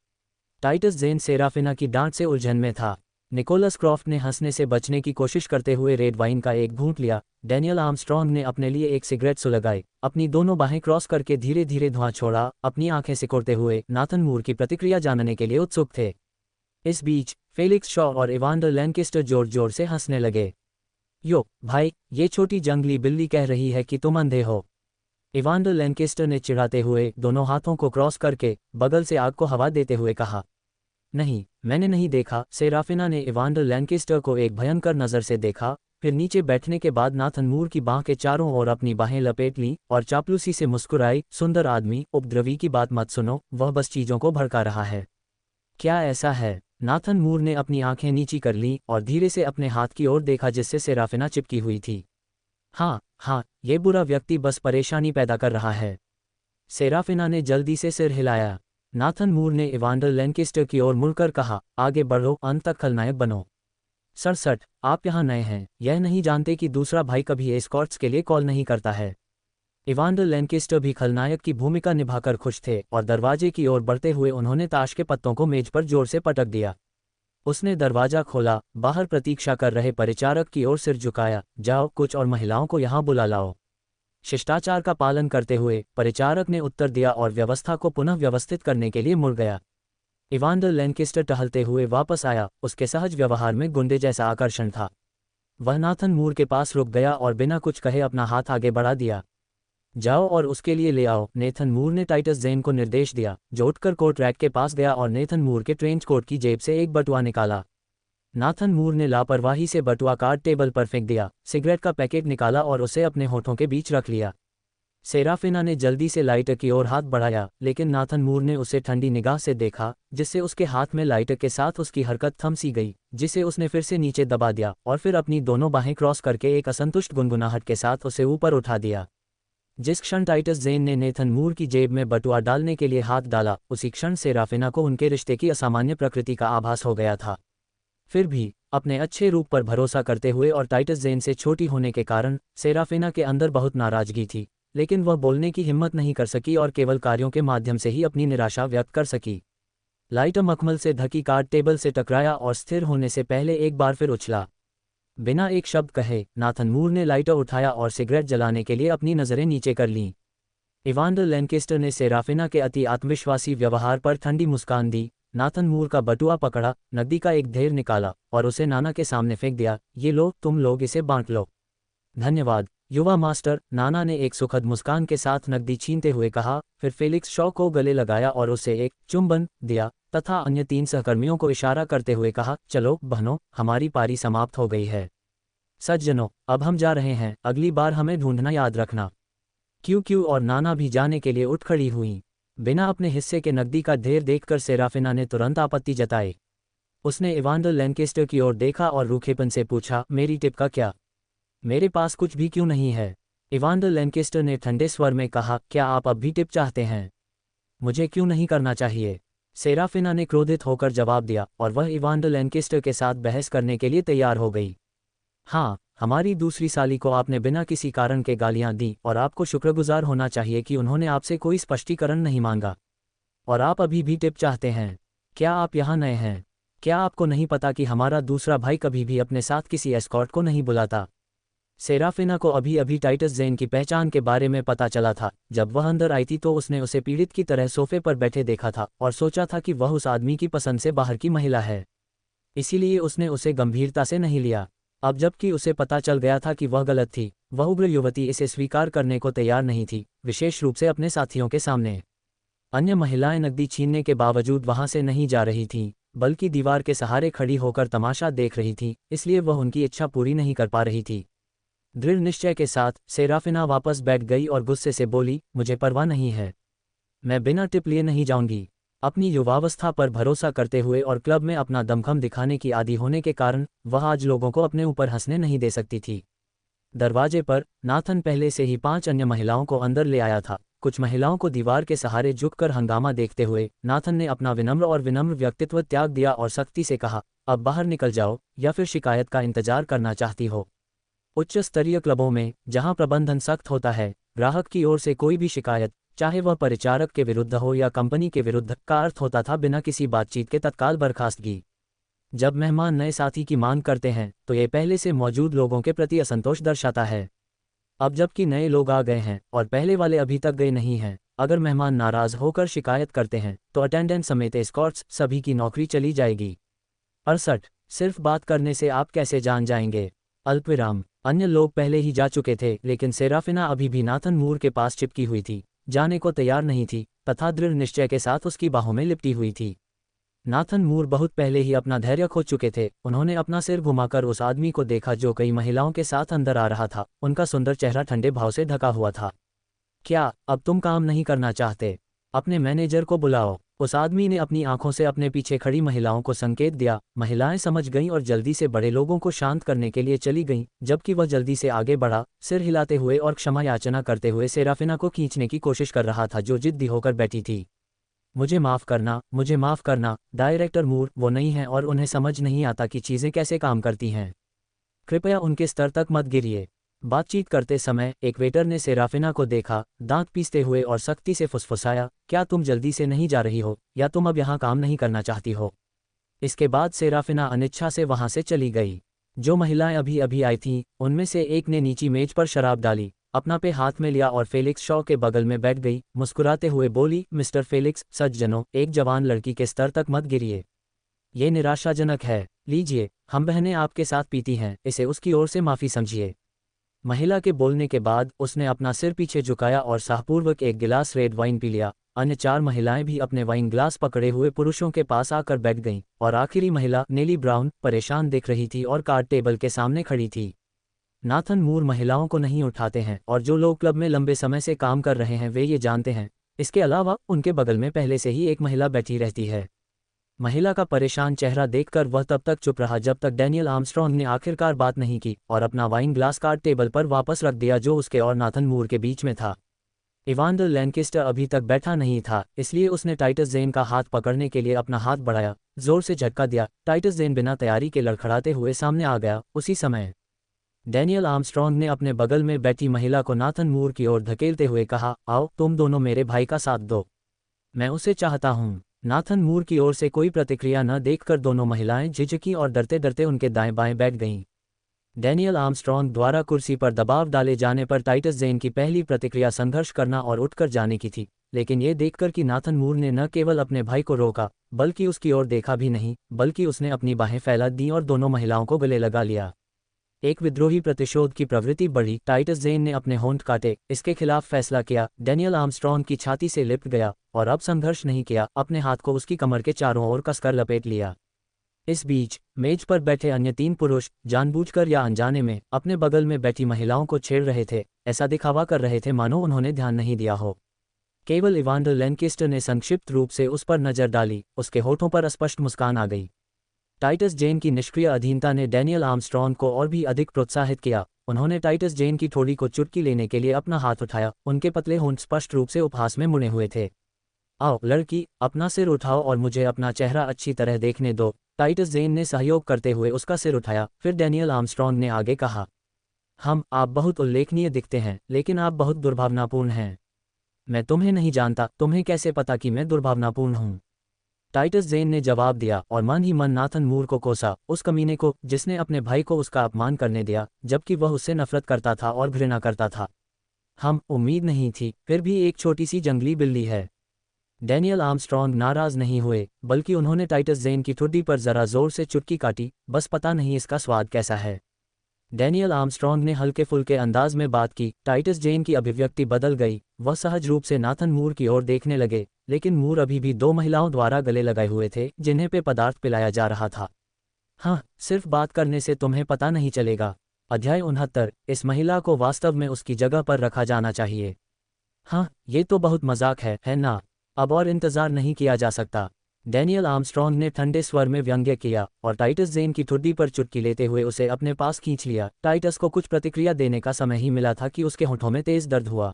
टाइटस ज़ेन सेराफिना की डांट से उलझन में था। निकोलस क्रॉफ्ट ने हंसने से बचने की कोशिश करते हुए रेड वाइन का एक घूंट लिया। डैनियल आर्मस्ट्रॉन्ग ने अपने लिए एक सिगरेट सुलगाई, अपनी दोनों बाहें क्रॉस करके धीरे धीरे धुआं छोड़ा, अपनी आंखें सिकोड़ते हुए नाथन मूर की प्रतिक्रिया जानने के लिए उत्सुक थे। इस बीच फेलिक्स शॉ और इवांडर लैंकेस्टर जोर जोर से हंसने लगे। यो भाई, ये छोटी जंगली बिल्ली कह रही है कि तुम अंधे हो। इवांडर लैंकेस्टर ने चिढ़ाते हुए दोनों हाथों को क्रॉस करके बगल से आग को हवा देते हुए कहा। नहीं, मैंने नहीं देखा। सेराफिना ने इवांडर लैंकेस्टर को एक भयंकर नज़र से देखा, फिर नीचे बैठने के बाद नाथन मूर की बाह के चारों ओर अपनी बाहें लपेट लीं और चापलूसी से मुस्कुराई। सुंदर आदमी, उपद्रवी की बात मत सुनो, वह बस चीज़ों को भड़का रहा है। क्या ऐसा है? नाथन मूर ने अपनी आंखें नीची कर लीं और धीरे से अपने हाथ की ओर देखा जिससे सेराफिना चिपकी हुई थी। हाँ, ये बुरा व्यक्ति बस परेशानी पैदा कर रहा है। सेराफिना ने जल्दी से सिर हिलाया। नाथन मूर ने इवांडर लैंकेस्टर की ओर मुड़कर कहा, आगे बढ़ो, अंत तक खलनायक बनो। 67, आप यहाँ नए हैं, यह नहीं जानते कि दूसरा भाई कभी एस्कॉर्ट्स के लिए कॉल नहीं करता है। इवांडर लैंकेस्टर भी खलनायक की भूमिका निभाकर खुश थे और दरवाजे की ओर बढ़ते हुए उन्होंने ताश के पत्तों को मेज पर जोर से पटक दिया। उसने दरवाजा खोला, बाहर प्रतीक्षा कर रहे परिचारक की ओर सिर झुकाया। जाओ, कुछ और महिलाओं को यहाँ बुला लाओ। शिष्टाचार का पालन करते हुए परिचारक ने उत्तर दिया और व्यवस्था को पुनः व्यवस्थित करने के लिए मुड़ गया। इवांडर लैंकेस्टर टहलते हुए वापस आया। उसके सहज व्यवहार में गुंडे जैसा आकर्षण था। वह नाथन मूर के पास रुक गया और बिना कुछ कहे अपना हाथ आगे बढ़ा दिया। जाओ और उसके लिए ले आओ, नेथन मूर ने टाइटस ज़ेन को निर्देश दिया, जो उठकर कोट रैक के पास गया और नेथन मूर के ट्रेंच कोट की जेब से एक बटुआ निकाला। नाथन मूर ने लापरवाही से बटुआ कार्ड टेबल पर फेंक दिया, सिगरेट का पैकेट निकाला और उसे अपने होठों के बीच रख लिया। सेराफिना ने जल्दी से लाइटर की ओर हाथ बढ़ाया, लेकिन नाथन मूर ने उसे ठंडी निगाह से देखा, जिससे उसके हाथ में लाइटर के साथ उसकी हरकत थम सी गई, जिसे उसने फिर से नीचे दबा दिया और फिर अपनी दोनों बाहें क्रॉस करके एक असंतुष्ट गुनगुनाहट के साथ उसे ऊपर उठा दिया। जिस क्षण टाइटस ज़ेन ने नेथन मूर की जेब में बटुआ डालने के लिए हाथ डाला, उसी क्षण सेराफिना को उनके रिश्ते की असामान्य प्रकृति का आभास हो गया था। फिर भी अपने अच्छे रूप पर भरोसा करते हुए और टाइटस ज़ेन से छोटी होने के कारण सेराफिना के अंदर बहुत नाराजगी थी, लेकिन वह बोलने की हिम्मत नहीं कर सकी और केवल कार्यों के माध्यम से ही अपनी निराशा व्यक्त कर सकी। लाइटर मखमल से ढकी कार्ड टेबल से टकराया और स्थिर होने से पहले एक बार फिर उछला। बिना एक शब्द कहे नाथन मूर ने लाइटर उठाया और सिगरेट जलाने के लिए अपनी नज़रें नीचे कर लीं। इवांडर लैंकेस्टर ने सेराफिना के अति आत्मविश्वासी व्यवहार पर ठंडी मुस्कान दी। नाथन मूर का बटुआ पकड़ा, नकदी का एक ढेर निकाला और उसे नाना के सामने फेंक दिया। ये लो, तुम लोग इसे बांट लो। धन्यवाद युवा मास्टर, नाना ने एक सुखद मुस्कान के साथ नकदी छीनते हुए कहा, फिर फेलिक्स शॉ को गले लगाया और उसे एक चुंबन दिया तथा अन्य 3 सहकर्मियों को इशारा करते हुए कहा, चलो बहनों, हमारी पारी समाप्त हो गई है। सज्जनों, अब हम जा रहे हैं, अगली बार हमें ढूंढना याद रखना। क्यू और नाना भी जाने के लिए उठ खड़ी हुईं। बिना अपने हिस्से के नकदी का ढेर देखकर सेराफिना ने तुरंत आपत्ति जताई। उसने इवांडर लैंकेस्टर की ओर देखा और रूखेपन से पूछा, मेरी टिप का क्या? मेरे पास कुछ भी क्यों नहीं है? इवांडर लैंकेस्टर ने ठंडे स्वर में कहा, क्या आप अब भी टिप चाहते हैं? मुझे क्यों नहीं करना चाहिए? सेराफिना ने क्रोधित होकर जवाब दिया और वह इवांडर लैंकेस्टर के साथ बहस करने के लिए तैयार हो गई। हाँ, हमारी दूसरी साली को आपने बिना किसी कारण के गालियां दी और आपको शुक्रगुजार होना चाहिए कि उन्होंने आपसे कोई स्पष्टीकरण नहीं मांगा। और आप अभी भी टिप चाहते हैं? क्या आप यहाँ नए हैं? क्या आपको नहीं पता कि हमारा दूसरा भाई कभी भी अपने साथ किसी एस्कॉर्ट को नहीं बुलाता? सेराफिना को अभी अभी टाइटस ज़ेन की पहचान के बारे में पता चला था। जब वह अंदर आई थी तो उसने उसे पीड़ित की तरह सोफे पर बैठे देखा था और सोचा था कि वह उस आदमी की पसंद से बाहर की महिला है। इसीलिए उसने उसे गंभीरता से नहीं लिया। अब जबकि उसे पता चल गया था कि वह गलत थी, वह उग्र युवती इसे स्वीकार करने को तैयार नहीं थी, विशेष रूप से अपने साथियों के सामने। अन्य महिलाएं नकदी छीनने के बावजूद वहां से नहीं जा रही थीं, बल्कि दीवार के सहारे खड़ी होकर तमाशा देख रही थीं, इसलिए वह उनकी इच्छा पूरी नहीं कर पा रही थी। दृढ़ निश्चय के साथ सेराफिना वापस बैठ गई और गुस्से से बोली, मुझे परवाह नहीं है। मैं बिना टिप लिए नहीं जाऊंगी। अपनी युवावस्था पर भरोसा करते हुए और क्लब में अपना दमखम दिखाने की आदी होने के कारण वह आज लोगों को अपने ऊपर हंसने नहीं दे सकती थी। दरवाजे पर नाथन पहले से ही 5 अन्य महिलाओं को अंदर ले आया था। कुछ महिलाओं को दीवार के सहारे झुककर हंगामा देखते हुए नाथन ने अपना विनम्र व्यक्तित्व त्याग दिया और सख्ती से कहा, अब बाहर निकल जाओ, या फिर शिकायत का इंतजार करना चाहती हो? उच्च स्तरीय क्लबों में, जहां प्रबंधन सख्त होता है, ग्राहक की ओर से कोई भी शिकायत, चाहे वह परिचारक के विरुद्ध हो या कंपनी के विरुद्ध, का अर्थ होता था बिना किसी बातचीत के तत्काल बर्खास्तगी। जब मेहमान नए साथी की मांग करते हैं तो ये पहले से मौजूद लोगों के प्रति असंतोष दर्शाता है। अब जबकि नए लोग आ गए हैं और पहले वाले अभी तक गए नहीं हैं, अगर मेहमान नाराज होकर शिकायत करते हैं तो अटेंडेंट समेत एस्कॉर्ट्स सभी की नौकरी चली जाएगी। 68 सिर्फ बात करने से आप कैसे जान जाएंगे? अल्पविराम। अन्य लोग पहले ही जा चुके थे, लेकिन सेराफिना अभी भी नाथन मूर के पास चिपकी हुई थी, जाने को तैयार नहीं थी, तथा दृढ़ निश्चय के साथ उसकी बाहों में लिपटी हुई थी। नाथन मूर बहुत पहले ही अपना धैर्य खो चुके थे। उन्होंने अपना सिर घुमाकर उस आदमी को देखा जो कई महिलाओं के साथ अंदर आ रहा था। उनका सुंदर चेहरा ठंडे भाव से ढका हुआ था। क्या अब तुम काम नहीं करना चाहते? अपने मैनेजर को बुलाओ। उस आदमी ने अपनी आंखों से अपने पीछे खड़ी महिलाओं को संकेत दिया। महिलाएं समझ गईं और जल्दी से बड़े लोगों को शांत करने के लिए चली गईं, जबकि वह जल्दी से आगे बढ़ा, सिर हिलाते हुए और क्षमा याचना करते हुए सेराफिना को खींचने की कोशिश कर रहा था, जो जिद्दी होकर बैठी थी। मुझे माफ़ करना, डायरेक्टर मूर वो नहीं है और उन्हें समझ नहीं आता कि चीज़ें कैसे काम करती हैं। कृपया उनके स्तर तक मत गिरिए। बातचीत करते समय एक वेटर ने सेराफिना को देखा, दांत पीसते हुए, और सख्ती से फुसफुसाया, क्या तुम जल्दी से नहीं जा रही हो, या तुम अब यहाँ काम नहीं करना चाहती हो? इसके बाद सेराफिना अनिच्छा से वहाँ से चली गई। जो महिलाएं अभी अभी आई थीं, उनमें से एक ने नीची मेज पर शराब डाली, अपना पे हाथ में लिया और फेलिक्स शॉ के बगल में बैठ गई। मुस्कुराते हुए बोली, मिस्टर फेलिक्स, सज्जनों, एक जवान लड़की के स्तर तक मत गिरिए। ये निराशाजनक है। लीजिए, हम बहनें आपके साथ पीती हैं, इसे उसकी ओर से माफ़ी समझिए। महिला के बोलने के बाद उसने अपना सिर पीछे झुकाया और साहपूर्वक एक गिलास रेड वाइन पी लिया। अन्य 4 महिलाएं भी अपने वाइन ग्लास पकड़े हुए पुरुषों के पास आकर बैठ गईं, और आखिरी महिला नेली ब्राउन परेशान दिख रही थी और कार्ड टेबल के सामने खड़ी थी। नाथन मूर महिलाओं को नहीं उठाते हैं, और जो लोग क्लब में लंबे समय से काम कर रहे हैं वे ये जानते हैं। इसके अलावा उनके बगल में पहले से ही एक महिला बैठी रहती है। महिला का परेशान चेहरा देखकर वह तब तक चुप रहा जब तक डैनियल आर्मस्ट्रॉन्ग ने आखिरकार बात नहीं की और अपना वाइन ग्लास कार्ड टेबल पर वापस रख दिया, जो उसके और नाथन मूर के बीच में था। इवांडर लैंकेस्टर अभी तक बैठा नहीं था, इसलिए उसने टाइटस ज़ेन का हाथ पकड़ने के लिए अपना हाथ बढ़ाया, जोर से झटका दिया। टाइटस ज़ेन बिना तैयारी के लड़खड़ाते हुए सामने आ गया। उसी समय डैनियल आर्मस्ट्रॉन्ग ने अपने बगल में बैठी महिला को नाथन मूर की ओर धकेलते हुए कहा, आओ, तुम दोनों मेरे भाई का साथ दो, मैं उसे चाहता हूँ। नाथन मूर की ओर से कोई प्रतिक्रिया न देखकर दोनों महिलाएं झिझकी और डरते डरते उनके दाएं बाएं बैठ गईं। डैनियल आर्मस्ट्रॉन्ग द्वारा कुर्सी पर दबाव डाले जाने पर टाइटस ज़ेन की पहली प्रतिक्रिया संघर्ष करना और उठकर जाने की थी, लेकिन ये देखकर कि नाथन मूर ने न केवल अपने भाई को रोका, बल्कि उसकी ओर देखा भी नहीं, बल्कि उसने अपनी बाहें फैला दी और दोनों महिलाओं को गले लगा लिया। एक विद्रोही प्रतिशोध की प्रवृत्ति बढ़ी। टाइटस ज़ेन ने अपने होंठ काटे, इसके खिलाफ फैसला किया। डैनियल आर्मस्ट्रॉन्ग की छाती से लिपट गया और अब संघर्ष नहीं किया, अपने हाथ को उसकी कमर के चारों ओर कसकर लपेट लिया। इस बीच मेज पर बैठे अन्य 3 पुरुष जानबूझकर या अनजाने में अपने बगल में बैठी महिलाओं को छेड़ रहे थे, ऐसा दिखावा कर रहे थे मानो उन्होंने ध्यान नहीं दिया हो। केवल इवांडर लैंकेस्टर ने संक्षिप्त रूप से उस पर नजर डाली, उसके होठों पर स्पष्ट मुस्कान आ गई। टाइटस जेन की निष्क्रिय अधीनता ने डैनियल आर्मस्ट्रॉन्ग को और भी अधिक प्रोत्साहित किया। उन्होंने टाइटस जेन की ठोड़ी को चुटकी लेने के लिए अपना हाथ उठाया। उनके पतले होंठ स्पष्ट रूप से उपहास में मुड़े हुए थे। आओ लड़की, अपना सिर उठाओ और मुझे अपना चेहरा अच्छी तरह देखने दो। टाइटस जेन ने सहयोग करते हुए उसका सिर उठाया। फिर डैनियल आर्मस्ट्रॉन्ग ने आगे कहा, आप बहुत उल्लेखनीय दिखते हैं, लेकिन आप बहुत दुर्भावनापूर्ण हैं। मैं तुम्हें नहीं जानता, तुम्हें कैसे पता कि मैं दुर्भावनापूर्ण हूँ? टाइटस जेन ने जवाब दिया और मन ही मन नाथन मूर को कोसा, उस कमीने को जिसने अपने भाई को उसका अपमान करने दिया, जबकि वह उससे नफरत करता था और घृणा करता था। उम्मीद नहीं थी, फिर भी एक छोटी सी जंगली बिल्ली है। डैनियल आर्मस्ट्रॉन्ग नाराज नहीं हुए, बल्कि उन्होंने टाइटस जेन की ठुड्डी पर जरा जोर से चुटकी काटी। बस पता नहीं इसका स्वाद कैसा है। डैनियल आर्मस्ट्रॉन्ग ने हल्के फुल्के अंदाज में बात की। टाइटस जेन की अभिव्यक्ति बदल गई। वह सहज रूप से नाथन मूर की ओर देखने लगे, लेकिन मूर अभी भी दो महिलाओं द्वारा गले लगाए हुए थे जिन्हें पे पदार्थ पिलाया जा रहा था। सिर्फ बात करने से तुम्हें पता नहीं चलेगा। अध्याय 69। इस महिला को वास्तव में उसकी जगह पर रखा जाना चाहिए। ये तो बहुत मजाक है ना? अब और इंतजार नहीं किया जा सकता। डैनियल आर्मस्ट्रॉन्ग ने ठंडे स्वर में व्यंग्य किया और टाइटस जेन की ठुड्डी पर चुटकी लेते हुए उसे अपने पास खींच लिया। टाइटस को कुछ प्रतिक्रिया देने का समय ही मिला था कि उसके होठों में तेज दर्द हुआ।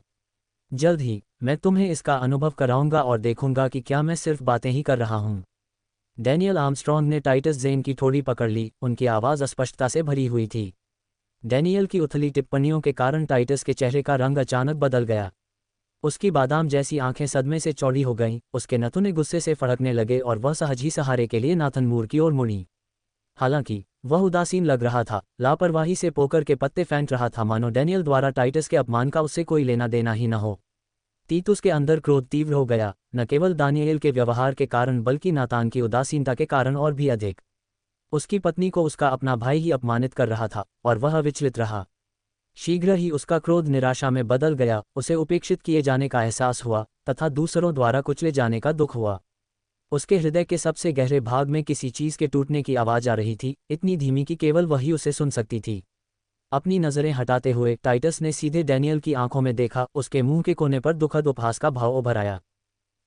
जल्द ही मैं तुम्हें इसका अनुभव कराऊंगा और देखूंगा कि क्या मैं सिर्फ बातें ही कर रहा हूं। डैनियल आर्मस्ट्रॉन्ग ने टाइटस जेन की ठोड़ी पकड़ ली। उनकी आवाज़ अस्पष्टता से भरी हुई थी। डैनियल की उथली टिप्पणियों के कारण टाइटस के चेहरे का रंग अचानक बदल गया। उसकी बादाम जैसी आंखें सदमे से चौड़ी हो गईं, उसके नथुने गुस्से से फड़कने लगे और वह सहज ही सहारे के लिए नाथन मूर की ओर मुड़ी। हालांकि वह उदासीन लग रहा था, लापरवाही से पोकर के पत्ते फेंक रहा था, मानो डैनियल द्वारा टाइटस के अपमान का उससे कोई लेना देना ही न हो। तीतुस के अंदर क्रोध तीव्र हो गया, न केवल दानिएल के व्यवहार के कारण बल्कि नातान की उदासीनता के कारण और भी अधिक। उसकी पत्नी को उसका अपना भाई ही अपमानित कर रहा था और वह विचलित रहा। शीघ्र ही उसका क्रोध निराशा में बदल गया। उसे उपेक्षित किए जाने का एहसास हुआ तथा दूसरों द्वारा कुचले जाने का दुख हुआ। उसके हृदय के सबसे गहरे भाग में किसी चीज के टूटने की आवाज आ रही थी, इतनी धीमी कि केवल वही उसे सुन सकती थी। अपनी नजरें हटाते हुए टाइटस ने सीधे डैनियल की आंखों में देखा। उसके मुंह के कोने पर दुखद उपहास का भाव उभर आया।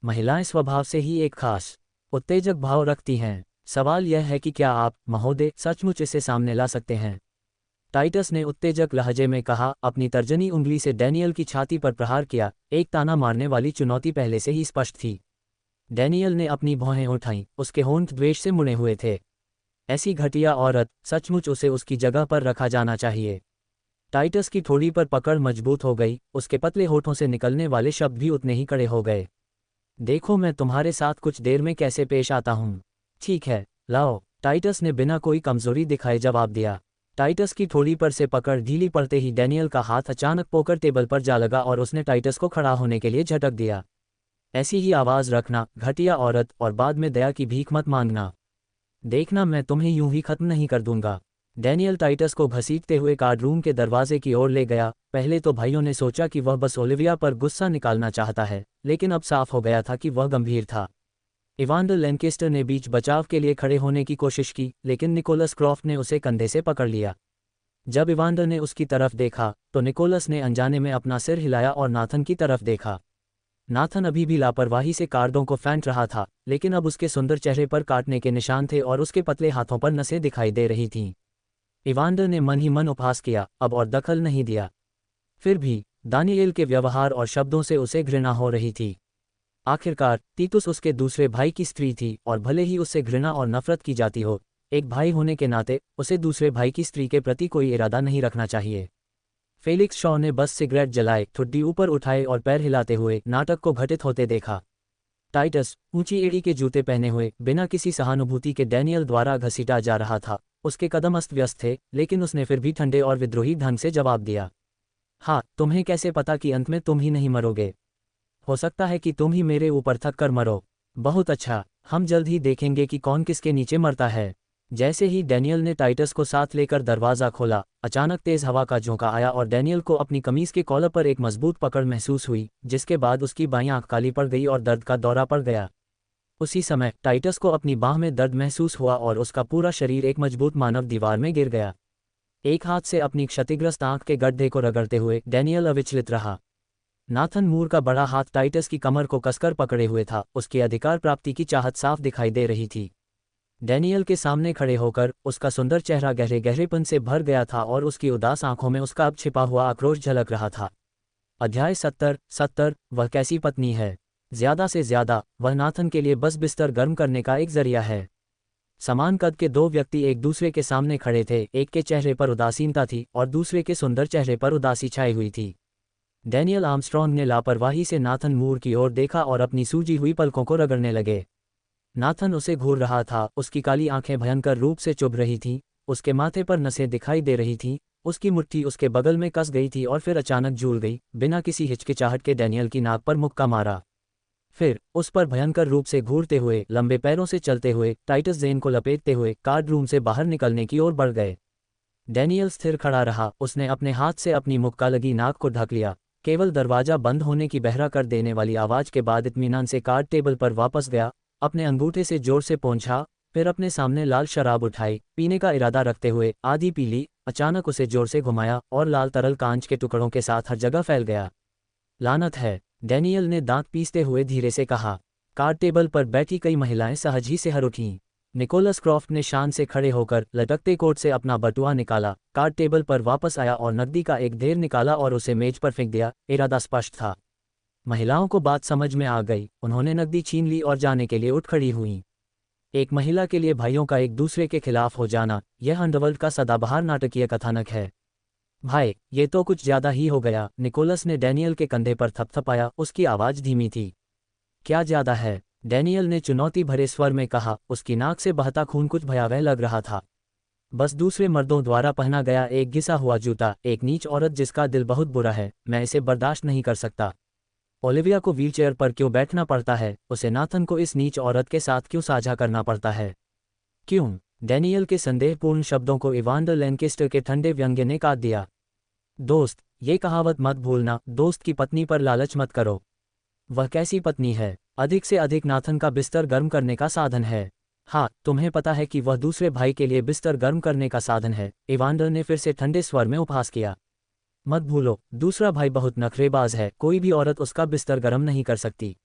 महिलाएं स्वभाव से ही एक खास उत्तेजक भाव रखती हैं। सवाल यह है कि क्या आप, महोदय, सचमुच इसे सामने ला सकते हैं? टाइटस ने उत्तेजक लहजे में कहा, अपनी तर्जनी उंगली से डैनियल की छाती पर प्रहार किया। एक ताना मारने वाली चुनौती पहले से ही स्पष्ट थी। डैनियल ने अपनी भौहें उठाईं, उसके होंठ द्वेष से मुड़े हुए थे। ऐसी घटिया औरत, सचमुच उसे उसकी जगह पर रखा जाना चाहिए। टाइटस की थोड़ी पर पकड़ मजबूत हो गई, उसके पतले होठों से निकलने वाले शब्द भी उतने ही कड़े हो गए। देखो मैं तुम्हारे साथ कुछ देर में कैसे पेश आता हूँ। ठीक है, लाओ, टाइटस ने बिना कोई कमजोरी दिखाए जवाब दिया। टाइटस की थोड़ी पर से पकड़ ढीली पड़ते ही डैनियल का हाथ अचानक पोकर टेबल पर जा लगा और उसने टाइटस को खड़ा होने के लिए झटक दिया। ऐसी ही आवाज़ रखना, घटिया औरत, और बाद में दया की भीख मत मांगना। देखना मैं तुम्हें यूं ही खत्म नहीं कर दूंगा। डैनियल टाइटस को घसीटते हुए कार्ड रूम के दरवाजे की ओर ले गया। पहले तो भाइयों ने सोचा कि वह बस ओलिविया पर गुस्सा निकालना चाहता है, लेकिन अब साफ हो गया था कि वह गंभीर था। इवांडर लैंकेस्टर ने बीच बचाव के लिए खड़े होने की कोशिश की, लेकिन निकोलस क्रॉफ्ट ने उसे कंधे से पकड़ लिया। जब इवांडर ने उसकी तरफ देखा तो निकोलस ने अनजाने में अपना सिर हिलाया और नाथन की तरफ देखा। नाथन अभी भी लापरवाही से कार्डों को फेंक रहा था, लेकिन अब उसके सुंदर चेहरे पर काटने के निशान थे और उसके पतले हाथों पर नसें दिखाई दे रही थीं। इवांडर ने मन ही मन उपहास किया, अब और दखल नहीं दिया। फिर भी दानिएल के व्यवहार और शब्दों से उसे घृणा हो रही थी। आखिरकार तीतुस उसके दूसरे भाई की स्त्री थी, और भले ही उससे घृणा और नफरत की जाती हो, एक भाई होने के नाते उसे दूसरे भाई की स्त्री के प्रति कोई इरादा नहीं रखना चाहिए। फेलिक्स शॉ ने बस सिगरेट जलाए, ठुड्डी ऊपर उठाए और पैर हिलाते हुए नाटक को घटित होते देखा। टाइटस ऊंची एड़ी के जूते पहने हुए बिना किसी सहानुभूति के डैनियल द्वारा घसीटा जा रहा था। उसके कदम अस्त व्यस्त थे, लेकिन उसने फिर भी ठंडे और विद्रोही ढंग से जवाब दिया, तुम्हें कैसे पता कि अंत में तुम ही नहीं मरोगे? हो सकता है कि तुम ही मेरे ऊपर थक कर मरो। बहुत अच्छा, हम जल्द ही देखेंगे कि कौन किसके नीचे मरता है। जैसे ही डैनियल ने टाइटस को साथ लेकर दरवाज़ा खोला, अचानक तेज हवा का झोंका आया और डैनियल को अपनी कमीज के कॉलर पर एक मजबूत पकड़ महसूस हुई, जिसके बाद उसकी बाईं आंख काली पड़ गई और दर्द का दौरा पड़ गया। उसी समय टाइटस को अपनी बाह में दर्द महसूस हुआ और उसका पूरा शरीर एक मजबूत मानव दीवार में गिर गया। एक हाथ से अपनी क्षतिग्रस्त आंख के गड्ढे को रगड़ते हुए डैनियल अविचलित रहा। नाथन मूर का बड़ा हाथ टाइटस की कमर को कसकर पकड़े हुए था, उसकी अधिकार प्राप्ति की चाहत साफ दिखाई दे रही थी। डैनियल के सामने खड़े होकर उसका सुंदर चेहरा गहरे गहरेपन से भर गया था और उसकी उदास आंखों में उसका अब छिपा हुआ आक्रोश झलक रहा था। अध्याय 70 वह कैसी पत्नी है। ज्यादा से ज्यादा वह नाथन के लिए बस बिस्तर गर्म करने का एक जरिया है। समान कद के दो व्यक्ति एक दूसरे के सामने खड़े थे, एक के चेहरे पर उदासीनता थी और दूसरे के सुंदर चेहरे पर उदासी छाई हुई थी। डैनियल आर्मस्ट्रॉन्ग ने लापरवाही से नाथन मूर की ओर देखा और अपनी सूजी हुई पलकों को रगड़ने लगे। नाथन उसे घूर रहा था, उसकी काली आंखें भयंकर रूप से चुभ रही थीं, उसके माथे पर नसें दिखाई दे रही थीं, उसकी मुट्ठी उसके बगल में कस गई थी और फिर अचानक झूल गई। बिना किसी हिचकिचाहट के डैनियल की नाक पर मुक्का मारा। फिर उस पर भयंकर रूप से घूरते हुए, लंबे पैरों से चलते हुए, टाइटस जेन को लपेटते हुए कार्ड रूम से बाहर निकलने की ओर बढ़ गए। डैनियल स्थिर खड़ा रहा, उसने अपने हाथ से अपनी मुक्का लगी नाक को ढक लिया। केवल दरवाजा बंद होने की बहरा कर देने वाली आवाज के बाद इत्मीनान से कार्ड टेबल पर वापस गया, अपने अंगूठे से जोर से पोंछा, फिर अपने सामने लाल शराब उठाई, पीने का इरादा रखते हुए आधी पी ली। अचानक उसे जोर से घुमाया और लाल तरल कांच के टुकड़ों के साथ हर जगह फैल गया। लानत है, डैनियल ने दांत पीसते हुए धीरे से कहा। कार्ड टेबल पर बैठी कई महिलाएं सहज ही से हर उठीं। निकोलस क्रॉफ्ट ने शान से खड़े होकर लटकते कोट से अपना बटुआ निकाला, कार्ड टेबल पर वापस आया और नकदी का एक ढेर निकाला और उसे मेज पर फेंक दिया। इरादा स्पष्ट था। महिलाओं को बात समझ में आ गई, उन्होंने नकदी छीन ली और जाने के लिए उठ खड़ी हुईं। एक महिला के लिए भाइयों का एक दूसरे के खिलाफ हो जाना, यह अंडरवर्ल्ड का सदाबहार नाटकीय कथानक है। भाई, ये तो कुछ ज्यादा ही हो गया। निकोलस ने डैनियल के कंधे पर थपथपाया, उसकी आवाज धीमी थी। क्या ज्यादा है? डैनियल ने चुनौती भरे स्वर में कहा, उसकी नाक से बहता खून कुछ भयावह लग रहा था। बस दूसरे मर्दों द्वारा पहना गया एक घिसा हुआ जूता, एक नीच औरत जिसका दिल बहुत बुरा है, मैं इसे बर्दाश्त नहीं कर सकता। ओलिविया को व्हीलचेयर पर क्यों बैठना पड़ता है? उसे नाथन को इस नीच औरत के साथ क्यों साझा करना पड़ता है? क्यों? डैनियल के संदेहपूर्ण शब्दों को इवांडर लैंकेस्टर के ठंडे व्यंग्य ने काट दिया। दोस्त, ये कहावत मत भूलना, दोस्त की पत्नी पर लालच मत करो। वह कैसी पत्नी है? अधिक से अधिक नाथन का बिस्तर गर्म करने का साधन है। हाँ, तुम्हें पता है कि वह दूसरे भाई के लिए बिस्तर गर्म करने का साधन है। इवांडर ने फिर से ठंडे स्वर में उपहास किया। मत भूलो, दूसरा भाई बहुत नखरेबाज है, कोई भी औरत उसका बिस्तर गर्म नहीं कर सकती।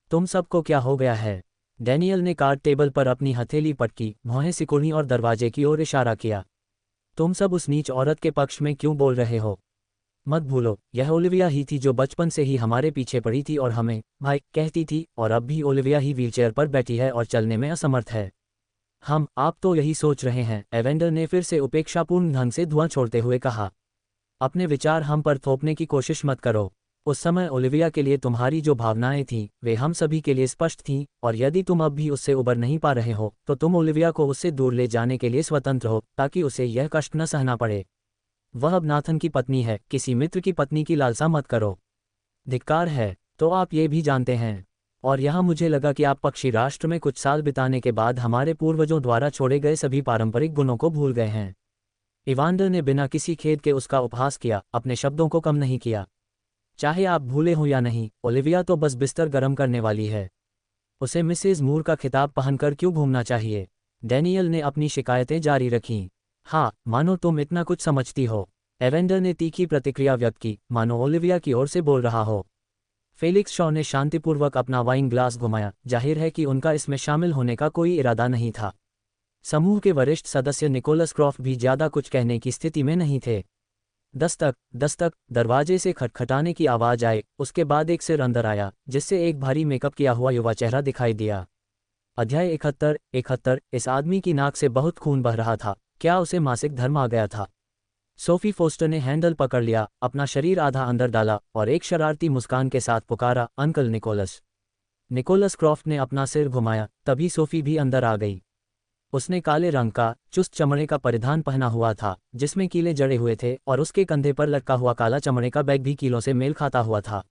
तुम सबको क्या हो गया है? डैनियल ने कार्ड टेबल पर अपनी हथेली पटकी, भौहें सिकुड़ी और दरवाजे की ओर इशारा किया। तुम सब उस नीच औरत के पक्ष में क्यों बोल रहे हो? मत भूलो, यह ओलिविया ही थी जो बचपन से ही हमारे पीछे पड़ी थी और हमें भाई कहती थी, और अब भी ओलिविया ही व्हीलचेयर पर बैठी है और चलने में असमर्थ है। आप तो यही सोच रहे हैं, एवेंडर ने फिर से उपेक्षापूर्ण ढंग से धुआं छोड़ते हुए कहा। अपने विचार हम पर थोपने की कोशिश मत करो। उस समय ओलिविया के लिए तुम्हारी जो भावनाएं थीं, वे हम सभी के लिए स्पष्ट थीं, और यदि तुम अब भी उससे उबर नहीं पा रहे हो, तो तुम ओलिविया को उससे दूर ले जाने के लिए स्वतंत्र हो, ताकि उसे यह कष्ट न सहना पड़े। वह अब नाथन की पत्नी है, किसी मित्र की पत्नी की लालसा मत करो। धिक्कार है। तो आप ये भी जानते हैं। और यहाँ मुझे लगा कि आप पक्षी राष्ट्र में कुछ साल बिताने के बाद हमारे पूर्वजों द्वारा छोड़े गए सभी पारंपरिक गुणों को भूल गए हैं। इवांडर ने बिना किसी खेद के उसका उपहास किया, अपने शब्दों को कम नहीं किया। चाहे आप भूले हो या नहीं, ओलिविया तो बस बिस्तर गर्म करने वाली है। उसे मिसेज मूर का खिताब पहनकर क्यों घूमना चाहिए? डैनियल ने अपनी शिकायतें जारी रखीं। हाँ, मानो तुम इतना कुछ समझती हो। एवेंडर ने तीखी प्रतिक्रिया व्यक्त की, मानो ओलिविया की ओर से बोल रहा हो। फेलिक्स शॉ ने शांतिपूर्वक अपना वाइन ग्लास घुमाया, जाहिर है कि उनका इसमें शामिल होने का कोई इरादा नहीं था। समूह के वरिष्ठ सदस्य निकोलस क्रॉफ्ट भी ज्यादा कुछ कहने की स्थिति में नहीं थे। दस्तक दस्तक, दरवाजे से खटखटाने की आवाज आई, उसके बाद एक सिर अंदर आया, जिससे एक भारी मेकअप किया हुआ युवा चेहरा दिखाई दिया। अध्याय 71। इस आदमी की नाक से बहुत खून बह रहा था। क्या उसे मासिक धर्म आ गया था? सोफी फोस्टर ने हैंडल पकड़ लिया, अपना शरीर आधा अंदर डाला और एक शरारती मुस्कान के साथ पुकारा, अंकल निकोलस। निकोलस क्रॉफ्ट ने अपना सिर घुमाया, तभी सोफी भी अंदर आ गई। उसने काले रंग का चुस्त चमड़े का परिधान पहना हुआ था, जिसमें कीले जड़े हुए थे, और उसके कंधे पर लटका हुआ काला चमड़े का बैग भी कीलों से मेल खाता हुआ था।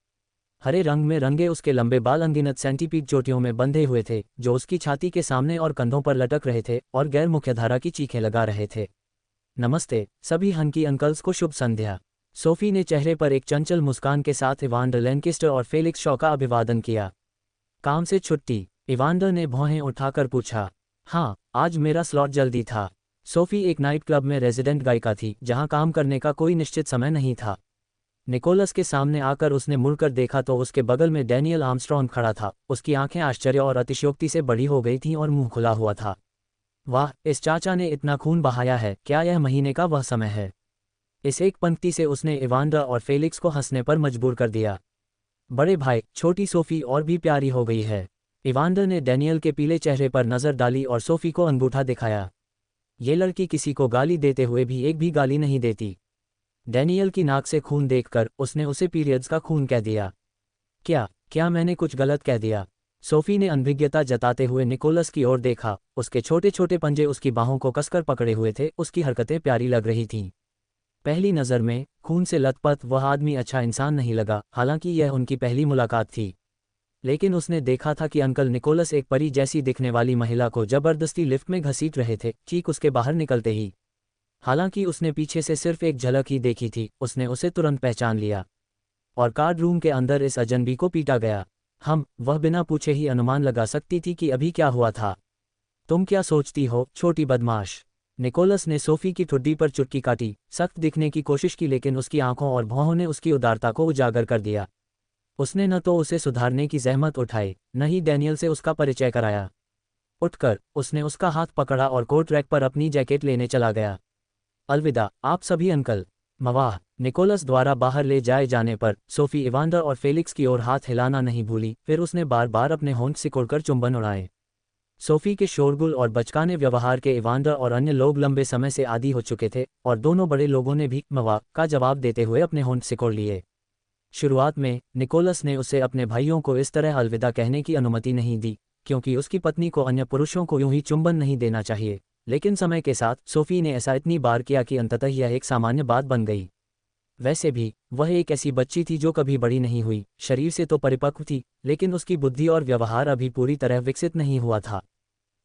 हरे रंग में रंगे उसके लंबे बाल अनगिनत सेंटीपीड चोटियों में बंधे हुए थे, जो उसकी छाती के सामने और कंधों पर लटक रहे थे और गैर मुख्यधारा की चीखें लगा रहे थे। नमस्ते सभी हंकी अंकल्स को शुभ संध्या। सोफी ने चेहरे पर एक चंचल मुस्कान के साथ इवांडर लैंकेस्टर और फेलिक्स शॉ का अभिवादन किया। काम से छुट्टी? इवांडर ने भौहें उठाकर पूछा। हाँ, आज मेरा स्लॉट जल्दी था। सोफी एक नाइट क्लब में रेजिडेंट गायिका थी, जहां काम करने का कोई निश्चित समय नहीं था। निकोलस के सामने आकर उसने मुड़कर देखा तो उसके बगल में डैनियल आर्मस्ट्रॉन्ग खड़ा था। उसकी आंखें आश्चर्य और अतिशयोक्ति से बड़ी हो गई थीं और मुंह खुला हुआ था। वाह, इस चाचा ने इतना खून बहाया है, क्या यह महीने का वह समय है? इस एक पंक्ति से उसने इवांडा और फेलिक्स को हंसने पर मजबूर कर दिया। बड़े भाई, छोटी सोफी और भी प्यारी हो गई है। इवांडा ने डैनियल के पीले चेहरे पर नजर डाली और सोफी को अंगूठा दिखाया। ये लड़की किसी को गाली देते हुए भी एक भी गाली नहीं देती। डैनियल की नाक से खून देखकर उसने उसे पीरियड्स का खून कह दिया। क्या मैंने कुछ गलत कह दिया? सोफी ने अनभिज्ञता जताते हुए निकोलस की ओर देखा। उसके छोटे छोटे पंजे उसकी बाहों को कसकर पकड़े हुए थे। उसकी हरकतें प्यारी लग रही थीं। पहली नज़र में खून से लथपथ वह आदमी अच्छा इंसान नहीं लगा, हालांकि यह उनकी पहली मुलाकात थी। लेकिन उसने देखा था कि अंकल निकोलस एक परी जैसी दिखने वाली महिला को जबरदस्ती लिफ्ट में घसीट रहे थे, ठीक उसके बाहर निकलते ही। हालांकि उसने पीछे से सिर्फ एक झलक ही देखी थी, उसने उसे तुरंत पहचान लिया। और कार्ड रूम के अंदर इस अजनबी को पीटा गया। वह बिना पूछे ही अनुमान लगा सकती थी कि अभी क्या हुआ था। तुम क्या सोचती हो, छोटी बदमाश? निकोलस ने सोफी की ठुड्डी पर चुटकी काटी, सख्त दिखने की कोशिश की, लेकिन उसकी आंखों और भौहों ने उसकी उदारता को उजागर कर दिया। उसने न तो उसे सुधारने की जहमत उठाई, न ही डैनियल से उसका परिचय कराया। उठकर उसने उसका हाथ पकड़ा और कोट रैक पर अपनी जैकेट लेने चला गया। अलविदा, आप सभी अंकल। मवाह। निकोलस द्वारा बाहर ले जाए जाने पर सोफी इवांडा और फेलिक्स की ओर हाथ हिलाना नहीं भूली, फिर उसने बार बार अपने होंठ सिकोड़कर चुंबन उड़ाए। सोफी के शोरगुल और बचकाने व्यवहार के इवांडा और अन्य लोग लंबे समय से आदी हो चुके थे, और दोनों बड़े लोगों ने भी मवाह का जवाब देते हुए अपने होंठ सिकोड़ लिए। शुरुआत में निकोलस ने उसे अपने भाइयों को इस तरह अलविदा कहने की अनुमति नहीं दी, क्योंकि उसकी पत्नी को अन्य पुरुषों को यूं ही चुंबन नहीं देना चाहिए। लेकिन समय के साथ सोफी ने ऐसा इतनी बार किया कि अंततः यह एक सामान्य बात बन गई। वैसे भी वह एक ऐसी बच्ची थी जो कभी बड़ी नहीं हुई, शरीर से तो परिपक्व थी, लेकिन उसकी बुद्धि और व्यवहार अभी पूरी तरह विकसित नहीं हुआ था।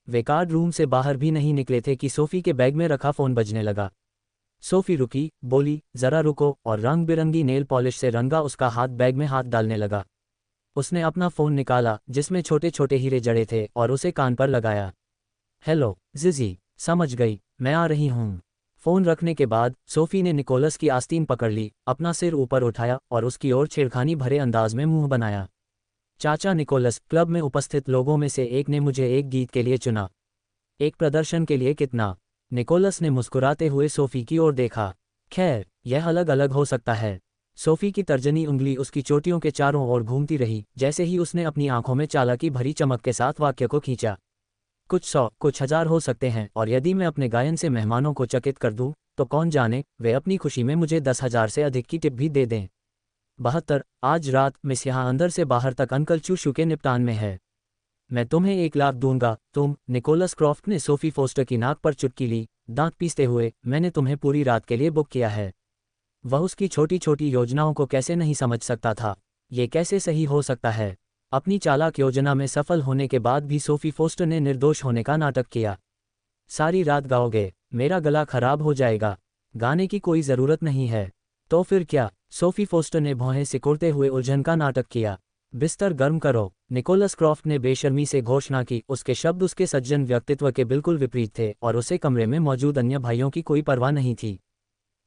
वे कार्ड रूम से बाहर भी नहीं निकले थे कि सोफी के बैग में रखा फोन बजने लगा। सोफी रुकी, बोली, जरा रुको, और रंग बिरंगी नेल पॉलिश से रंगा उसका हाथ बैग में हाथ डालने लगा। उसने अपना फ़ोन निकाला जिसमें छोटे छोटे हीरे जड़े थे और उसे कान पर लगाया। हेलो जिजी, समझ गई, मैं आ रही हूँ। फ़ोन रखने के बाद सोफी ने निकोलस की आस्तीन पकड़ ली, अपना सिर ऊपर उठाया और उसकी ओर छेड़खानी भरे अंदाज में मुंह बनाया। चाचा निकोलस, क्लब में उपस्थित लोगों में से एक ने मुझे एक गीत के लिए चुना। एक प्रदर्शन के लिए कितना? निकोलस ने मुस्कुराते हुए सोफी की ओर देखा। खैर, यह अलग अलग हो सकता है। सोफी की तर्जनी उंगली उसकी चोटियों के चारों ओर घूमती रही, जैसे ही उसने अपनी आंखों में चालाकी भरी चमक के साथ वाक्य को खींचा। कुछ 100, कुछ 1000 हो सकते हैं, और यदि मैं अपने गायन से मेहमानों को चकित कर दूं, तो कौन जाने वे अपनी खुशी में मुझे 10,000 से अधिक की टिप भी दे दें। 72, आज रात मिस यहाँ अंदर से बाहर तक अंकल चूशू के निपटान में है। मैं तुम्हें 1,00,000 दूंगा। तुम? निकोलस क्रॉफ्ट ने सोफी फोस्टर की नाक पर चुटकी ली, दांत पीसते हुए। मैंने तुम्हें पूरी रात के लिए बुक किया है। वह उसकी छोटी छोटी योजनाओं को कैसे नहीं समझ सकता था। ये कैसे सही हो सकता है? अपनी चालाक योजना में सफल होने के बाद भी सोफी फोस्टर ने निर्दोष होने का नाटक किया। सारी रात गाओगे? मेरा गला खराब हो जाएगा। गाने की कोई ज़रूरत नहीं है। तो फिर क्या? सोफी फोस्टर ने भौहें सिकोड़ते हुए उलझन का नाटक किया। बिस्तर गर्म करो, निकोलस क्रॉफ्ट ने बेशर्मी से घोषणा की। उसके शब्द उसके सज्जन व्यक्तित्व के बिल्कुल विपरीत थे, और उसे कमरे में मौजूद अन्य भाइयों की कोई परवाह नहीं थी।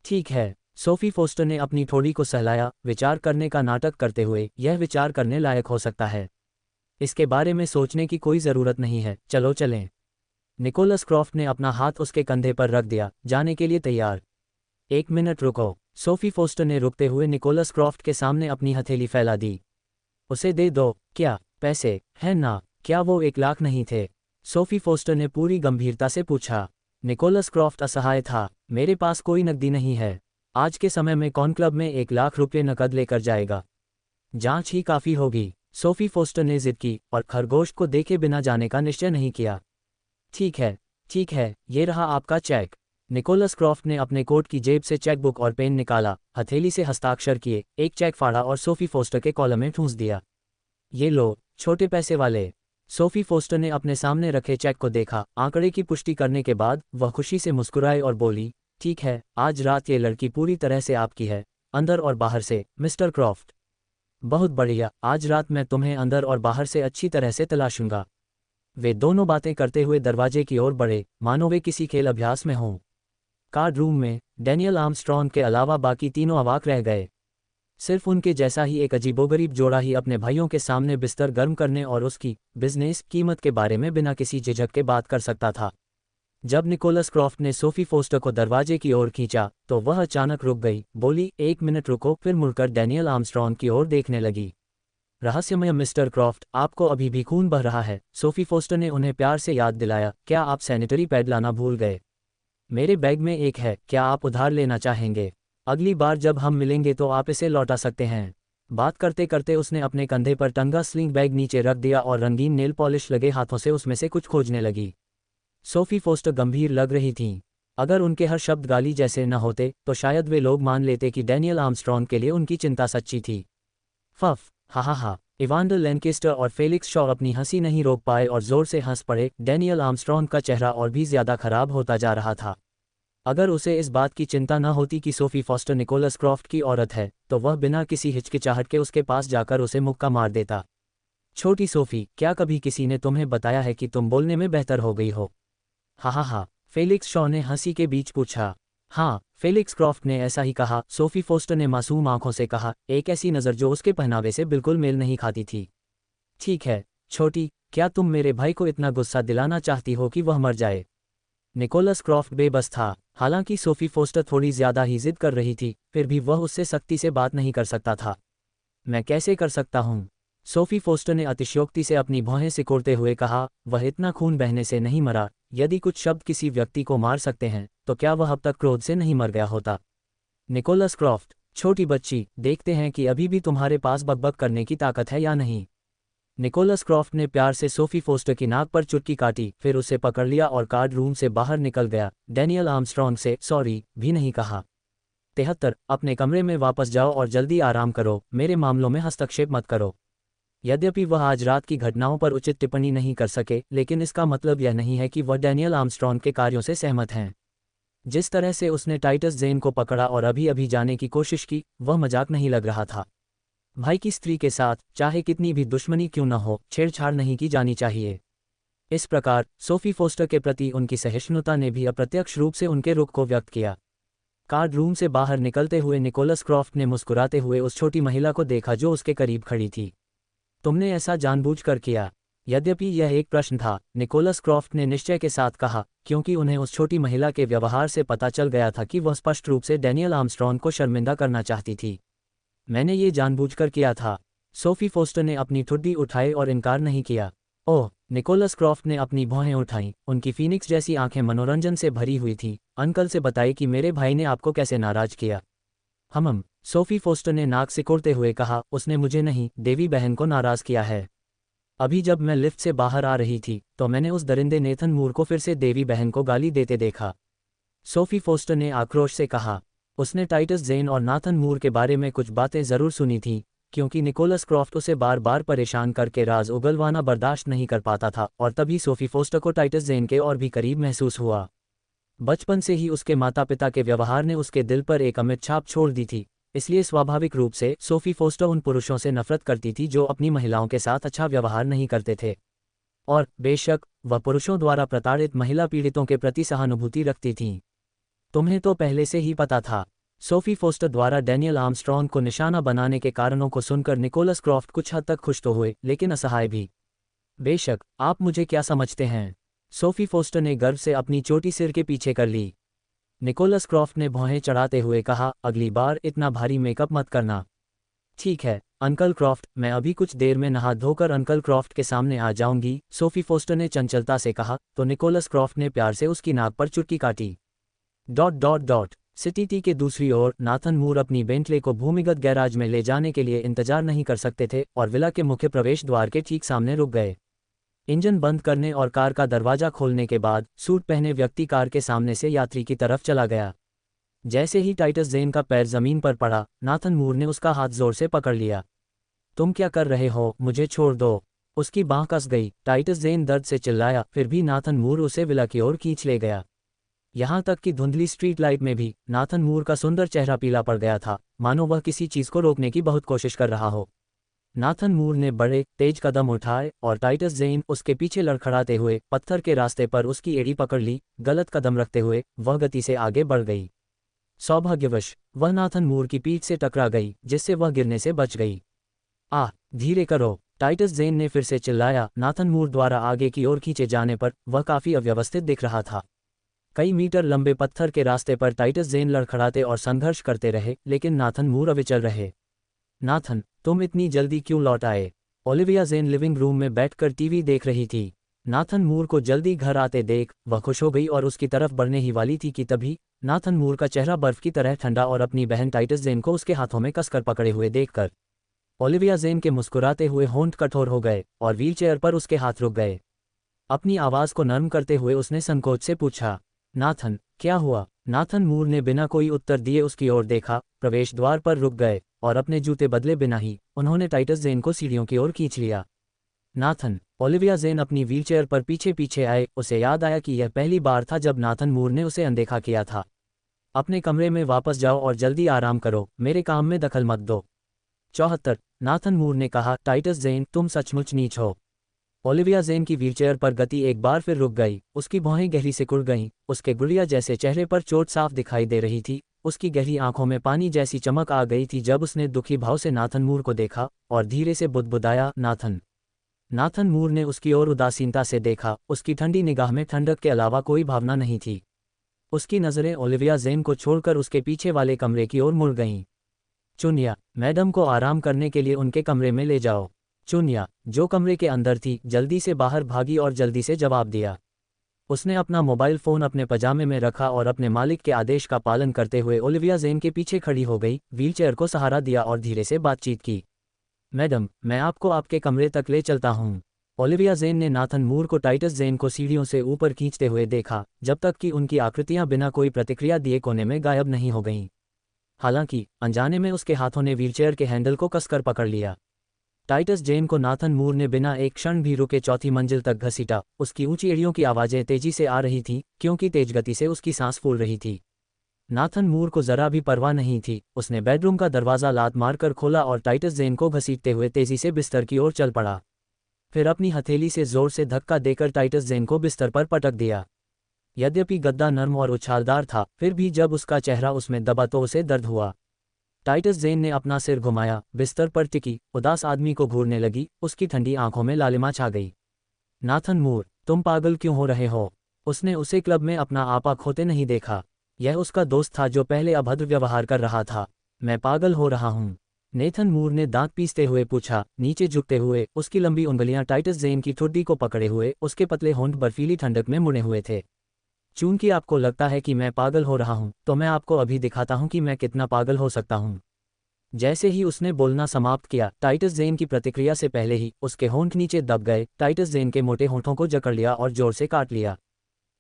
ठीक है, सोफी फोस्टर ने अपनी ठोड़ी को सहलाया, विचार करने का नाटक करते हुए। यह विचार करने लायक हो सकता है। इसके बारे में सोचने की कोई ज़रूरत नहीं है, चलो चलें। निकोलस क्रॉफ्ट ने अपना हाथ उसके कंधे पर रख दिया। जाने के लिए तैयार? 1 मिनट रुको। सोफी फोस्टर ने रुकते हुए निकोलस क्रॉफ्ट के सामने अपनी हथेली फैला दी। उसे दे दो। क्या पैसे हैं ना? क्या वो 1,00,000 नहीं थे? सोफी फोस्टर ने पूरी गंभीरता से पूछा। निकोलस क्रॉफ्ट असहाय था। मेरे पास कोई नकदी नहीं है। आज के समय में कौन क्लब में 1,00,000 रुपये नकद लेकर जाएगा? जांच ही काफ़ी होगी। सोफी फोस्टर ने जिद की और खरगोश को देखे बिना जाने का निश्चय नहीं किया। ठीक है, ये रहा आपका चेक। निकोलस क्रॉफ्ट ने अपने कोट की जेब से चेकबुक और पेन निकाला, हथेली से हस्ताक्षर किए, एक चेक फाड़ा और सोफी फोस्टर के कॉलम में ठूंस दिया। ये लो, छोटे पैसे वाले। सोफी फोस्टर ने अपने सामने रखे चेक को देखा। आंकड़े की पुष्टि करने के बाद वह खुशी से मुस्कुराई और बोली, ठीक है, आज रात ये लड़की पूरी तरह से आपकी है, अंदर और बाहर से, मिस्टर क्रॉफ्ट। बहुत बढ़िया, आज रात मैं तुम्हें अंदर और बाहर से अच्छी तरह से तलाशूंगा। वे दोनों बातें करते हुए दरवाजे की ओर बढ़े, मानो वे किसी खेल अभ्यास में हों। कार्ड रूम में डैनियल आर्मस्ट्रॉन्ग के अलावा बाकी तीनों अवाक रह गए। सिर्फ उनके जैसा ही एक अजीबोगरीब जोड़ा ही अपने भाइयों के सामने बिस्तर गर्म करने और उसकी बिजनेस कीमत के बारे में बिना किसी झिझक के बात कर सकता था। जब निकोलस क्रॉफ्ट ने सोफी फोस्टर को दरवाजे की ओर खींचा तो वह अचानक रुक गई, बोली, 1 मिनट रुको, फिर मुड़कर डैनियल आर्मस्ट्रॉन्ग की ओर देखने लगी। रहस्यमय मिस्टर क्रॉफ्ट, आपको अभी भी खून बह रहा है, सोफी फोस्टर ने उन्हें प्यार से याद दिलाया। क्या आप सैनिटरी पैड लाना भूल गए? मेरे बैग में एक है, क्या आप उधार लेना चाहेंगे? अगली बार जब हम मिलेंगे तो आप इसे लौटा सकते हैं। बात करते करते उसने अपने कंधे पर टंगा स्लिंग बैग नीचे रख दिया और रंगीन नेल पॉलिश लगे हाथों से उसमें से कुछ खोजने लगी। सोफी फोस्टर गंभीर लग रही थीं। अगर उनके हर शब्द गाली जैसे न होते तो शायद वे लोग मान लेते कि डैनियल आर्मस्ट्रॉन्ग के लिए उनकी चिंता सच्ची थी। फफ, हा हा हा। इवांडर लैनकेस्टर और फेलिक्स शॉ अपनी हंसी नहीं रोक पाए और जोर से हंस पड़े। डैनियल आर्मस्ट्रॉन्ग का चेहरा और भी ज्यादा खराब होता जा रहा था। अगर उसे इस बात की चिंता न होती कि सोफी फॉस्टर निकोलस क्रॉफ्ट की औरत है तो वह बिना किसी हिचकिचाहट के उसके पास जाकर उसे मुक्का मार देता। छोटी सोफी, क्या कभी किसी ने तुम्हें बताया है कि तुम बोलने में बेहतर हो गई हो? हा हा हा, फेलिक्स शॉ ने हंसी के बीच पूछा। हाँ, फेलिक्स क्रॉफ्ट ने ऐसा ही कहा, सोफी फोस्टर ने मासूम आंखों से कहा, एक ऐसी नज़र जो उसके पहनावे से बिल्कुल मेल नहीं खाती थी। ठीक है छोटी, क्या तुम मेरे भाई को इतना गुस्सा दिलाना चाहती हो कि वह मर जाए? निकोलस क्रॉफ्ट बेबस था। हालांकि सोफी फोस्टर थोड़ी ज्यादा ही जिद कर रही थी, फिर भी वह उससे सख्ती से बात नहीं कर सकता था। मैं कैसे कर सकता हूँ? सोफी फोस्टर ने अतिशयोक्ति से अपनी भौहें सिकोड़ते हुए कहा, वह इतना खून बहने से नहीं मरा। यदि कुछ शब्द किसी व्यक्ति को मार सकते हैं तो क्या वह अब तक क्रोध से नहीं मर गया होता? निकोलस क्रॉफ्ट, छोटी बच्ची, देखते हैं कि अभी भी तुम्हारे पास बकबक करने की ताकत है या नहीं। निकोलस क्रॉफ्ट ने प्यार से सोफी फोस्टर की नाक पर चुटकी काटी, फिर उसे पकड़ लिया और कार्ड रूम से बाहर निकल गया। डैनियल आर्मस्ट्रॉन्ग से सॉरी भी नहीं कहा। 73, अपने कमरे में वापस जाओ और जल्दी आराम करो, मेरे मामलों में हस्तक्षेप मत करो। यद्यपि वह आज रात की घटनाओं पर उचित टिप्पणी नहीं कर सके, लेकिन इसका मतलब यह नहीं है कि वह डैनियल आर्मस्ट्रॉन्ग के कार्यों से सहमत हैं। जिस तरह से उसने टाइटस जेन को पकड़ा और अभी अभी जाने की कोशिश की, वह मजाक नहीं लग रहा था। भाई की स्त्री के साथ चाहे कितनी भी दुश्मनी क्यों न हो, छेड़छाड़ नहीं की जानी चाहिए। इस प्रकार सोफी फोस्टर के प्रति उनकी सहिष्णुता ने भी अप्रत्यक्ष रूप से उनके रुख को व्यक्त किया। कार्ड रूम से बाहर निकलते हुए निकोलस क्रॉफ्ट ने मुस्कुराते हुए उस छोटी महिला को देखा जो उसके करीब खड़ी थी। तुमने ऐसा जानबूझकर किया? यद्यपि यह एक प्रश्न था, निकोलस क्रॉफ्ट ने निश्चय के साथ कहा, क्योंकि उन्हें उस छोटी महिला के व्यवहार से पता चल गया था कि वह स्पष्ट रूप से डैनियल आर्मस्ट्रॉन्ग को शर्मिंदा करना चाहती थी। मैंने ये जानबूझकर किया था। सोफी फोस्टर ने अपनी ठुड्डी उठाई और इनकार नहीं किया। ओह, निकोलस क्रॉफ्ट ने अपनी भौहें उठाईं, उनकी फीनिक्स जैसी आंखें मनोरंजन से भरी हुई थीं। अंकल से बताइए कि मेरे भाई ने आपको कैसे नाराज किया। सोफी फोस्टर ने नाक सिकोड़ते हुए कहा, उसने मुझे नहीं, देवी बहन को नाराज किया है। अभी जब मैं लिफ्ट से बाहर आ रही थी तो मैंने उस दरिंदे नेथन मूर को फिर से देवी बहन को गाली देते देखा। सोफी फोस्टर ने आक्रोश से कहा। उसने टाइटस जेन और नाथन मूर के बारे में कुछ बातें जरूर सुनी थीं, क्योंकि निकोलस क्रॉफ्ट उसे बार बार परेशान करके राज उगलवाना बर्दाश्त नहीं कर पाता था, और तभी सोफी फोस्टर को टाइटस जेन के और भी करीब महसूस हुआ। बचपन से ही उसके माता पिता के व्यवहार ने उसके दिल पर एक अमिट छाप छोड़ दी थी, इसलिए स्वाभाविक रूप से सोफी फोस्टर उन पुरुषों से नफरत करती थी जो अपनी महिलाओं के साथ अच्छा व्यवहार नहीं करते थे। और बेशक वह पुरुषों द्वारा प्रताड़ित महिला पीड़ितों के प्रति सहानुभूति रखती थीं। तुम्हें तो पहले से ही पता था। सोफी फोस्टर द्वारा डैनियल आर्मस्ट्रॉन्ग को निशाना बनाने के कारणों को सुनकर निकोलस क्रॉफ्ट कुछ हद तक खुश तो हुए, लेकिन असहाय भी। बेशक, आप मुझे क्या समझते हैं? सोफी फोस्टर ने गर्व से अपनी चोटी सिर के पीछे कर ली। निकोलस क्रॉफ्ट ने भौहें चढ़ाते हुए कहा, अगली बार इतना भारी मेकअप मत करना। ठीक है अंकल क्रॉफ्ट, मैं अभी कुछ देर में नहा धोकर अंकल क्रॉफ्ट के सामने आ जाऊंगी, सोफी फोस्टर ने चंचलता से कहा, तो निकोलस क्रॉफ्ट ने प्यार से उसकी नाक पर चुटकी काटी। ... सिटी के दूसरी ओर नाथन मूर अपनी बेंटले को भूमिगत गैराज में ले जाने के लिए इंतजार नहीं कर सकते थे और विला के मुख्य प्रवेश द्वार के ठीक सामने रुक गए। इंजन बंद करने और कार का दरवाजा खोलने के बाद सूट पहने व्यक्ति कार के सामने से यात्री की तरफ चला गया। जैसे ही टाइटस जेन का पैर जमीन पर पड़ा, नाथन मूर ने उसका हाथ जोर से पकड़ लिया। तुम क्या कर रहे हो, मुझे छोड़ दो। उसकी बांह कस गई। टाइटस जेन दर्द से चिल्लाया, फिर भी नाथन मूर उसे विला की ओर खींच ले गया। यहाँ तक कि धुंधली स्ट्रीट लाइट में भी नाथन मूर का सुंदर चेहरा पीला पड़ गया था, मानो वह किसी चीज को रोकने की बहुत कोशिश कर रहा हो। नाथन मूर ने बड़े तेज कदम उठाए और टाइटस जेन उसके पीछे लड़खड़ाते हुए पत्थर के रास्ते पर उसकी एड़ी पकड़ ली। गलत कदम रखते हुए वह गति से आगे बढ़ गई। सौभाग्यवश वह नाथन मूर की पीठ से टकरा गई, जिससे वह गिरने से बच गई। धीरे करो, टाइटस जेन ने फिर से चिल्लाया। नाथन मूर द्वारा आगे की ओर खींचे जाने पर वह काफी अव्यवस्थित दिख रहा था। कई मीटर लंबे पत्थर के रास्ते पर टाइटस ज़ेन लड़खड़ाते और संघर्ष करते रहे, लेकिन नाथन मूर अविचल रहे। नाथन, तुम इतनी जल्दी क्यों लौट आए? ओलिविया ज़ेन लिविंग रूम में बैठकर टीवी देख रही थी। नाथन मूर को जल्दी घर आते देख वह खुश हो गई और उसकी तरफ बढ़ने ही वाली थी कि तभी नाथन मूर का चेहरा बर्फ की तरह ठंडा और अपनी बहन टाइटस ज़ेन को उसके हाथों में कसकर पकड़े हुए देखकर ओलिविया ज़ेन के मुस्कुराते हुए होंठ कठोर हो गए और व्हीलचेयर पर उसके हाथ रुक गए। अपनी आवाज़ को नर्म करते हुए उसने संकोच से पूछा, नाथन, क्या हुआ? नाथन मूर ने बिना कोई उत्तर दिए उसकी ओर देखा, प्रवेश द्वार पर रुक गए और अपने जूते बदले बिना ही उन्होंने टाइटस ज़ेन को सीढ़ियों की ओर खींच लिया। नाथन, ओलिविया ज़ेन अपनी व्हीलचेयर पर पीछे पीछे आए। उसे याद आया कि यह पहली बार था जब नाथन मूर ने उसे अनदेखा किया था। अपने कमरे में वापस जाओ और जल्दी आराम करो, मेरे काम में दखल मत दो। 74। नाथन मूर ने कहा, टाइटस ज़ेन, तुम सचमुच नीच हो। ओलिविया ज़ेन की व्हीलचेयर पर गति एक बार फिर रुक गई, उसकी भौहें गहरी से कुड़ गईं, उसके गुड़िया जैसे चेहरे पर चोट साफ दिखाई दे रही थी, उसकी गहरी आंखों में पानी जैसी चमक आ गई थी जब उसने दुखी भाव से नाथन मूर को देखा और धीरे से बुदबुदाया, नाथन। नाथन मूर ने उसकी ओर उदासीनता से देखा, उसकी ठंडी निगाह में ठंडक के अलावा कोई भावना नहीं थी। उसकी नज़रें ओलिविया ज़ेन को छोड़कर उसके पीछे वाले कमरे की ओर मुड़ गईं। चुनिया, मैडम को आराम करने के लिए उनके कमरे में ले जाओ। चुनिया, जो कमरे के अंदर थी, जल्दी से बाहर भागी और जल्दी से जवाब दिया। उसने अपना मोबाइल फ़ोन अपने पजामे में रखा और अपने मालिक के आदेश का पालन करते हुए ओलिविया ज़ेन के पीछे खड़ी हो गई, व्हीलचेयर को सहारा दिया और धीरे से बातचीत की। मैडम, मैं आपको आपके कमरे तक ले चलता हूँ। ओलिविया ज़ेन ने नाथन मूर को टाइटस ज़ेन को सीढ़ियों से ऊपर खींचते हुए देखा, जब तक कि उनकी आकृतियाँ बिना कोई प्रतिक्रिया दिए कोने में गायब नहीं हो गईं। हालांकि अनजाने में उसके हाथों ने व्हीलचेयर के हैंडल को कसकर पकड़ लिया। टाइटस ज़ेन को नाथन मूर ने बिना एक क्षण भी रुके चौथी मंजिल तक घसीटा। उसकी ऊंची एड़ियों की आवाज़ें तेजी से आ रही थीं, क्योंकि तेज गति से उसकी सांस फूल रही थी। नाथन मूर को जरा भी परवाह नहीं थी। उसने बेडरूम का दरवाज़ा लात मारकर खोला और टाइटस ज़ेन को घसीटते हुए तेजी से बिस्तर की ओर चल पड़ा। फिर अपनी हथेली से जोर से धक्का देकर टाइटस ज़ेन को बिस्तर पर पटक दिया। यद्यपि गद्दा नर्म और उछालदार था, फिर भी जब उसका चेहरा उसमें दबा तो उसे दर्द हुआ। टाइटस ज़ेन ने अपना सिर घुमाया, बिस्तर पर टिकी उदास आदमी को घूरने लगी, उसकी ठंडी आंखों में लालिमा छा गई। नाथन मूर, तुम पागल क्यों हो रहे हो? उसने उसे क्लब में अपना आपा खोते नहीं देखा। यह उसका दोस्त था जो पहले अभद्र व्यवहार कर रहा था। मैं पागल हो रहा हूँ? नेथन मूर ने दांत पीसते हुए पूछा, नीचे झुकते हुए। उसकी लंबी उंगलियां टाइटस ज़ेन की ठुड्डी को पकड़े हुए, उसके पतले होंठ बर्फीली ठंडक में मुड़े हुए थे। चूंकि आपको लगता है कि मैं पागल हो रहा हूं, तो मैं आपको अभी दिखाता हूं कि मैं कितना पागल हो सकता हूं। जैसे ही उसने बोलना समाप्त किया, टाइटस ज़ेन की प्रतिक्रिया से पहले ही उसके होंठ नीचे दब गए। टाइटस ज़ेन के मोटे होंठों को जकड़ लिया और जोर से काट लिया।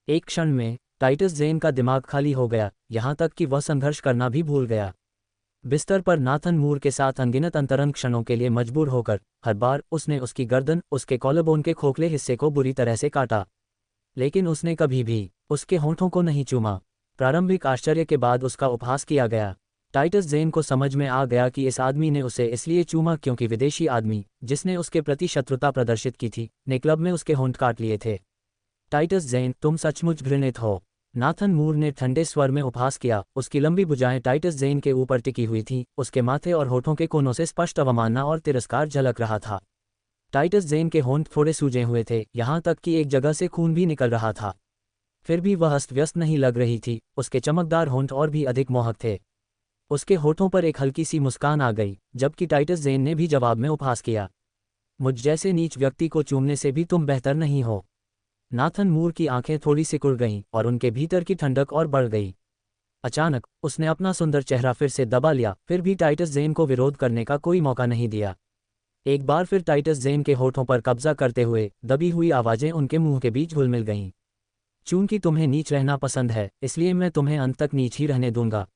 एक क्षण में टाइटस ज़ेन का दिमाग खाली हो गया, यहाँ तक कि वह संघर्ष करना भी भूल गया। बिस्तर पर नाथन मूर के साथ अनगिनत अंतरंग क्षणों के लिए मजबूर होकर हर बार उसने उसकी गर्दन, उसके कॉलरबोन के खोखले हिस्से को बुरी तरह से काटा, लेकिन उसने कभी भी उसके होंठों को नहीं चूमा। प्रारंभिक आश्चर्य के बाद उसका उपहास किया गया। टाइटस ज़ेन को समझ में आ गया कि इस आदमी ने उसे इसलिए चूमा क्योंकि विदेशी आदमी, जिसने उसके प्रति शत्रुता प्रदर्शित की थी, ने क्लब में उसके होंठ काट लिए थे। टाइटस ज़ेन, तुम सचमुच घृणित हो। नाथन मूर ने ठंडे स्वर में उपहास किया। उसकी लंबी भुजाएं टाइटस ज़ेन के ऊपर टिकी हुई थीं, उसके माथे और होठों के कोनों से स्पष्ट अवमानना और तिरस्कार झलक रहा था। टाइटस ज़ेन के होंठ थोड़े सूजे हुए थे, यहाँ तक कि एक जगह से खून भी निकल रहा था। फिर भी वह अस्त व्यस्त नहीं लग रही थी। उसके चमकदार होंठ और भी अधिक मोहक थे। उसके होठों पर एक हल्की सी मुस्कान आ गई, जबकि टाइटस ज़ेन ने भी जवाब में उपहास किया। मुझ जैसे नीच व्यक्ति को चूमने से भी तुम बेहतर नहीं हो। नाथन मूर की आंखें थोड़ी सिकुड़ गईं और उनके भीतर की ठंडक और बढ़ गई। अचानक उसने अपना सुंदर चेहरा फिर से दबा लिया, फिर भी टाइटस ज़ेन को विरोध करने का कोई मौका नहीं दिया। एक बार फिर टाइटस ज़ेन के होठों पर कब्जा करते हुए दबी हुई आवाज़ें उनके मुंह के बीच घुल मिल गईं। चूंकि तुम्हें नीच रहना पसंद है, इसलिए मैं तुम्हें अंत तक नीच ही रहने दूंगा।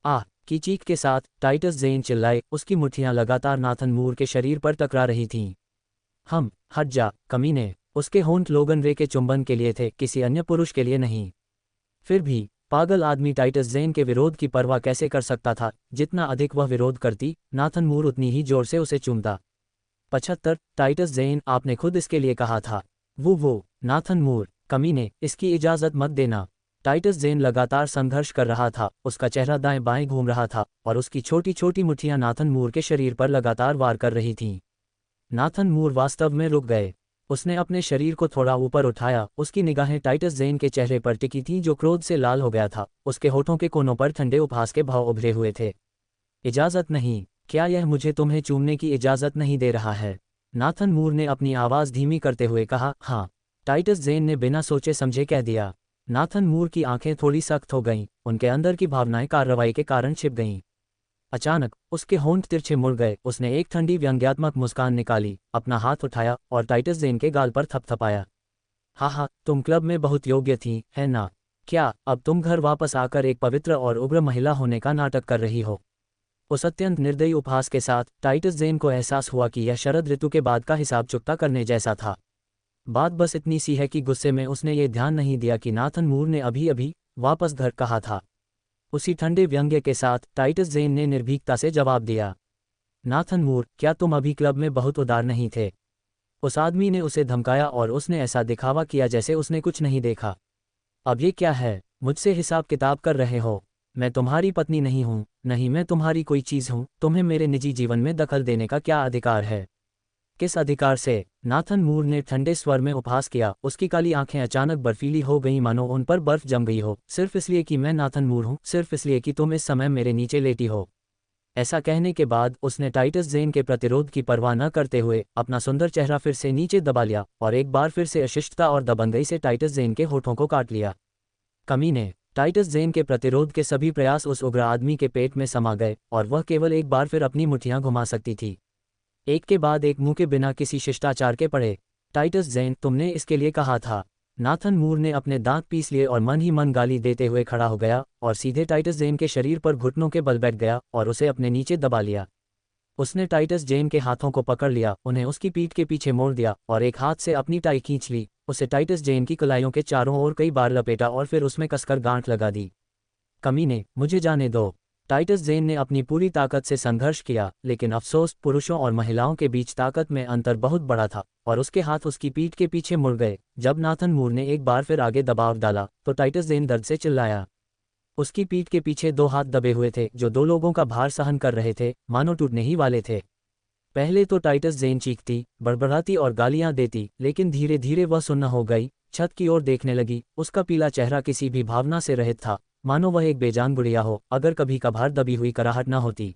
आह की चीख के साथ टाइटस ज़ेन चिल्लाए। उसकी मुट्ठियां लगातार नाथन मूर के शरीर पर टकरा रही थीं। हट जा, कमीने। उसके होंठ लोगन रे के चुंबन के लिए थे, किसी अन्य पुरुष के लिए नहीं। फिर भी पागल आदमी टाइटस ज़ेन के विरोध की परवाह कैसे कर सकता था? जितना अधिक वह विरोध करती, नाथन मूर उतनी ही जोर से उसे चूमता। 75। टाइटस ज़ेन, आपने खुद इसके लिए कहा था। वो नाथन मूर, कमीने, इसकी इजाज़त मत देना। टाइटस ज़ेन लगातार संघर्ष कर रहा था। उसका चेहरा दाएं बाएं घूम रहा था और उसकी छोटी छोटी मुट्ठियां नाथन मूर के शरीर पर लगातार वार कर रही थीं। नाथन मूर वास्तव में रुक गए। उसने अपने शरीर को थोड़ा ऊपर उठाया, उसकी निगाहें टाइटस ज़ेन के चेहरे पर टिकी थीं जो क्रोध से लाल हो गया था, उसके होठों के कोनों पर ठंडे उपहास के भाव उभरे हुए थे। इजाज़त नहीं, क्या यह मुझे तुम्हें चूमने की इजाज़त नहीं दे रहा है? नाथन मूर ने अपनी आवाज़ धीमी करते हुए कहा। हाँ, टाइटस ज़ेन ने बिना सोचे समझे कह दिया। नाथन मूर की आंखें थोड़ी सख्त हो गईं, उनके अंदर की भावनाएं कार्रवाई के कारण छिप गईं। अचानक उसके होंठ तिरछे मुड़ गए, उसने एक ठंडी व्यंग्यात्मक मुस्कान निकाली, अपना हाथ उठाया और टाइटस ज़ेन के गाल पर थपथपाया। हाँ, तुम क्लब में बहुत योग्य थी, है ना? क्या अब तुम घर वापस आकर एक पवित्र और उग्र महिला होने का नाटक कर रही हो? उस अत्यंत निर्दयी उपहास के साथ टाइटस ज़ेन को एहसास हुआ कि यह शरद ऋतु के बाद का हिसाब चुकता करने जैसा था। बात बस इतनी सी है कि गुस्से में उसने ये ध्यान नहीं दिया कि नाथन मूर ने अभी अभी वापस घर कहा था। उसी ठंडे व्यंग्य के साथ टाइटस ज़ेन ने निर्भीकता से जवाब दिया। नाथन मूर, क्या तुम अभी क्लब में बहुत उदार नहीं थे? उस आदमी ने उसे धमकाया और उसने ऐसा दिखावा किया जैसे उसने कुछ नहीं देखा। अब ये क्या है? मुझसे हिसाब किताब कर रहे हो? मैं तुम्हारी पत्नी नहीं हूँ, नहीं मैं तुम्हारी कोई चीज़ हूँ, तुम्हें मेरे निजी जीवन में दखल देने का क्या अधिकार है? किस अधिकार से? नाथन मूर ने ठंडे स्वर में उपहास किया, उसकी काली आंखें अचानक बर्फीली हो गईं मानो उन पर बर्फ जम गई हो। सिर्फ इसलिए कि मैं नाथन मूर हूँ, सिर्फ इसलिए कि तुम इस समय मेरे नीचे लेटी हो। ऐसा कहने के बाद उसने टाइटस ज़ेन के प्रतिरोध की परवाह न करते हुए अपना सुंदर चेहरा फिर से नीचे दबा लिया और एक बार फिर से अशिष्टता और दबंगई से टाइटस ज़ेन के होठों को काट लिया। कमीने! टाइटस ज़ेन के प्रतिरोध के सभी प्रयास उस उग्र आदमी के पेट में समा गए और वह केवल एक बार फिर अपनी मुट्ठियां घुमा सकती थी। एक के बाद एक मुंह के बिना किसी शिष्टाचार के पड़े। टाइटस ज़ेन, तुमने इसके लिए कहा था। नाथन मूर ने अपने दांत पीस लिए और मन ही मन गाली देते हुए खड़ा हो गया और सीधे टाइटस ज़ेन के शरीर पर घुटनों के बल बैठ गया और उसे अपने नीचे दबा लिया। उसने टाइटस ज़ेन के हाथों को पकड़ लिया, उन्हें उसकी पीठ के पीछे मोड़ दिया और एक हाथ से अपनी टाई खींच ली, उसे टाइटस ज़ेन की कलाइयों के चारों ओर कई बार लपेटा और फिर उसमें कसकर गांठ लगा दी। कमीने, मुझे जाने दो। टाइटस ज़ेन ने अपनी पूरी ताकत से संघर्ष किया, लेकिन अफसोस, पुरुषों और महिलाओं के बीच ताकत में अंतर बहुत बड़ा था और उसके हाथ उसकी पीठ के पीछे मुड़ गए। जब नाथन मूर ने एक बार फिर आगे दबाव डाला तो टाइटस ज़ेन दर्द से चिल्लाया। उसकी पीठ के पीछे दो हाथ दबे हुए थे जो दो लोगों का भार सहन कर रहे थे, मानो टूटने ही वाले थे। पहले तो टाइटस ज़ेन चीखती, बड़बड़ाती और गालियां देती, लेकिन धीरे धीरे वह सुन्न हो गई, छत की ओर देखने लगी। उसका पीला चेहरा किसी भी भावना से रहित था, मानो वह एक बेजान गुड़िया हो, अगर कभी कभार दबी हुई कराहट न होती।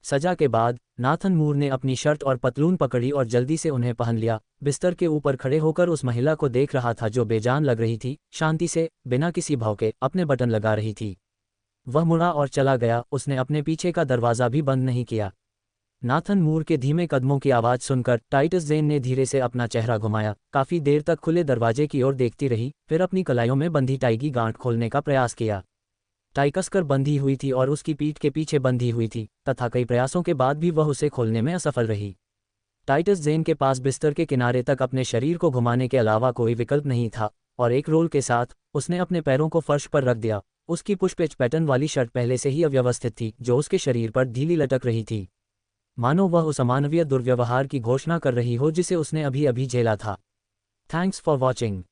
सजा के बाद नाथन मूर ने अपनी शर्ट और पतलून पकड़ी और जल्दी से उन्हें पहन लिया। बिस्तर के ऊपर खड़े होकर उस महिला को देख रहा था जो बेजान लग रही थी, शांति से, बिना किसी भाव के अपने बटन लगा रही थी। वह मुड़ा और चला गया, उसने अपने पीछे का दरवाज़ा भी बंद नहीं किया। नाथन मूर के धीमे कदमों की आवाज़ सुनकर टाइटस ज़ेन ने धीरे से अपना चेहरा घुमाया, काफ़ी देर तक खुले दरवाजे की ओर देखती रही, फिर अपनी कलाइयों में बंधी टाई की गांठ खोलने का प्रयास किया। टाई कसकर बंधी हुई थी और उसकी पीठ के पीछे बंधी हुई थी, तथा कई प्रयासों के बाद भी वह उसे खोलने में असफल रही। टाइटस ज़ेन के पास बिस्तर के किनारे तक अपने शरीर को घुमाने के अलावा कोई विकल्प नहीं था और एक रोल के साथ उसने अपने पैरों को फर्श पर रख दिया। उसकी पुशपैच पैटर्न वाली शर्ट पहले से ही अव्यवस्थित थी जो उसके शरीर पर ढीली लटक रही थी, मानो वह उस अमानवीय दुर्व्यवहार की घोषणा कर रही हो जिसे उसने अभी अभी झेला था। Thanks for watching.